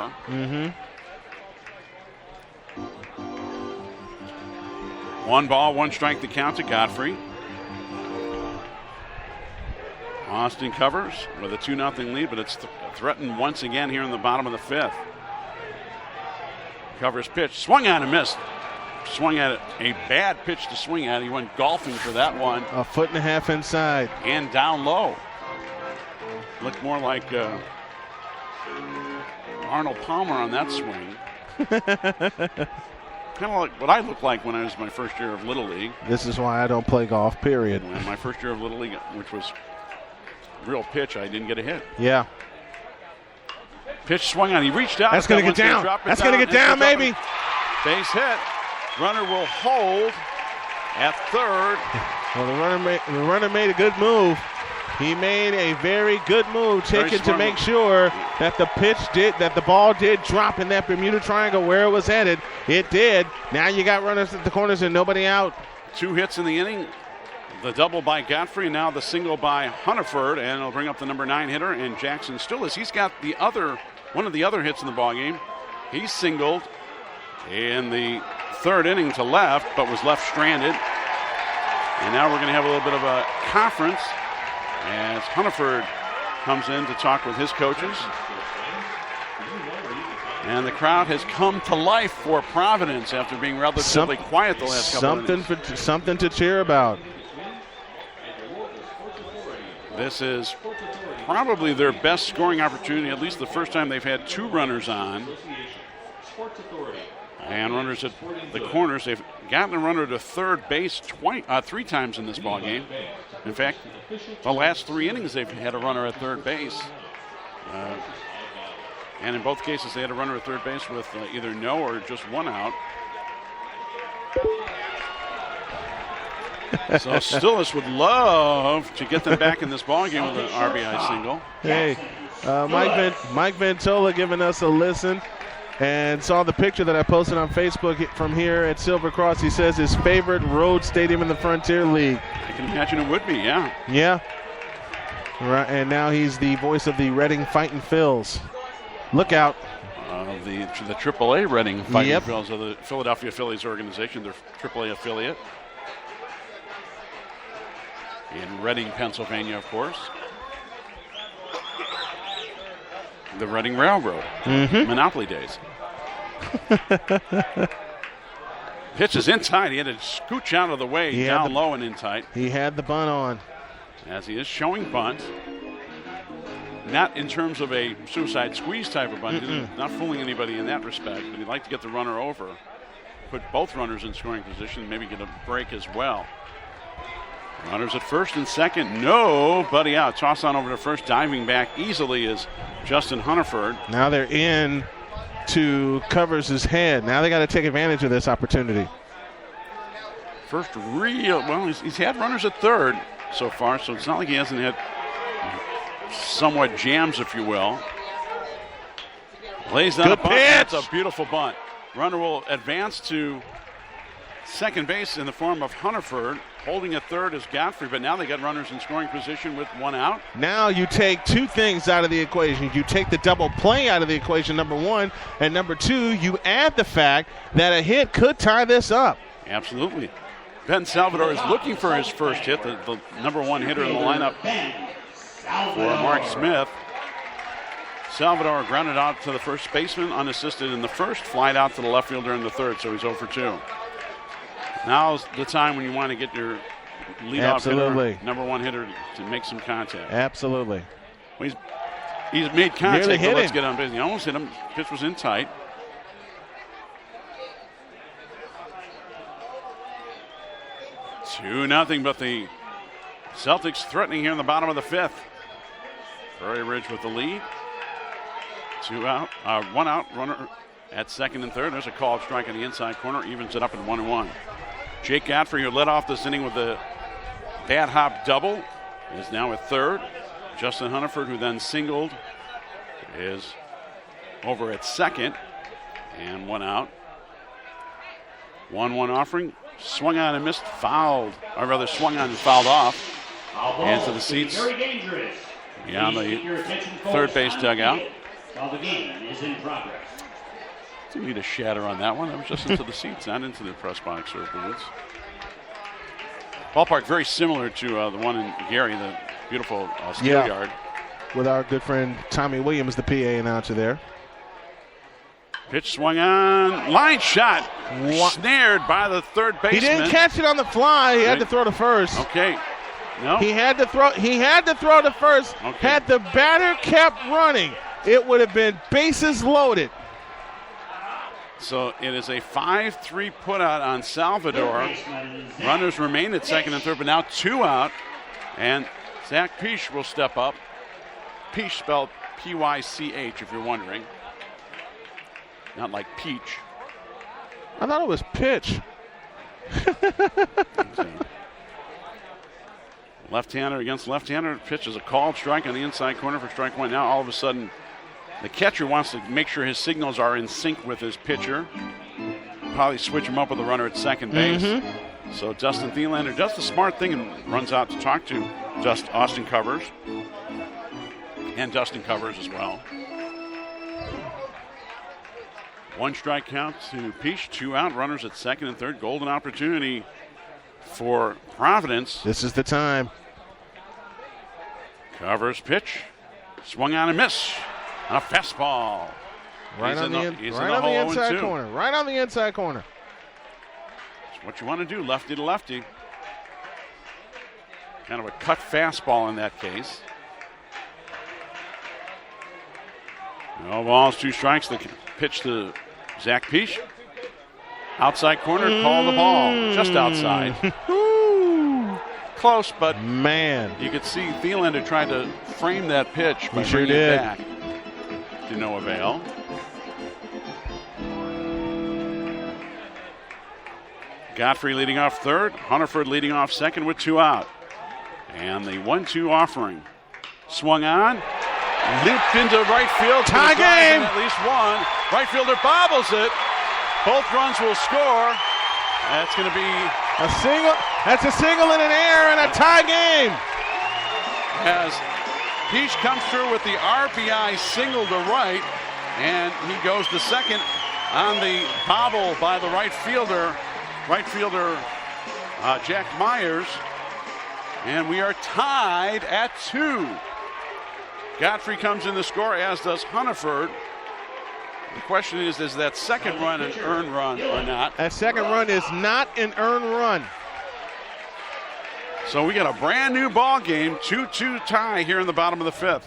1 ball, 1 strike to count to Godfrey. Austin Covers with a 2-0 lead, but it's threatened once again here in the bottom of the 5th. Covers pitch, swung at and missed. Swung at it, a bad pitch to swing at. He went golfing for that one. 1.5 feet inside. And down low. Looked more like Arnold Palmer on that swing. Kind of like what I looked like when I was my first year of Little League. This is why I don't play golf, period. In my first year of Little League, which was real pitch, I didn't get a hit. Yeah. Pitch swung on. He reached out. That's going to get down. That's going to get down, maybe. Base hit. Runner will hold at third. Well, the runner made a good move. He made a very good move, taken to make sure that the ball did drop in that Bermuda Triangle where it was headed. It did. Now you got runners at the corners and nobody out. 2 hits in the inning. The double by Godfrey, and now the single by Hunterford, and it'll bring up the number 9 hitter, and Jackson Stillis. He's got one of the other hits in the ballgame. He singled in the 3rd inning to left, but was left stranded. And now we're going to have a little bit of a conference as Hunterford comes in to talk with his coaches. And the crowd has come to life for Providence after being relatively quiet the last couple of innings. Something to cheer about. This is probably their best scoring opportunity, at least the first time they've had 2 runners on. And runners at the corners. They've gotten a runner to third base 3 times in this ball game. In fact, the last 3 innings they've had a runner at third base. And in both cases they had a runner at third base with either no or just 1 out. So Stillis would love to get them back in this ball game with an RBI single. Hey, Mike Ventola giving us a listen and saw the picture that I posted on Facebook from here at Silver Cross. He says his favorite road stadium in the Frontier League. I can imagine it would be, yeah. Yeah. Right, and now he's the voice of the Reading Fightin' Phils. Look out. The AAA Reading Fighting Phils of the Philadelphia Phillies organization, their AAA affiliate. In Reading, Pennsylvania, of course. The Reading Railroad. Monopoly days. Pitch is in tight. He had to scooch out of the way, down low and in tight. He had the bunt on. As he is showing bunt. Not in terms of a suicide squeeze type of bunt. Not fooling anybody in that respect. But he'd like to get the runner over. Put both runners in scoring position. Maybe get a break as well. Runners at first and second. Nobody out. Toss on over to first. Diving back easily is Justin Hunniford. Now they're in to Covers' head. Now they got to take advantage of this opportunity. First he's had runners at third so far, so it's not like he hasn't had somewhat jams, if you will. Lays down a bunt. That's a beautiful bunt. Runner will advance to second base in the form of Hunniford. Holding at third is Godfrey, but now they got runners in scoring position with 1 out. Now you take 2 things out of the equation. You take the double play out of the equation, number 1, and number 2, you add the fact that a hit could tie this up. Absolutely. Ben Salvador is looking for his first hit, the number 1 hitter in the lineup for Mark Smith. Salvador grounded out to the first baseman, unassisted in the first, flied out to the left fielder in the third, so he's 0 for 2. Now's the time when you want to get your leadoff hitter, number 1 hitter, to make some contact. Absolutely. Well, he's made contact, but let's get on base. He almost hit him. Pitch was in tight. Two nothing, but the Celtics threatening here in the bottom of the 5th. Prairie Ridge with the lead. 1 out, runner at second and third. There's a called strike in the inside corner, evens it up at 1-1. Jake Godfrey, who led off this inning with a bad hop double, is now at third. Justin Hunniford, who then singled, is over at second. And 1 out. 1-1 offering. Swung on and missed, fouled. Or rather, swung on and fouled off. And to the seats. Beyond the third base dugout. While the game is in progress. Didn't need a shatter on that one. That was just into the seats, not into the press box or booths. Ballpark very similar to the one in Gary, the beautiful steel yard. With our good friend Tommy Williams, the PA announcer there. Pitch swung on, line shot, snared by the third baseman. He didn't catch it on the fly. He had to throw to first. Okay. No. He had to throw to first. Okay. Had the batter kept running, it would have been bases loaded. So it is a 5-3 putout on Salvador. Runners remain at second and third, but now 2 out. And Zach Peach will step up. Peach spelled P-Y-C-H, if you're wondering. Not like peach. I thought it was pitch. Left-hander against left-hander. Pitch is a called strike on the inside corner for strike 1. Now all of a sudden, the catcher wants to make sure his signals are in sync with his pitcher. Probably switch him up with a runner at second base. So Dustin Thielander does the smart thing and runs out to talk to Austin Covers. And Dustin Covers as well. 1 strike count to Peach, 2 out, runners at second and third. Golden opportunity for Providence. This is the time. Covers pitch. Swung on and missed. On a fastball. Right on the inside corner. Right on the inside corner. That's what you want to do, lefty to lefty. Kind of a cut fastball in that case. No balls, 2 strikes. The pitch to Zach Peach. Outside corner, call the ball. Just outside. Close, but man, you could see Thielander tried to frame that pitch by bringing it back. To no avail. Godfrey leading off third. Hunterford leading off second with 2 out. And the 1-2 offering. Swung on. Looped into right field. Tie game. At least one. Right fielder bobbles it. Both runs will score. That's going to be a single. That's a single in an air and a tie game. As Peach comes through with the RBI single to right, and he goes to second on the bobble by the right fielder Jack Myers, and we are tied at 2. Godfrey comes in to score, as does Hunterford. The question is that second run an earned run or not? That second run is not an earned run. So we got a brand new ball game, 2-2 tie here in the bottom of the 5th.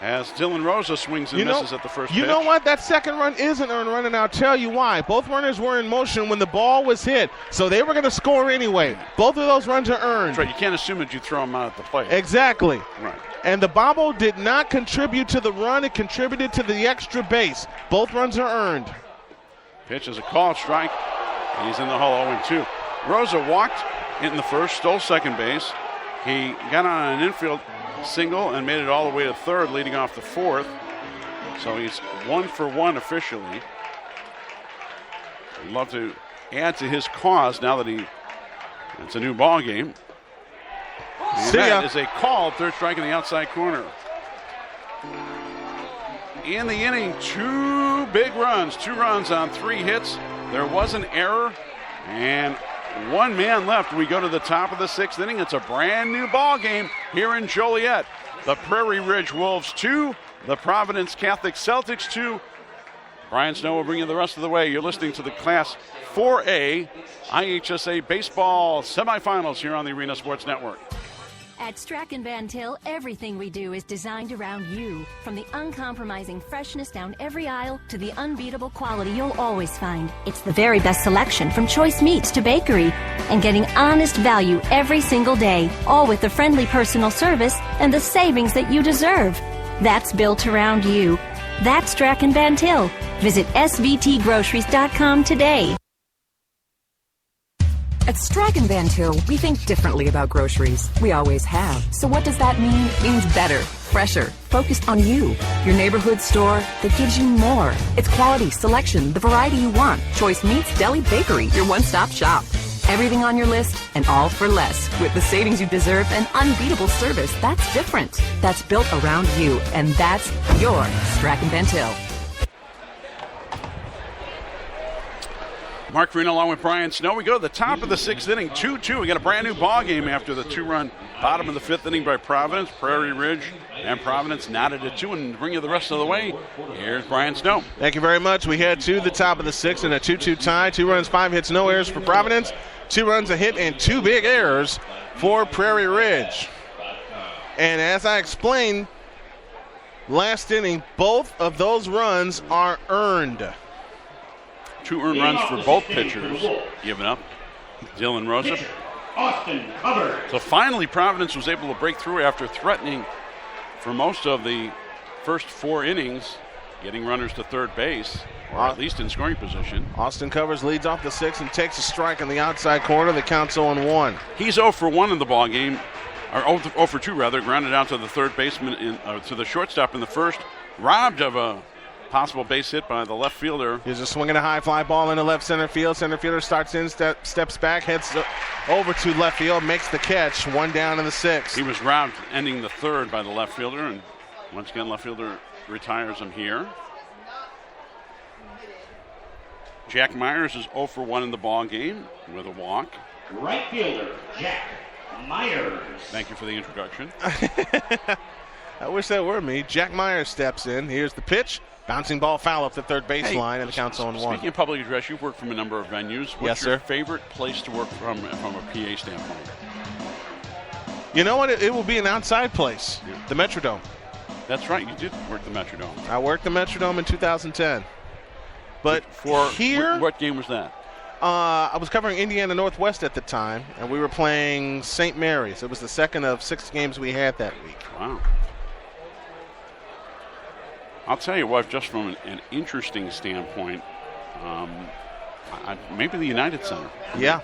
As Dylan Rosa swings and misses at the first pitch. You know what? That second run is an earned run, and I'll tell you why. Both runners were in motion when the ball was hit, so they were going to score anyway. Both of those runs are earned. That's right. You can't assume that you throw them out at the plate. Exactly. Right. And the bobble did not contribute to the run. It contributed to the extra base. Both runs are earned. Pitch is a called strike. He's in the hole 0-2. Rosa walked in the first, stole second base. He got on an infield single and made it all the way to third, leading off the 4th. So he's 1 for 1 officially. I'd love to add to his cause now that it's a new ball game. And that is a call, third strike in the outside corner. In the inning, 2 big runs, 2 runs on 3 hits. There was an error, and 1 man left. We go to the top of the 6th inning. It's a brand new ball game here in Joliet. The Prairie Ridge Wolves 2, the Providence Catholic Celtics 2. Brian Snow will bring you the rest of the way. You're listening to the Class 4A IHSA Baseball Semifinals here on the Arena Sports Network. At Strachan Van Til, everything we do is designed around you. From the uncompromising freshness down every aisle to the unbeatable quality you'll always find. It's the very best selection from choice meats to bakery. And getting honest value every single day. All with the friendly personal service and the savings that you deserve. That's built around you. That's Strachan Van Til. Visit svtgroceries.com today. At Strachan Van Til, we think differently about groceries. We always have. So what does that mean? It means better, fresher, focused on you. Your neighborhood store that gives you more. It's quality, selection, the variety you want. Choice meats, deli, bakery, your one-stop shop. Everything on your list and all for less. With the savings you deserve and unbeatable service, that's different. That's built around you, and that's your Strachan Van Til. Mark Farina along with Brian Snow. We go to the top of the 6th inning, 2-2. We got a brand new ball game after the 2-run bottom of the 5th inning by Providence. Prairie Ridge and Providence knotted at 2, and bring you the rest of the way. Here's Brian Snow. Thank you very much. We head to the top of the 6th in a 2-2 tie. 2 runs, 5 hits, no errors for Providence. 2 runs, a hit, and 2 big errors for Prairie Ridge. And as I explained last inning, both of those runs are earned. 2 earned runs for both pitchers given up. Dylan Rosa. Austin covered. So finally Providence was able to break through after threatening for most of the first 4 innings, getting runners to third base, or at least in scoring position. Austin covers, leads off the 6th, and takes a strike in the outside corner. The count's 0-1. He's 0 for 1 in the ball game, or 0 for 2 rather, grounded out to the third baseman, to the shortstop in the first, robbed of a possible base hit by the left fielder. Here's a swing and a high fly ball into left center field. Center fielder starts in, steps back, heads over to left field, makes the catch. 1 down in the 6th. He was robbed ending the 3rd by the left fielder, and once again left fielder retires him here. Jack Myers is 0 for 1 in the ball game with a walk. Right fielder Jack Myers. Thank you for the introduction. I wish that were me. Jack Myers steps in. Here's the pitch. Bouncing ball foul up the third baseline, and the count's on 1. Speaking of public address, you've worked from a number of venues. What's your favorite place to work from a PA standpoint? You know what? It will be an outside place, the Metrodome. That's right. You did work the Metrodome. I worked the Metrodome in 2010. But for here, what game was that? I was covering Indiana Northwest at the time, and we were playing St. Mary's. It was the second of 6 games we had that week. Wow. I'll tell you what, just from an interesting standpoint, maybe the United Center. Yeah.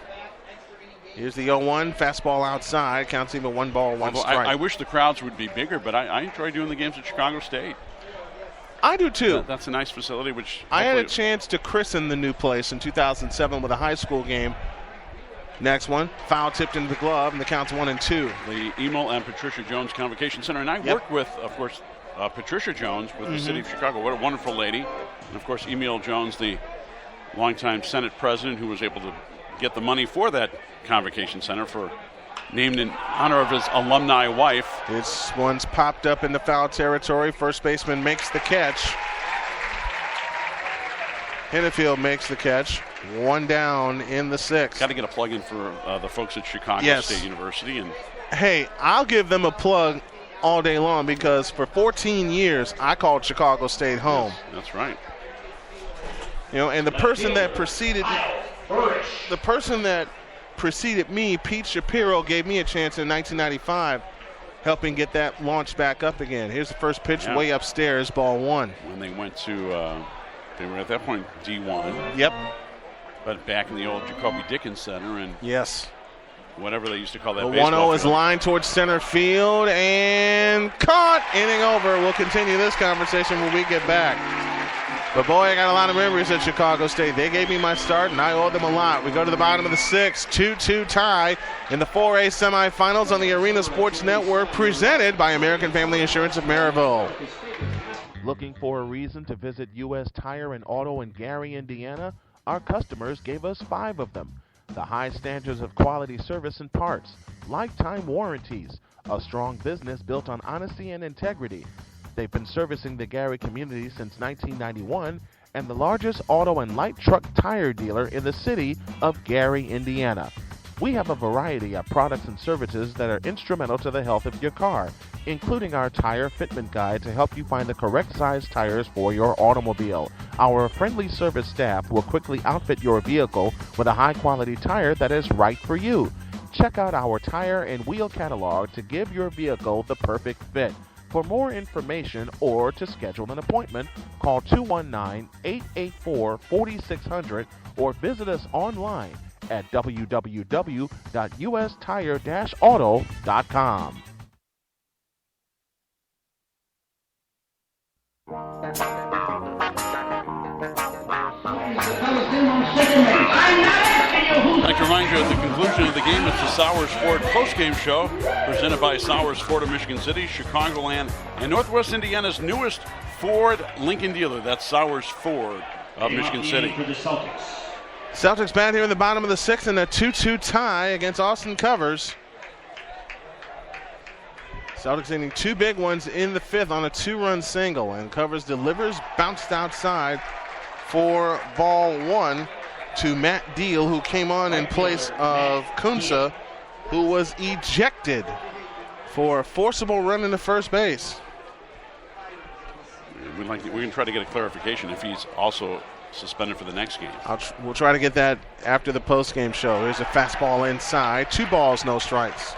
Here's the 0-1, fastball outside, counts even 1 ball, 1 strike. I wish the crowds would be bigger, but I enjoy doing the games at Chicago State. I do too. That's a nice facility. Which I had a chance to christen the new place in 2007 with a high school game. Next one, foul tipped into the glove, and the count's 1-2. The Emil and Patricia Jones Convocation Center, and I worked with, of course, Patricia Jones with the city of Chicago. What a wonderful lady. And, of course, Emil Jones, the longtime Senate president who was able to get the money for that Convocation Center, named in honor of his alumni wife. This one's popped up into foul territory. First baseman makes the catch. Hennefield makes the catch. 1 down in the 6th. Got to get a plug in for the folks at Chicago State University. And hey, I'll give them a plug all day long because for 14 years I called Chicago State home. Yes, that's right. You know, and the person that preceded me, Pete Shapiro, gave me a chance in 1995, helping get that launched back up again. Here's the first pitch way upstairs, ball 1. When they went to, they were at that point D1. Yep. But back in the old Jacoby Dickens Center, and whatever they used to call that. The 1-0 is lined towards center field and caught. Inning over. We'll continue this conversation when we get back. But boy, I got a lot of memories at Chicago State. They gave me my start, and I owe them a lot. We go to the bottom of the 6th, 2-2 tie in the 4A semifinals on the Arena Sports Network, presented by American Family Insurance of Maryville. Looking for a reason to visit U.S. Tire and Auto in Gary, Indiana? Our customers gave us 5 of them. The high standards of quality service and parts, lifetime warranties, a strong business built on honesty and integrity. They've been servicing the Gary community since 1991 and the largest auto and light truck tire dealer in the city of Gary, Indiana. We have a variety of products and services that are instrumental to the health of your car, including our tire fitment guide to help you find the correct size tires for your automobile. Our friendly service staff will quickly outfit your vehicle with a high-quality tire that is right for you. Check out our tire and wheel catalog to give your vehicle the perfect fit. For more information or to schedule an appointment, call 219-884-4600 or visit us online at www.ustire-auto.com. I'd like to remind you at the conclusion of the game, it's the Sowers Ford postgame show presented by Sowers Ford of Michigan City, Chicagoland, and Northwest Indiana's newest Ford Lincoln dealer. That's Sowers Ford of Michigan City. Celtics bat here in the bottom of the 6th in a 2-2 tie against Austin Covers. Celtics hitting 2 big ones in the 5th on a 2-run single, and Covers delivers, bounced outside for ball 1 to Matt Deal, who came on in place of Kunsa, who was ejected for a forcible run into first base. We can try to get a clarification if he's also suspended for the next game. We'll try to get that after the post-game show. Here's a fastball inside. 2 balls, no strikes.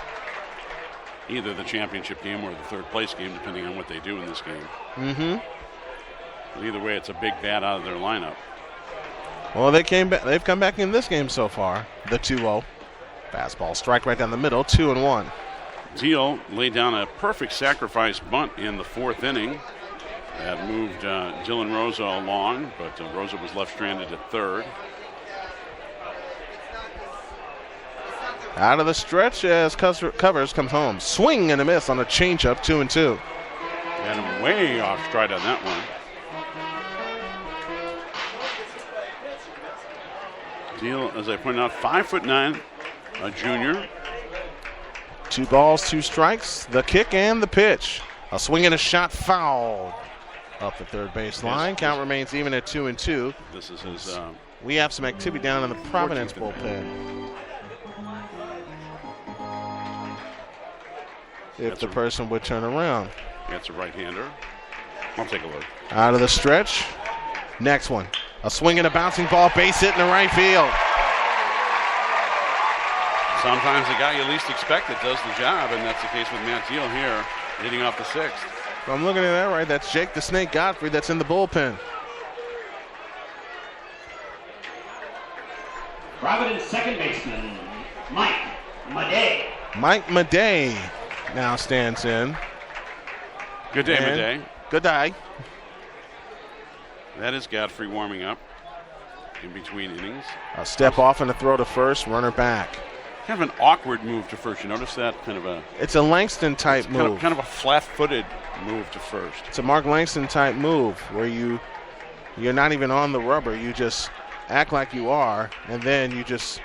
Either the championship game or the third place game, depending on what they do in this game. Either way, it's a big bat out of their lineup. Well, they've come back in this game so far. The 2-0. Fastball, strike right down the middle, 2-1. Deal laid down a perfect sacrifice bunt in the 4th inning. That moved Dylan Rosa along, but Rosa was left stranded at 3rd. Out of the stretch as Covers comes home. Swing and a miss on a changeup, 2-2. And way off stride on that one. Deal, as I pointed out, 5'9", a junior. 2 balls, 2 strikes, the kick and the pitch. A swing and a shot fouled up the third base line. Count remains even at 2-2. This is his. We have some activity down in the Providence bullpen. If the person would turn around. That's a right-hander. I'll take a look. Out of the stretch. Next one. A swing and a bouncing ball, base hit in the right field. Sometimes the guy you least expect it does the job, and that's the case with Matt Deal here, leading off the sixth. If I'm looking at that right, that's Jake the Snake Godfrey that's in the bullpen. Providence second baseman, Mike Madej. Mike Madej now stands in. Good day, Madej. Good day. That is Godfrey warming up in between innings. A step off and a throw to first, runner back. Kind of an awkward move to first. You notice that? It's a Langston type move. Kind of a flat-footed move to first. It's a Mark Langston type move where you're not even on the rubber. You just act like you are, and then you just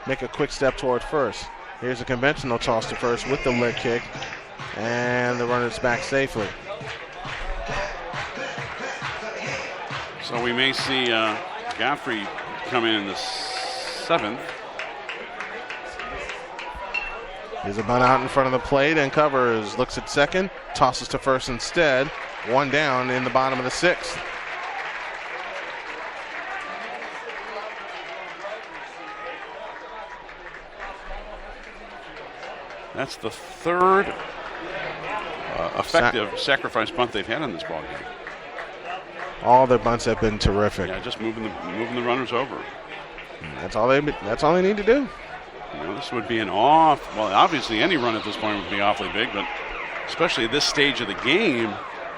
make a quick step toward first. Here's a conventional toss to first with the leg kick, and the runner's back safely. So we may see Godfrey come in the seventh. He's a bunt out in front of the plate and covers. Looks at second, tosses to first instead. One down in the bottom of the sixth. That's the third effective sacrifice bunt they've had in this ballgame. All their bunts have been terrific. Yeah, just moving the runners over. That's all they need to do. You know, this would be well, obviously any run at this point would be awfully big, but especially at this stage of the game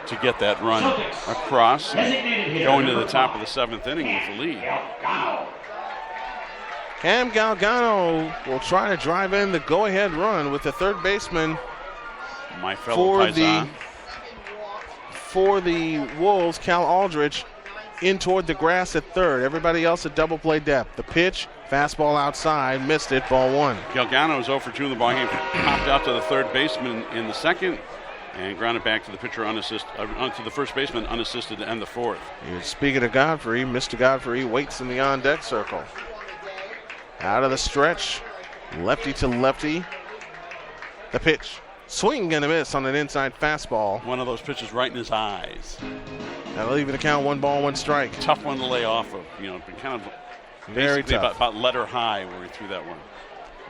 to get that run across, going to the top of the seventh inning with the lead. Cam Galgano will try to drive in the go-ahead run with the third baseman my fellow Paisan. For the Wolves, Cal Aldrich in toward the grass at third. Everybody else at double play depth. The pitch, fastball outside, missed it, ball one. Galgano is 0 for 2 in the ballgame. Popped out to the third baseman in the second and grounded back to the pitcher to the first baseman unassisted to end the fourth. Speaking of Godfrey, Mr. Godfrey waits in the on-deck circle. Out of the stretch, lefty to lefty. The pitch, swing and a miss on an inside fastball. One of those pitches right in his eyes. That'll leave the count 1 ball, 1 strike. Tough one to lay off of. You know, kind of very tough. About letter high where he threw that one.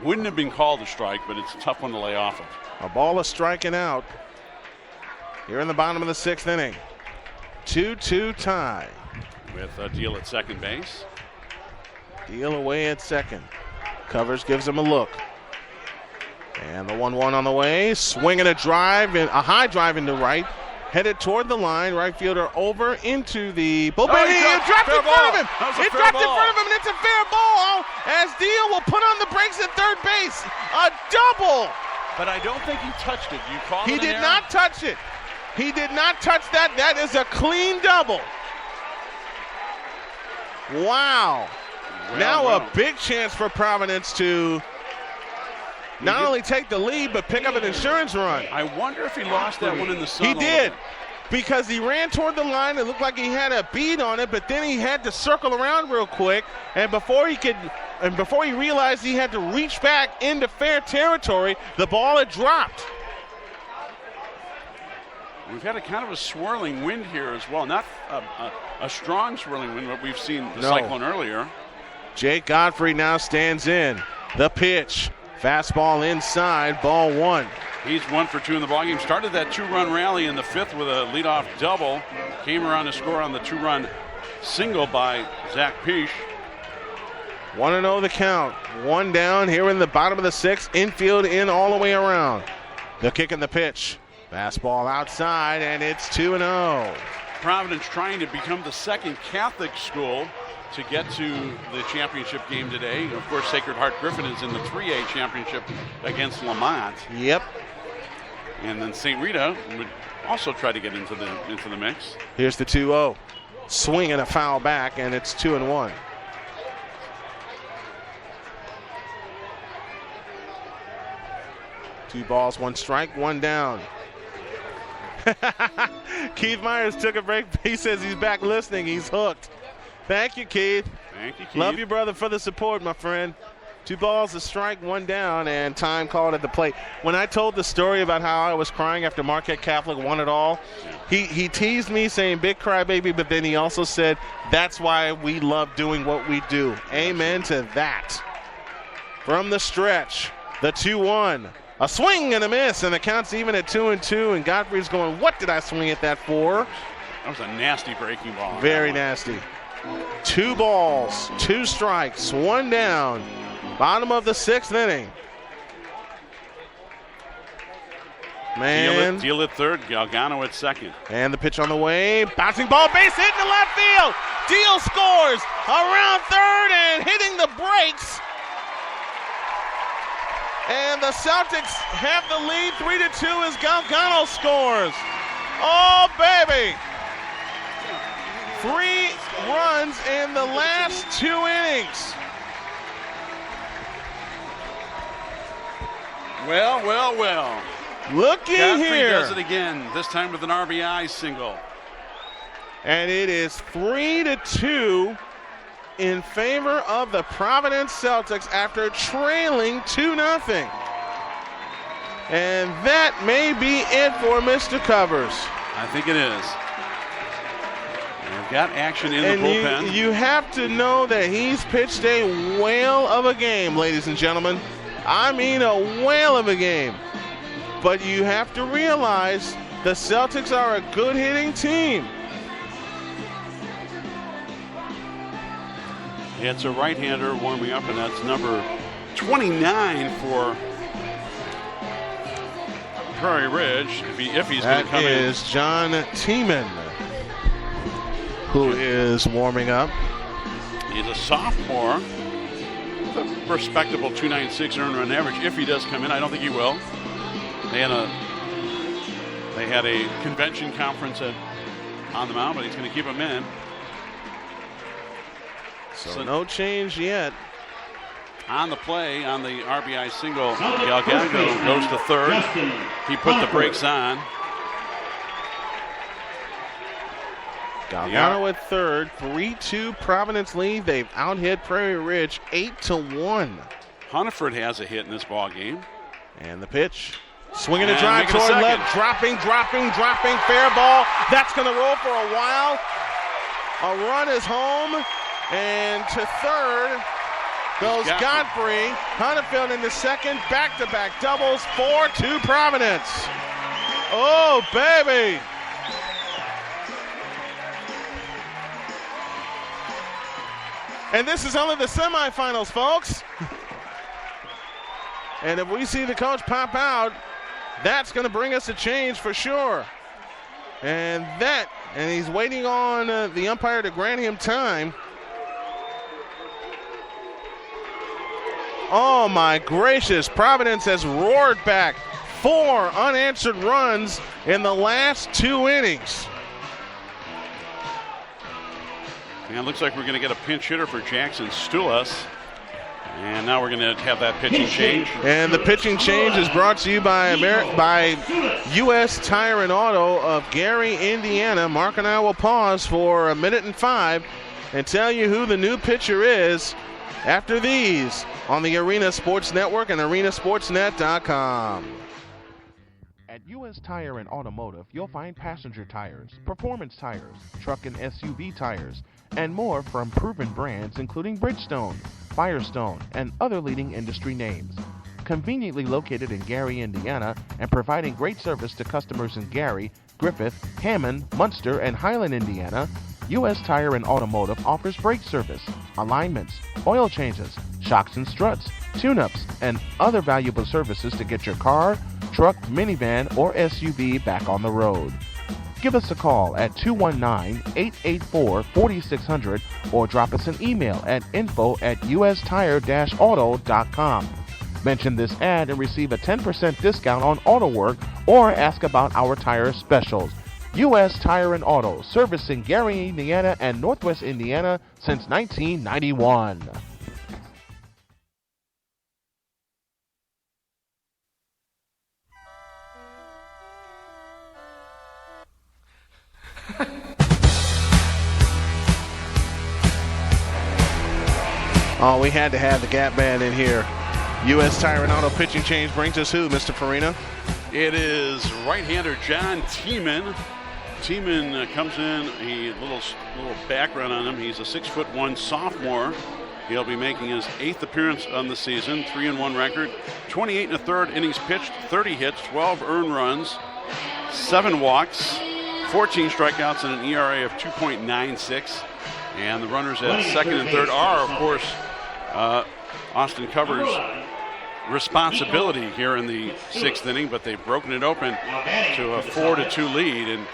Wouldn't have been called a strike, but it's a tough one to lay off of. A ball is striking out. Here in the bottom of the sixth inning. 2-2 tie. With a Deal at second base. Deal away at second. Covers, gives him a look. And the 1-1 on the way. Swinging a drive, a high drive into right. Headed toward the line. Right fielder over into the bullpen. It dropped in front of him. It dropped in front of him, and it's a fair ball. As Deal will put on the brakes at third base. A double. But I don't think he touched it. You call it? He did not touch it. He did not touch that. That is a clean double. Wow. Now a big chance for Providence to not only take the lead, but pick up an insurance run. I wonder if he lost that one in the sun. He did, because he ran toward the line. It looked like he had a bead on it, but then he had to circle around real quick. And before he realized he had to reach back into fair territory, the ball had dropped. We've had a kind of a swirling wind here as well. Not a strong swirling wind, but we've seen the cyclone earlier. Jake Godfrey now stands in. The pitch. Fastball inside, ball one. He's 1 for 2 in the ballgame. Started that 2-run rally in the fifth with a leadoff double. Came around to score on the 2-run single by Zach Peach. 1-0 the count. One down here in the bottom of the sixth. Infield in all the way around. The kick and the pitch. Fastball outside, and it's 2-0. Providence trying to become the second Catholic school to get to the championship game today. Of course, Sacred Heart Griffin is in the 3A championship against Lamont. Yep. And then St. Rita would also try to get into the mix. Here's the 2-0. Swing and a foul back, and it's 2-1. Two balls, one strike, one down. Keith Myers took a break. He says he's back listening. He's hooked. Thank you, Keith. Thank you, Keith. Love you, brother, for the support, my friend. 2 balls, a strike, 1 down, and time called at the plate. When I told the story about how I was crying after Marquette Catholic won it all, he teased me saying big crybaby, but then he also said that's why we love doing what we do. Amen to that. From the stretch, the 2-1. A swing and a miss, and the count's even at 2-2, and Godfrey's going, what did I swing at that for? That was a nasty breaking ball. Very nasty. 2 balls, 2 strikes, 1 down. Bottom of the 6th inning. Man. Deal at third, Galgano at second. And the pitch on the way. Bouncing ball, base hit into left field. Deal scores around third and hitting the brakes. And the Celtics have the lead 3-2 as Galgano scores. Oh, baby. 3 runs in the last 2 innings. Well. Looky Godfrey here. Does it again, this time with an RBI single. And it is 3-2 in favor of the Providence Celtics after trailing 2-0. And that may be it for Mr. Covers. I think it is. They've got action in the bullpen. You have to know that he's pitched a whale of a game, ladies and gentlemen. I mean a whale of a game. But you have to realize the Celtics are a good hitting team. It's a right-hander warming up, and that's number 29 for Prairie Ridge. If he's going to come in. That is John Tiemann, who is warming up. He's a sophomore. A respectable 296 earned run average. If he does come in, I don't think he will. They had a convention conference on the mound, but he's going to keep him in. So no change yet. On the play, on the RBI single, Galgano goes to third. He put the brakes on. Galgano at third, 3-2 Providence lead. They've out-hit Prairie Ridge 8-1. Hunterford has a hit in this ball game. And the pitch. Swinging a drive toward left, dropping, fair ball. That's going to roll for a while. A run is home, and to third goes Godfrey. Hunterfield into second, back-to-back doubles, 4-2 Providence. Oh, baby. And this is only the semifinals, folks. And if we see the coach pop out, that's going to bring us a change for sure. And he's waiting on the umpire to grant him time. Oh, my gracious. Providence has roared back 4 unanswered runs in the last 2 innings. And it looks like we're going to get a pinch hitter for Jackson Stulas. And now we're going to have that pitching change. And the pitching change is brought to you by U.S. Tire and Auto of Gary, Indiana. Mark and I will pause for 1 minute and 5 and tell you who the new pitcher is after these on the Arena Sports Network and arenasportsnet.com. At U.S. Tire and Automotive, you'll find passenger tires, performance tires, truck and SUV tires, and more from proven brands including Bridgestone, Firestone, and other leading industry names. Conveniently located in Gary, Indiana, and providing great service to customers in Gary, Griffith, Hammond, Munster, and Highland, Indiana, U.S. Tire and Automotive offers brake service, alignments, oil changes, shocks and struts, tune-ups, and other valuable services to get your car, truck, minivan, or SUV back on the road. Give us a call at 219-884-4600 or drop us an email at info@ustire-auto.com. Mention this ad and receive a 10% discount on auto work or ask about our tire specials. U.S. Tire and Auto, servicing Gary, Indiana and Northwest Indiana since 1991. Oh, we had to have the gap band in here. U.S. Tire and Auto pitching change brings us who, Mr. Farina? It is right-hander John Tiemann. Tiemann comes in, a little background on him. He's a 6'1" sophomore. He'll be making his 8th appearance on the season, 3-1 record, 28 1/3 innings pitched, 30 hits, 12 earned runs, 7 walks, 14 strikeouts, and an ERA of 2.96. And the runners at second and third are, of course, Austin Cover's responsibility here in the 6th inning, but they've broken it open to a 4-2 lead, and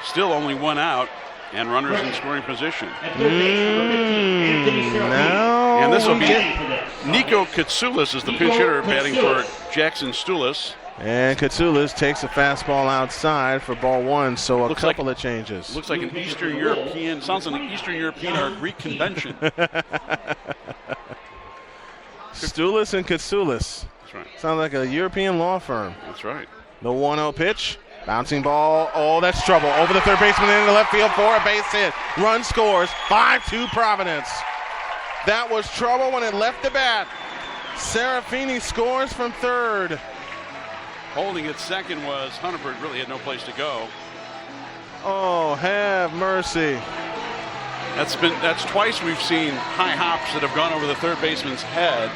still only 1 out and runners in scoring position. No. And this will be Nico Katsoulis is the pinch hitter batting for Jackson Stulis. And Katsoulis takes a fastball outside for ball 1, so a couple of changes. Looks like an Eastern European, sounds like an Eastern European or Greek convention. Stulis and Katsoulis. That's right. Sounds like a European law firm. That's right. The 1-0 pitch. Bouncing ball. Oh, that's trouble. Over the third baseman into left field for a base hit. Run scores. 5-2 Providence. That was trouble when it left the bat. Serafini scores from third. Holding at second was Hunniford. Really had no place to go. Oh, have mercy. That's twice we've seen high hops that have gone over the third baseman's head.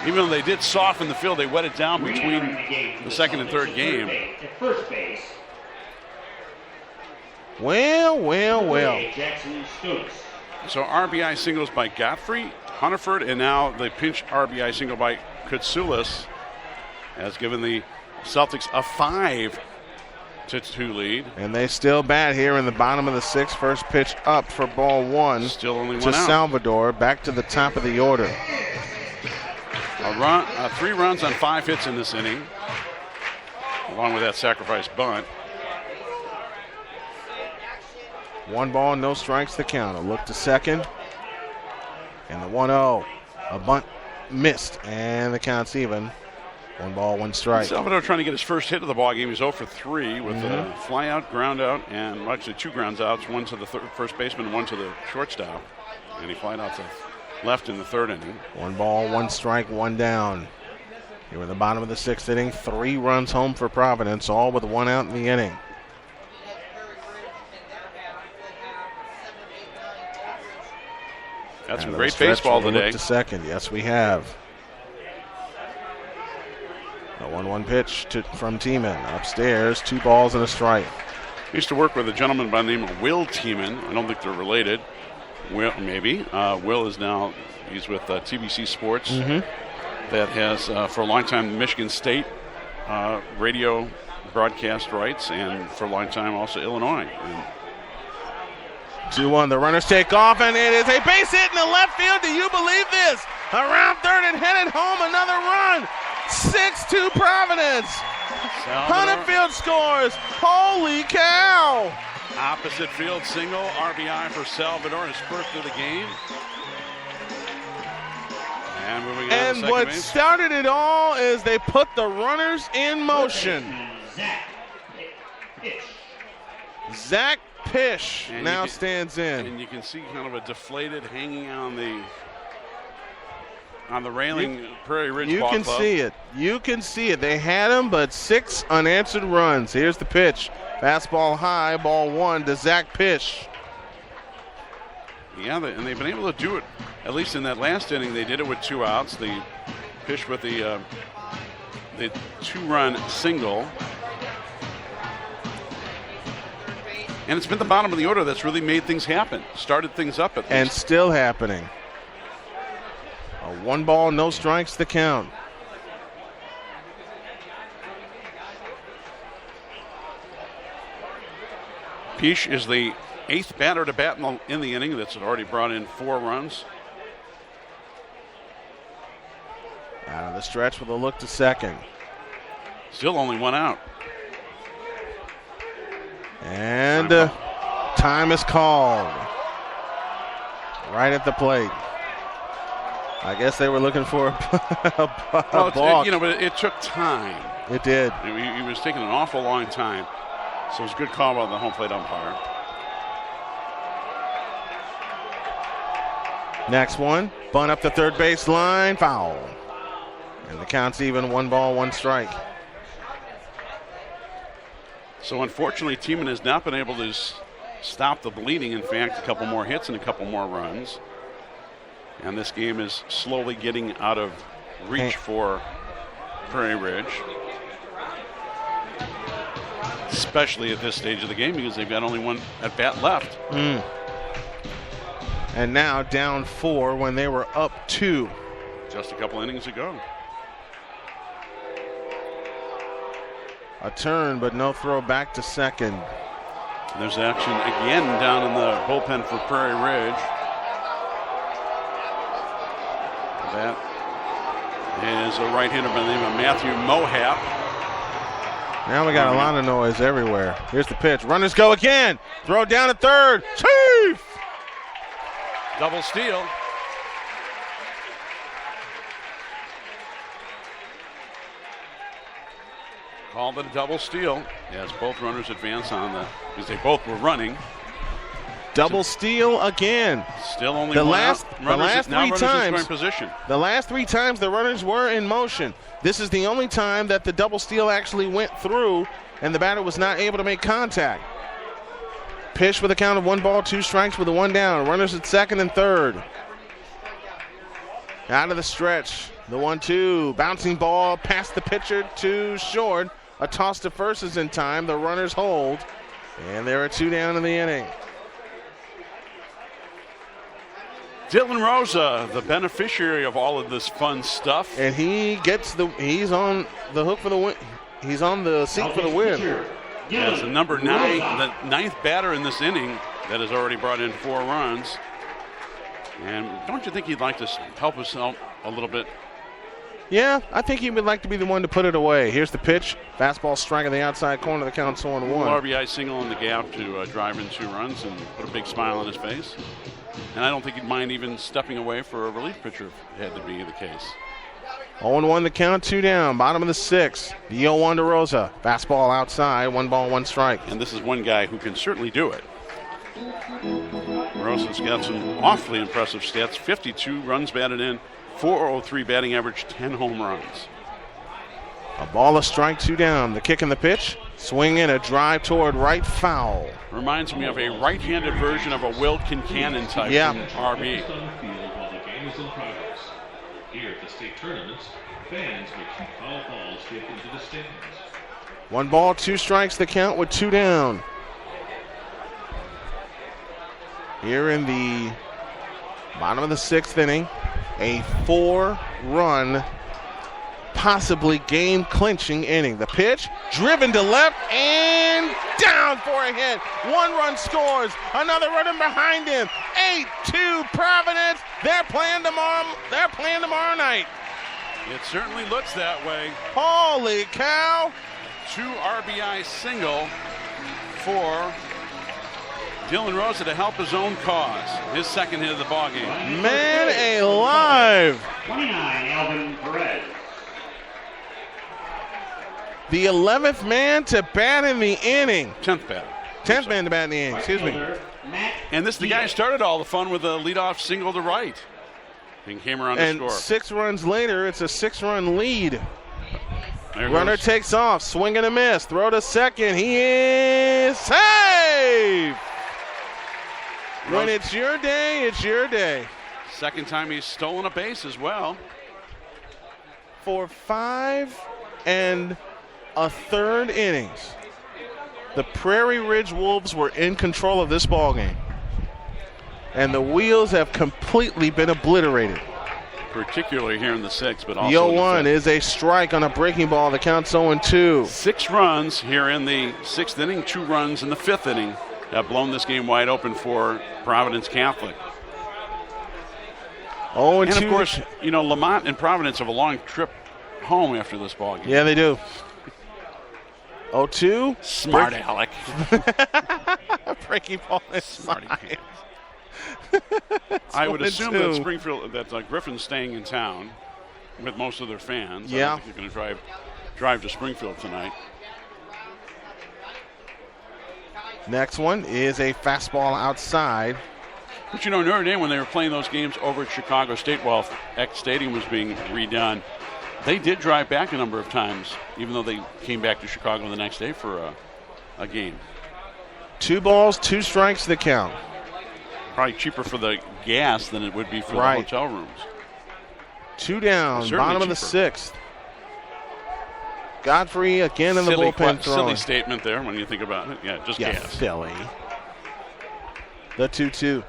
Even though they did soften the field, they wet it down between the second and third game. Well. So RBI singles by Godfrey, Hunniford, and now the pinch RBI single by Katsoulis has given the Celtics a 5-2 lead. And they still bat here in the bottom of the 6th. First pitch up for ball 1. Still only 1 to out. Salvador, back to the top of the order. 3 runs on 5 hits in this inning, along with that sacrifice bunt. 1 ball, no strikes, the count. A look to second. And the 1-0. A bunt missed, and the count's even. 1 ball, 1 strike. Salvador trying to get his first hit of the ball game. He's 0 for 3 with a fly out, ground out, and actually 2 grounds outs, 1 to the first baseman and 1 to the shortstop. And he flied out to left in the 3rd inning. 1 ball, 1 strike, 1 down. Here in the bottom of the 6th inning, 3 runs home for Providence, all with 1 out in the inning. That's some great baseball today. Look to second, yes we have. A 1-1 pitch from Tiemann. Upstairs, 2 balls and a strike. I used to work with a gentleman by the name of Will Tiemann. I don't think they're related. Will, maybe. Will is now, he's with TBC Sports. That has, for a long time, Michigan State radio broadcast rights, and for a long time also Illinois. 2-1, the runners take off, and it is a base hit in the left field. Do you believe this? Around third and headed home, another run. 6-2 Providence. Hunterfield scores. Holy cow. Opposite field single, RBI for Salvador, his first of the game. And moving on and to what base. started it all is they put the runners in motion. Zach Pish now stands in. And you can see kind of a deflated hanging on the railing, Prairie Ridge You Ball can Club. see it. You can see it. They had him, but 6 unanswered runs. Here's the pitch. Fastball high, ball 1 to Zach Pish. Yeah, and they've been able to do it, at least in that last inning. They did it with 2 outs. The Pish with the 2-run single. And it's been the bottom of the order that's really made things happen, started things up at least. And still happening. A 1 ball, no strikes, the count. Pish is the 8th batter to bat in the inning. That's already brought in 4 runs. Out of the stretch with a look to second. Still only 1 out. And time is called. Right at the plate. I guess they were looking for a balk. But it took time. It did. He was taking an awful long time. So it was a good call by the home plate umpire. Next one, bunt up the third base line, foul. And the count's even, 1 ball, 1 strike. So unfortunately, Tiemann has not been able to stop the bleeding. In fact, a couple more hits and a couple more runs. And this game is slowly getting out of reach for Prairie Ridge. Especially at this stage of the game because they've got only 1 at bat left. And now down 4 when they were up 2. Just a couple innings ago. A turn, but no throw back to second. There's action again down in the bullpen for Prairie Ridge. That is a right-hander by the name of Matthew Mohap. Now we got a lot of noise everywhere. Here's the pitch. Runners go again. Throw down at third. Chief! Double steal. Called it a double steal as both runners advance on the, because they both were running. Double steal again. Still only the one last, out. The last three times. Position. The last 3 times the runners were in motion. This is the only time that the double steal actually went through and the batter was not able to make contact. Pitch with a count of 1 ball, 2 strikes with a 1 down. Runners at second and third. Out of the stretch. The 1-2. Bouncing ball past the pitcher too short. A toss to first is in time. The runners hold. And there are 2 down in the inning. Dylan Rosa, the beneficiary of all of this fun stuff. And he's on the hook for the win. He's on the seat for the win. That's the number 9, the 9th batter in this inning that has already brought in 4 runs. And don't you think he'd like to help us out a little bit? Yeah, I think he would like to be the one to put it away. Here's the pitch. Fastball strike on the outside corner. The count's 0-1. RBI single in the gap to drive in 2 runs and put a big smile on his face. And I don't think he'd mind even stepping away for a relief pitcher if it had to be the case. 0-1 the count, 2 down. Bottom of the 6th. The 0-1 to Rosa. Fastball outside, 1 ball, 1 strike. And this is one guy who can certainly do it. Rosa's got some awfully impressive stats. 52 runs batted in, 403 batting average, 10 home runs. A ball, a strike, 2 down. The kick and the pitch. Swing in a drive toward right, foul. Reminds me of a right-handed version of a Will Kincannon type from RB. Here at the state tournaments, fans may keep foul balls taken to the stands. 1 ball, 2 strikes, the count with 2 down. Here in the bottom of the 6th inning, a 4-run, possibly game-clinching inning. The pitch, driven to left and down for a hit. 1 run scores, another running behind him. 8-2 Providence. They're playing tomorrow night. It certainly looks that way. Holy cow. 2 RBI single for Dylan Rosa to help his own cause. His second hit of the ballgame. Man alive. 29, Alvin Perez. The 11th man to bat in the inning. 10th batter. 10th man to bat in the inning, excuse me. And this is the guy who started all the fun with a leadoff single to right. And came around to score. 6 runs later, it's a 6-run lead. Runner takes off, swing and a miss. Throw to second, he is safe! When it's your day, it's your day. Second time he's stolen a base as well. For 5 1/3 innings, the Prairie Ridge Wolves were in control of this ballgame. And the wheels have completely been obliterated. Particularly here in the 6th, but also the 0-1 is a strike on a breaking ball. The count's 0-2. 6 runs here in the 6th inning, 2 runs in the 5th inning have blown this game wide open for Providence Catholic. 0-2. And of course, Lamont and Providence have a long trip home after this ball game. Yeah, they do. 0-2. Smart Alec. Breaking ball Smarty pants. I would assume that Springfield, that Griffin's staying in town with most of their fans. Yeah. I don't think they're going to drive to Springfield tonight. Next one is a fastball outside. But Notre Dame, when they were playing those games over at Chicago State while X Stadium was being redone, they did drive back a number of times, even though they came back to Chicago the next day for a game. 2 balls, 2 strikes to count. Probably cheaper for the gas than it would be for the hotel rooms. 2 down, bottom of the 6th. Godfrey again in the bullpen throwing. Silly statement there when you think about it. Yeah, just gas. Silly. The 2-2.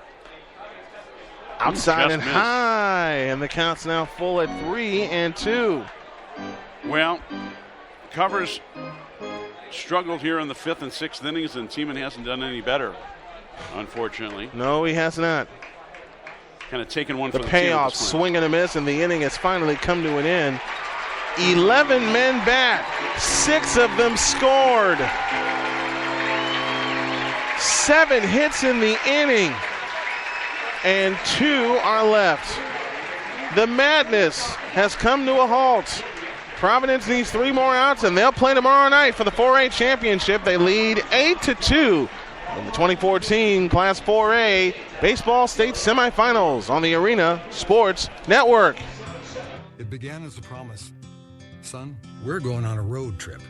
Outside and high, and the count's now full at 3-2. Well, Covers struggled here in the 5th and 6th innings, and Tiemann hasn't done any better, unfortunately. No, he has not. Kind of taken one for the payoff, swing and a miss, and the inning has finally come to an end. 11 men bat, 6 of them scored. 7 hits in the inning, and 2 are left. The madness has come to a halt. Providence needs 3 more outs, and they'll play tomorrow night for the 4A championship. They lead 8-2 in the 2014 Class 4A Baseball State Semifinals on the Arena Sports Network. It began as a promise. Son, we're going on a road trip.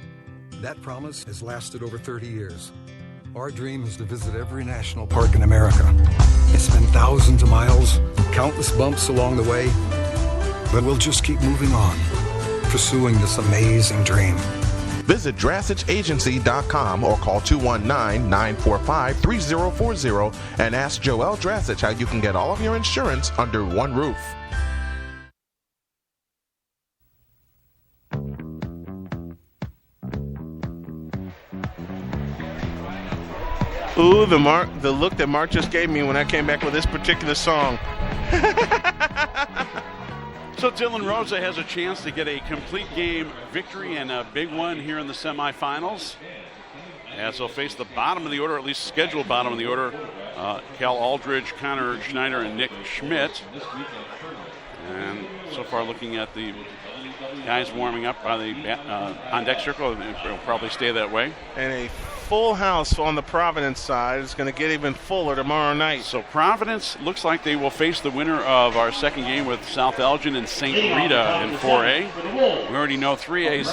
That promise has lasted over 30 years. Our dream is to visit every national park in America. It's been thousands of miles, countless bumps along the way, but we'll just keep moving on, pursuing this amazing dream. Visit DrassichAgency.com or call 219-945-3040 and ask Joel Drassich how you can get all of your insurance under one roof. Ooh, the look that Mark just gave me when I came back with this particular song. So Dylan Rosa has a chance to get a complete game victory and a big one here in the semifinals, as they'll face the bottom of the order, at least scheduled bottom of the order, Cal Aldridge, Connor Schneider, and Nick Schmidt. And so far, looking at the guys warming up by the on deck circle, it'll probably stay that way. And a full house on the Providence side. It's going to get even fuller tomorrow night. So Providence looks like they will face the winner of our second game with South Elgin and St. Rita in 4A. We already know 3A's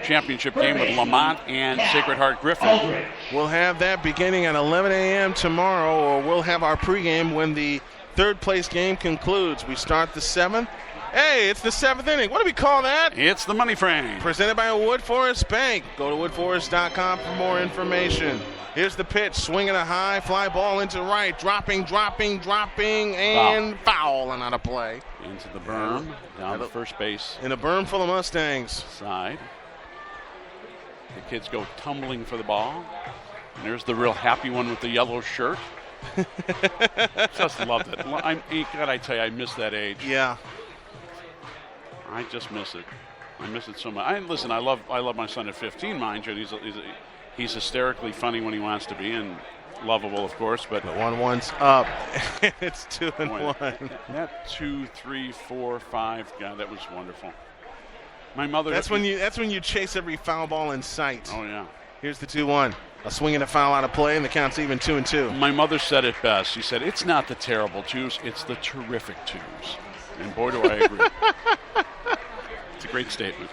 championship game with Lamont and Sacred Heart Griffin. We'll have that beginning at 11 a.m. tomorrow, or we'll have our pregame when the third place game concludes. We start the 7th. Hey, it's the 7th inning. What do we call that? It's the Money Frame. Presented by Wood Forest Bank. Go to woodforest.com for more information. Here's the pitch. Swinging a high fly ball into right. Dropping, and foul and out of play. Into the berm, down to first base. In a berm full of Mustangs. Side. The kids go tumbling for the ball. And there's the real happy one with the yellow shirt. Just loved it. God, I tell you, I miss that age. Yeah. I just miss it. I miss it so much. I love my son at 15, mind you. He's hysterically funny when he wants to be, and lovable, of course. But the 1-1's up. It's 2-1. That 2, 3, 4, 5. God, that was wonderful. My mother. That's when you chase every foul ball in sight. Oh yeah. Here's the 2-1. A swing and a foul out of play, and the count's even 2-2. My mother said it best. She said, "It's not the terrible twos; it's the terrific twos." And boy, do I agree. It's a great statement.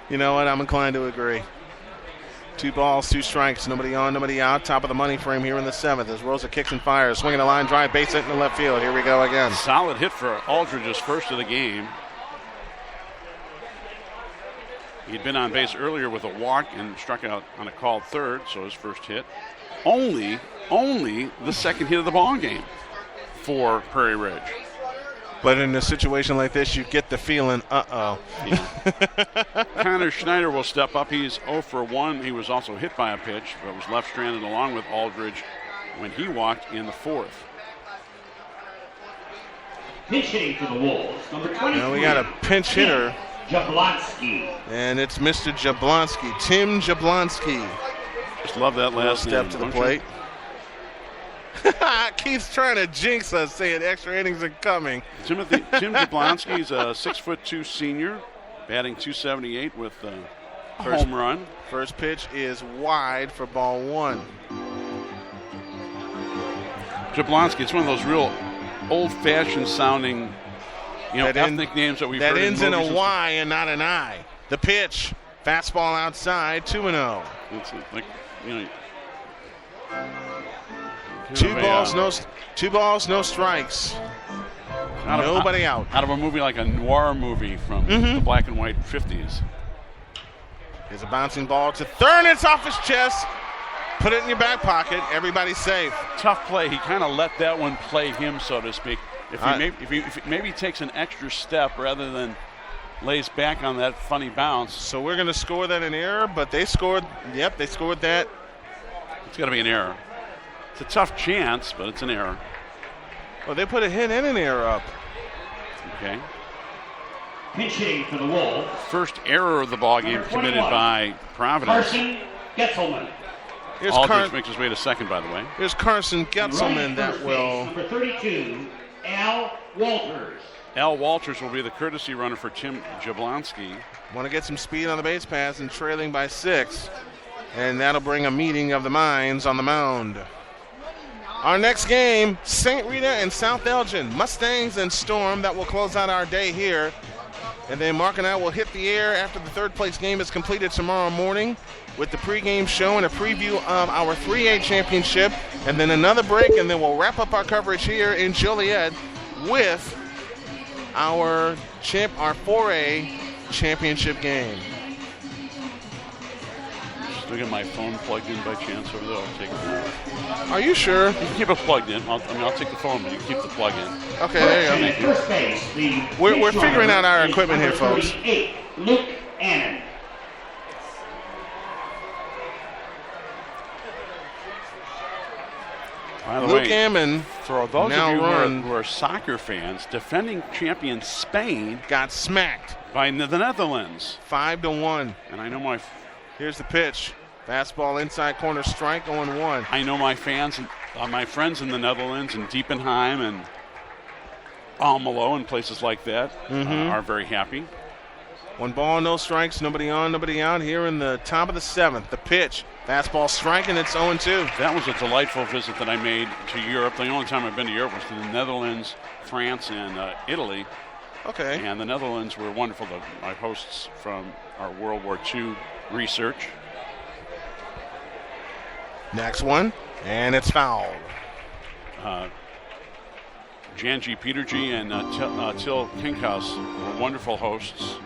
You know what? I'm inclined to agree. 2 balls, 2 strikes, nobody on, nobody out. Top of the money frame here in the 7th as Rosa kicks and fires. Swinging a line drive, base hit in the left field. Here we go again. Solid hit for Aldridge's first of the game. He'd been on base earlier with a walk and struck out on a called third, so his first hit. Only the second hit of the ball game for Prairie Ridge. But in a situation like this, you get the feeling, uh-oh. Yeah. Connor Schneider will step up. He's 0 for 1. He was also hit by a pitch, but was left stranded along with Aldridge when he walked in the 4th. Pinch hitting for the Wolves, number 23. Now we got a pinch hitter. Jablonski. And it's Mr. Jablonski, Tim Jablonski. Just love that last step to the plate. Keith's trying to jinx us, saying extra innings are coming. Tim Jablonski is a 6'2" senior, batting .278 with a home run. First pitch is wide for ball 1. Jablonski. It's one of those real old-fashioned sounding, ethnic names that we've heard. That ends in movies a Y and not an I. The pitch, fastball outside, 2-0. It's like, Two balls, no strikes. Nobody out. Out of a movie like a noir movie from the black and white 50s. Here's a bouncing ball to third. It's off his chest. Put it in your back pocket. Everybody's safe. Tough play. He kind of let that one play him, so to speak. If he maybe takes an extra step rather than lays back on that funny bounce. So we're going to score that an error, but they scored. Yep, they scored that. It's got to be an error. It's a tough chance, but it's an error. Well, they put a hit and an error up. Okay. Pinch hitting for the Wolves. First error of the ball game committed by Providence. Carson Getzelman. Aldridge makes his way to second, by the way. Here's Carson Getzelman that will. Number 32, Al Walters. Al Walters will be the courtesy runner for Tim Jablonski. Want to get some speed on the base pass and trailing by 6. And that'll bring a meeting of the minds on the mound. Our next game, St. Rita and South Elgin, Mustangs and Storm. That will close out our day here. And then Mark and I will hit the air after the third place game is completed tomorrow morning with the pregame show and a preview of our 3A championship. And then another break, and then we'll wrap up our coverage here in Joliet with our 4A championship game. Still get my phone plugged in by chance over there. I'll take it. Are you sure? You can keep it plugged in. I'll take the phone, but you can keep the plug in. Okay, there you go. We're figuring out our equipment here, folks. Luke Annan. By the Luke way, Ammon, for those of you who are soccer fans, defending champion Spain got smacked by the Netherlands, 5-1. And I know here's the pitch, fastball inside corner, strike, 0-1. I know my fans, my friends in the Netherlands and Diepenheim and Almelo and places like that are very happy. 1 ball, no strikes, nobody on, nobody out here in the top of the 7th. The pitch, fastball strike, and it's 0-2. That was a delightful visit that I made to Europe. The only time I've been to Europe was to the Netherlands, France, and Italy. Okay. And the Netherlands were wonderful. My hosts from our World War II research. Next one, and it's fouled. Janji Peterji and Till Kinkhaus were wonderful hosts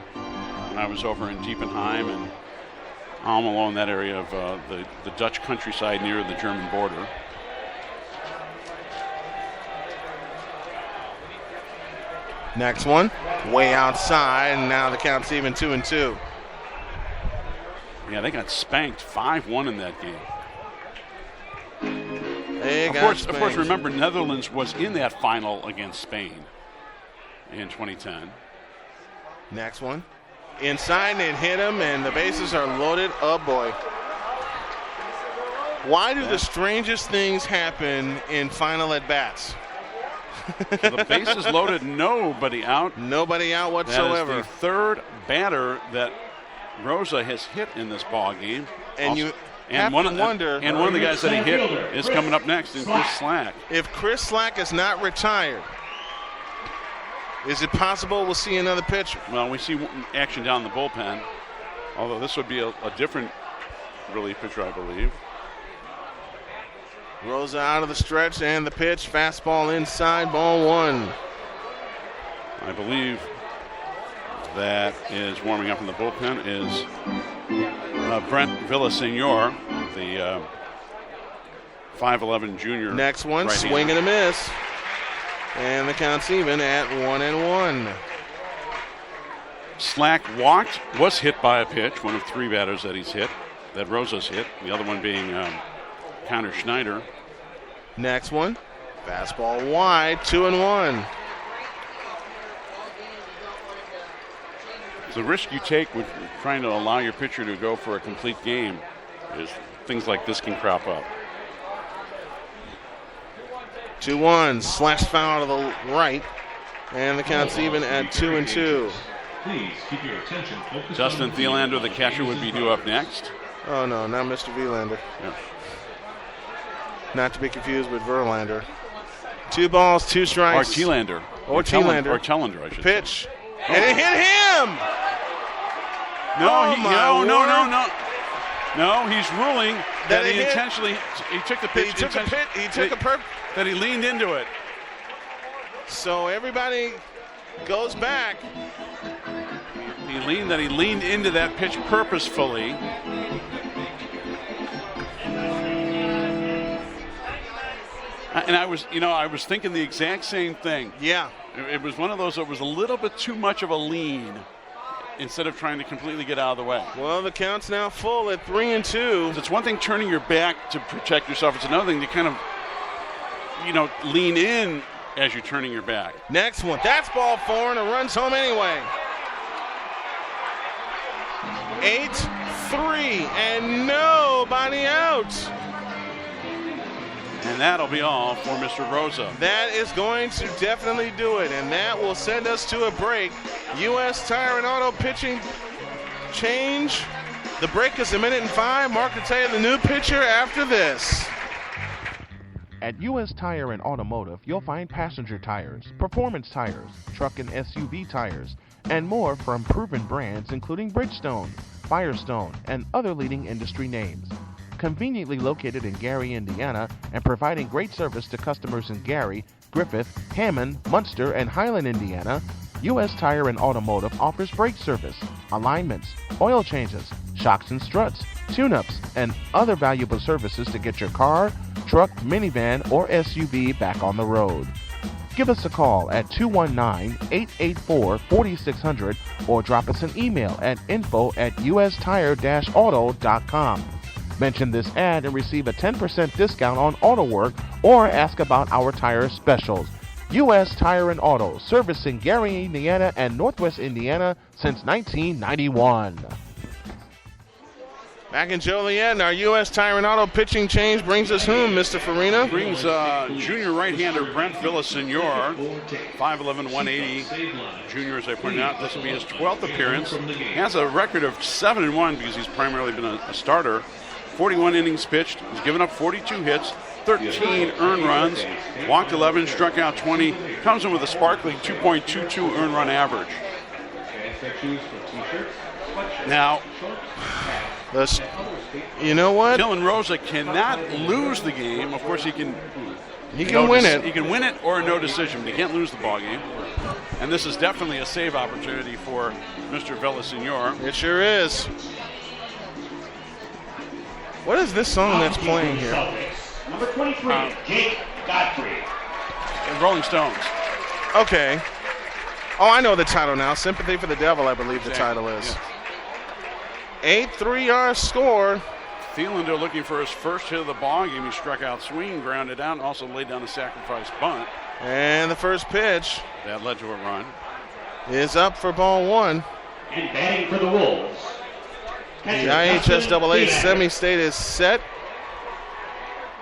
when I was over in Diepenheim and Almelo in that area of the Dutch countryside near the German border. Next one, way outside, and now the count's even 2-2. Yeah, they got spanked 5-1 in that game. Of course, remember, Netherlands was in that final against Spain in 2010. Next one. Inside, and it hit him, and the bases are loaded. Oh, boy. Why do the strangest things happen in final at-bats? So the bases loaded, nobody out. Nobody out whatsoever. That is the third batter that Rosa has hit in this ball game. And one of the guys that he hit is coming up next in Chris Slack. If Chris Slack is not retired, is it possible we'll see another pitcher? Well, we see action down the bullpen, although this would be a different relief pitcher, I believe. Rosa out of the stretch, and the pitch, fastball inside, ball 1. I believe that is warming up in the bullpen is Brent Villasenor, the 5'11" junior. Next one, swing and a miss. And the count's even at 1-1. Slack was hit by a pitch, one of 3 batters that he's hit, that Rosa's hit, the other one being Connor Schneider. Next one, fastball wide, 2-1. The risk you take with trying to allow your pitcher to go for a complete game is things like this can crop up. 2-1, slash foul to the right, and the count's even at 2-2. Please keep your attention focused. Justin Thielander, the catcher, would be due up next. Oh, no, not Mr. Vielander. Yeah. Not to be confused with Verlander. 2 balls, 2 strikes. Or T-Lander. Or T-Lander. Or Tellender, I should pitch. say. And it hit him! No, Oh, No, he's ruling that he intentionally, he took the pitch. That he leaned into it. So everybody goes back. He leaned into that pitch purposefully. And I was thinking the exact same thing. Yeah. It was one of those that was a little bit too much of a lean instead of trying to completely get out of the way. Well, the count's now full at 3-2. It's one thing turning your back to protect yourself. It's another thing to kind of, lean in as you're turning your back. Next one. That's ball 4, and it runs home anyway. 8-3, and nobody out. And that'll be all for Mr. Rosa. That is going to definitely do it, and that will send us to a break. U.S. Tire and Auto pitching change. The break is 1:05. Mark will tell you the new pitcher after this. At U.S. Tire and Automotive, you'll find passenger tires, performance tires, truck and SUV tires, and more from proven brands including Bridgestone, Firestone, and other leading industry names. Conveniently located in Gary, Indiana, and providing great service to customers in Gary, Griffith, Hammond, Munster, and Highland, Indiana, U.S. Tire and Automotive offers brake service, alignments, oil changes, shocks and struts, tune-ups, and other valuable services to get your car, truck, minivan, or SUV back on the road. Give us a call at 219-884-4600 or drop us an email at info@ustire-auto.com. Mention this ad and receive a 10% discount on auto work or ask about our tire specials. U.S. Tire and Auto, servicing Gary, Indiana and Northwest Indiana since 1991. Back in Joliet, and our U.S. Tire and Auto pitching change brings us whom, Mr. Farina? Brings junior right-hander Brent Villasenor, 5'11", 180. Junior, as I pointed out, this will be his 12th appearance. He has a record of 7-1 because he's primarily been a starter. 41 innings pitched. He's given up 42 hits, 13 earned runs, walked 11, struck out 20. Comes in with a sparkling 2.22 earned run average. Now, you know what? Dylan Rosa cannot lose the game. Of course, he can win it. He can win it or a no decision, but he can't lose the ball game. And this is definitely a save opportunity for Mr. Villasenor. It sure is. What is this song that's playing here? Number 23, Jake Godfrey. Rolling Stones. Okay. Oh, I know the title now. Sympathy for the Devil, I believe the title is. Yes. 8-3 our score. Thielander looking for his first hit of the ball game. He struck out swinging, grounded out, and also laid down a sacrifice bunt. And the first pitch. That led to a run. Is up for ball 1. And batting for the Wolves. The IHSA semi-state is set.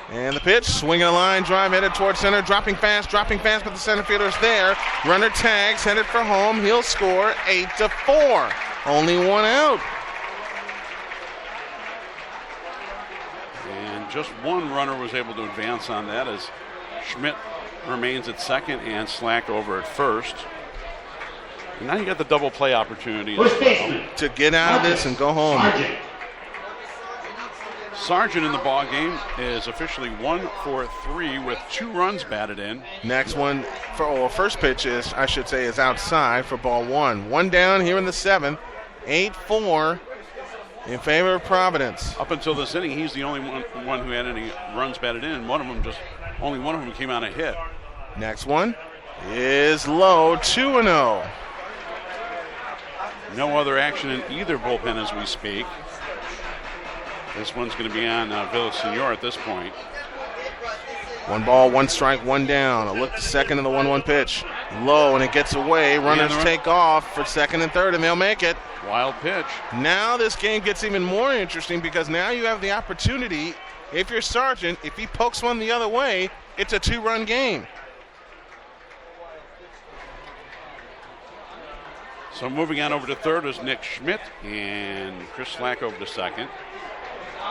And the pitch, swinging a line drive, headed towards center, dropping fast, but the center fielder's there. Runner tags, headed for home. He'll score 8-4. Only one out. And just one runner was able to advance on that as Schmidt remains at second and Slack over at first. And now you got the double play opportunity to get out of this and go home. Sargent in the ball game is officially 1 for 3 with 2 runs batted in. Next one, first pitch is outside for ball 1. One down here in the 7th. 8-4 in favor of Providence. Up until this inning, he's the only one who had any runs batted in. Only one of them came out a hit. Next one is low, 2-0. No other action in either bullpen as we speak. This one's going to be on Villasenor at this point. 1 ball, 1 strike, 1 down. A look to second of the 1-1 pitch. Low, and it gets away. Runners take off for second and third, and they'll make it. Wild pitch. Now this game gets even more interesting because now you have the opportunity, if you're Sargent, if he pokes one the other way, it's a 2-run game. So moving on over to third is Nick Schmidt and Chris Slack over to second.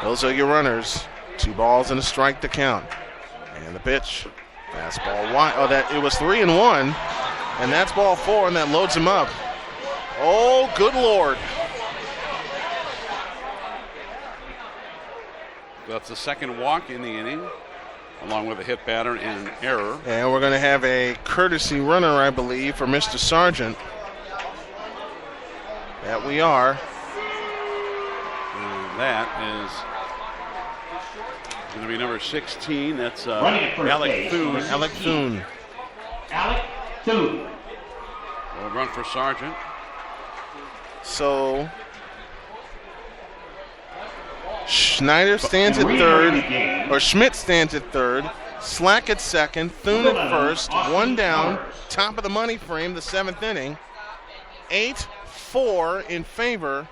Those are your runners. 2 balls and a strike to count. And the pitch Fastball wide. Oh, it was 3-1, and that's ball 4, and that loads him up. Oh, good Lord. That's the second walk in the inning, along with a hit batter and an error. And we're going to have a courtesy runner, I believe, for Mr. Sargent. That we are. And that is going to be number 16. That's Alec Thune. Alec Thune. Alec Thune. We'll run for Sargent. So Schneider stands at third, or Schmidt stands at third, Slack at second, Thune at first, one down, top of the money frame, the 7th inning. 8-4 in favor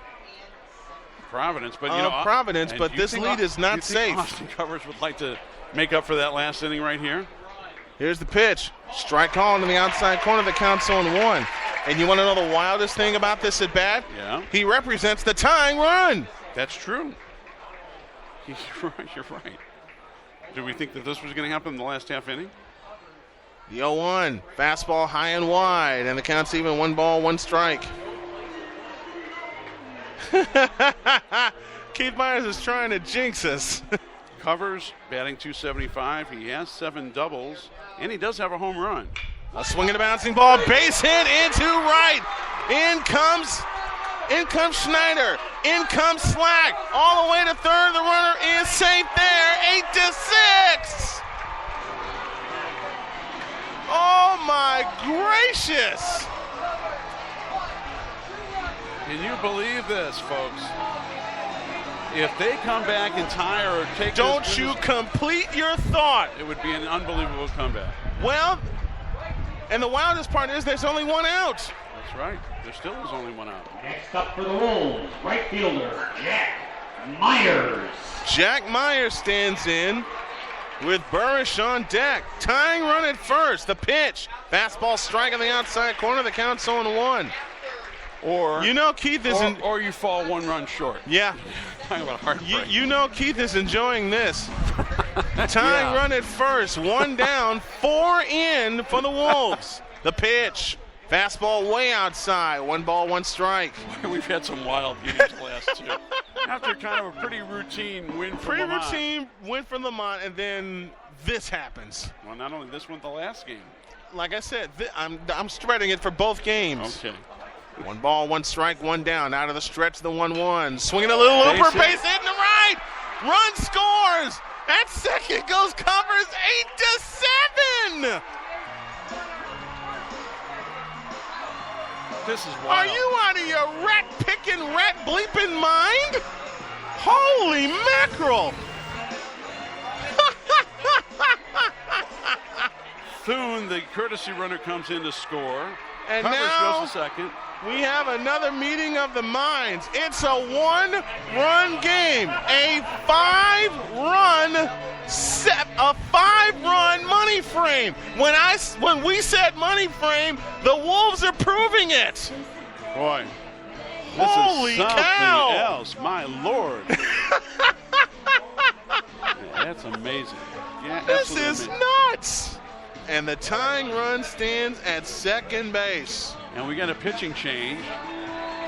Providence, but Providence, but this lead is not safe. Austin Covers would like to make up for that last inning right here. Here's the pitch. Strike call into the outside corner. The count's 0-1. And you want to know the wildest thing about this at bat? Yeah. He represents the tying run. That's true. You're right. Do we think that this was going to happen in the last half inning? The 0-1. Fastball high and wide. And the count's even 1 ball, 1 strike. Keith Myers is trying to jinx us. Covers batting .275. He has 7 doubles, and he does have a home run. A swing and a bouncing ball, base hit into right. In comes Schneider. In comes Slack. All the way to third. The runner is safe there. 8-6. Oh my gracious. Can you believe this, folks? If they come back and tie or take Don't you complete your thought. It would be an unbelievable comeback. Well, and the wildest part is there's only 1 out. That's right. There still is only 1 out. Next up for the Wolves, right fielder, Jack Myers. Jack Myers stands in with Burrish on deck. Tying run at first. The pitch. Fastball strike on the outside corner. The count's 0-1. Or Keith isn't. Or you fall 1 run short. Yeah. Talking about heartbreak. Keith is enjoying this. Tying run at first. 1 down. 4 in for the Wolves. The pitch. Fastball way outside. 1 ball, 1 strike. We've had some wild innings last 2. After kind of a pretty routine win from Lamont. Pretty routine win from Lamont, and then this happens. Well, not only this one, the last game. Like I said, I'm spreading it for both games. Okay. 1 ball, 1 strike, 1 down. Out of the stretch, the 1-1. Swinging a little looper, base hit in the right. Run scores. At second goes Covers. 8-7. This is wild. Are you out of your rat-picking, rat-bleeping mind? Holy mackerel. Thune, the courtesy runner, comes in to score. And Covers now goes to second. We have another meeting of the minds. It's a 1-run game. A 5-run money frame. When we said money frame, the Wolves are proving it. Boy, this Holy is something cow. else. My Lord. That's amazing. Yeah, This is absolutely. nuts. And the tying run stands at second base. And we got a pitching change.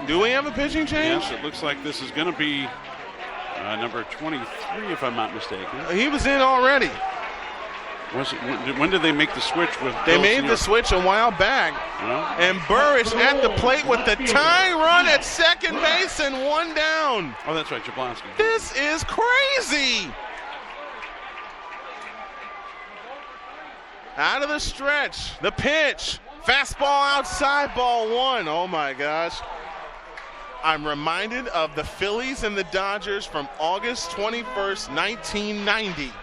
Do we have a pitching change? Yes, it looks like this is going to be number 23, if I'm not mistaken. He was in already. When did they make the switch with They Bill made Senior? the switch a while back. Well, And Burrish at the plate with the tying run at second base and 1 down. oh, that's right, Jablonski. This is crazy. Out of the stretch, the pitch, fastball outside, ball 1. Oh my gosh. I'm reminded of the Phillies and the Dodgers from August 21st, 1990.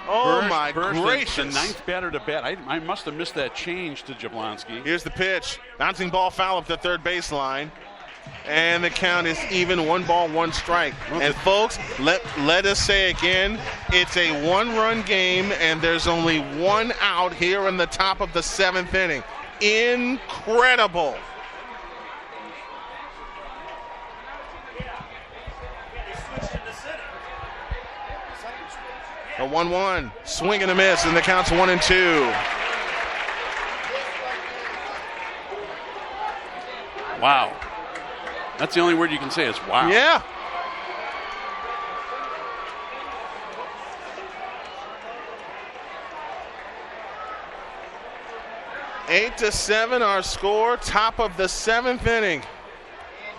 Oh my gracious. The 9th batter to bat. I must have missed that change to Jablonski. Here's the pitch. Bouncing ball foul up the third baseline. And the count is even, 1 ball, 1 strike. And folks, let us say again, it's a 1-run game, and there's only 1 out here in the top of the 7th inning. Incredible. The 1-1. Swing and a miss, and the count's 1-2. Wow. That's the only word you can say is wow. Yeah. Eight to 7, our score, top of the 7th inning.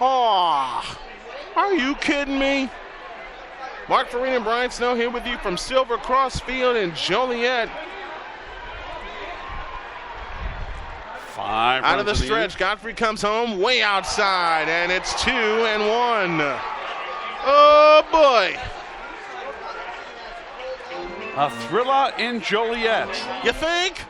Oh, are you kidding me? Mark Farina and Brian Snow here with you from Silver Cross Field in Joliet. 5 out of the runs in stretch. Godfrey comes home way outside, and it's 2-1. Oh, boy. A thriller in Joliet. You think?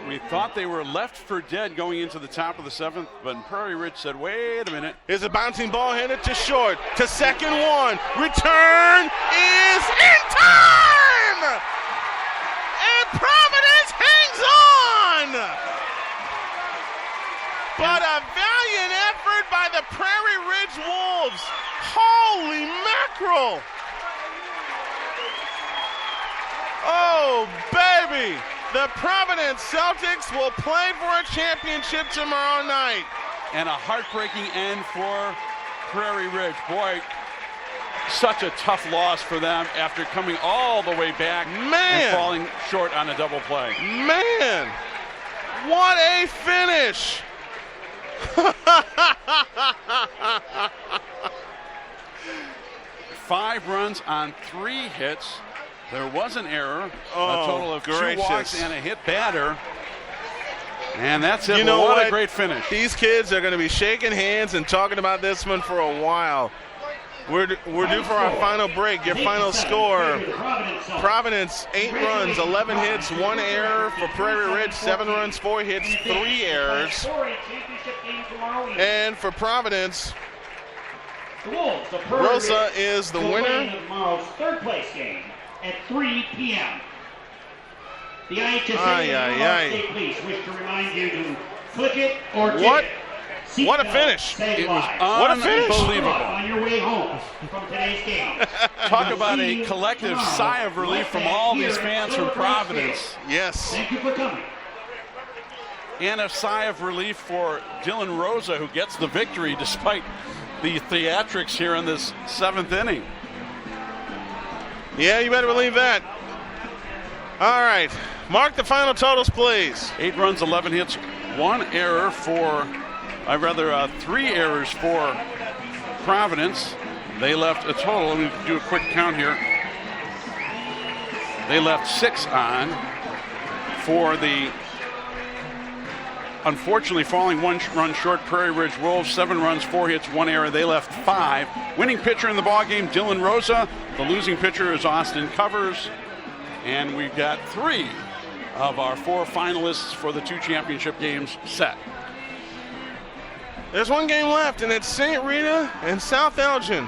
We thought they were left for dead going into the top of the 7th, but Prairie Ridge said, wait a minute. Here's a bouncing ball headed to short, to second one. Return is in time! And Providence hangs on! But a valiant effort by the Prairie Ridge Wolves. Holy mackerel! Oh, baby! The Providence Celtics will play for a championship tomorrow night. And a heartbreaking end for Prairie Ridge. Boy, such a tough loss for them after coming all the way back and falling short on a double play. Man, what a finish. 5 runs on 3 hits. There was an error, Oh, a total of gracious. 2 walks and a hit batter. And that's it. You know what what? a great finish. These kids are going to be shaking hands and talking about this one for a while. We're due for our final break. Your final score, Providence 8 runs, 11 hits, 1 error. For Prairie Ridge, 7 runs, 4 hits, 3 errors. And for Providence, Rosa is the winner. Tomorrow's third place game at 3 p.m. The IHSA and State Police wish to remind you to click it or tip it. What a finish! It was What a finish! unbelievable. On your way home from today's game. Talk about a collective sigh of relief from all these fans from Providence. Yes. Thank you for coming. And a sigh of relief for Dylan Rosa, who gets the victory despite the theatrics here in this 7th inning. Yeah, you better believe that. All right. Mark the final totals, please. 8 runs, 11 hits, 1 error for, 3 errors for Providence. They left a total, let me do a quick count here. They left 6 on for the unfortunately falling 1 run short Prairie Ridge Wolves. 7 runs, 4 hits, 1 error. They left 5. Winning pitcher in the ballgame, Dylan Rosa. The losing pitcher is Austin Covers. And we've got 3 of our 4 finalists for the 2 championship games set. There's 1 game left, and it's St. Rita and South Elgin.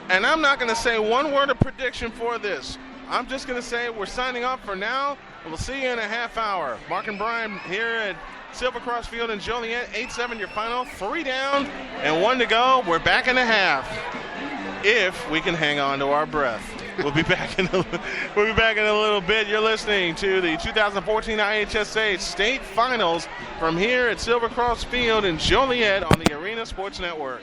And I'm not going to say one word of prediction for this. I'm just going to say we're signing off for now, and we'll see you in a half hour. Mark and Brian here at Silver Cross Field in Joliet. 8-7 your final. 3 down and 1 to go. We're back in the half if we can hang on to our breath. We'll be back in a little bit. You're listening to the 2014 IHSA State Finals from here at Silver Cross Field in Joliet on the Arena Sports Network.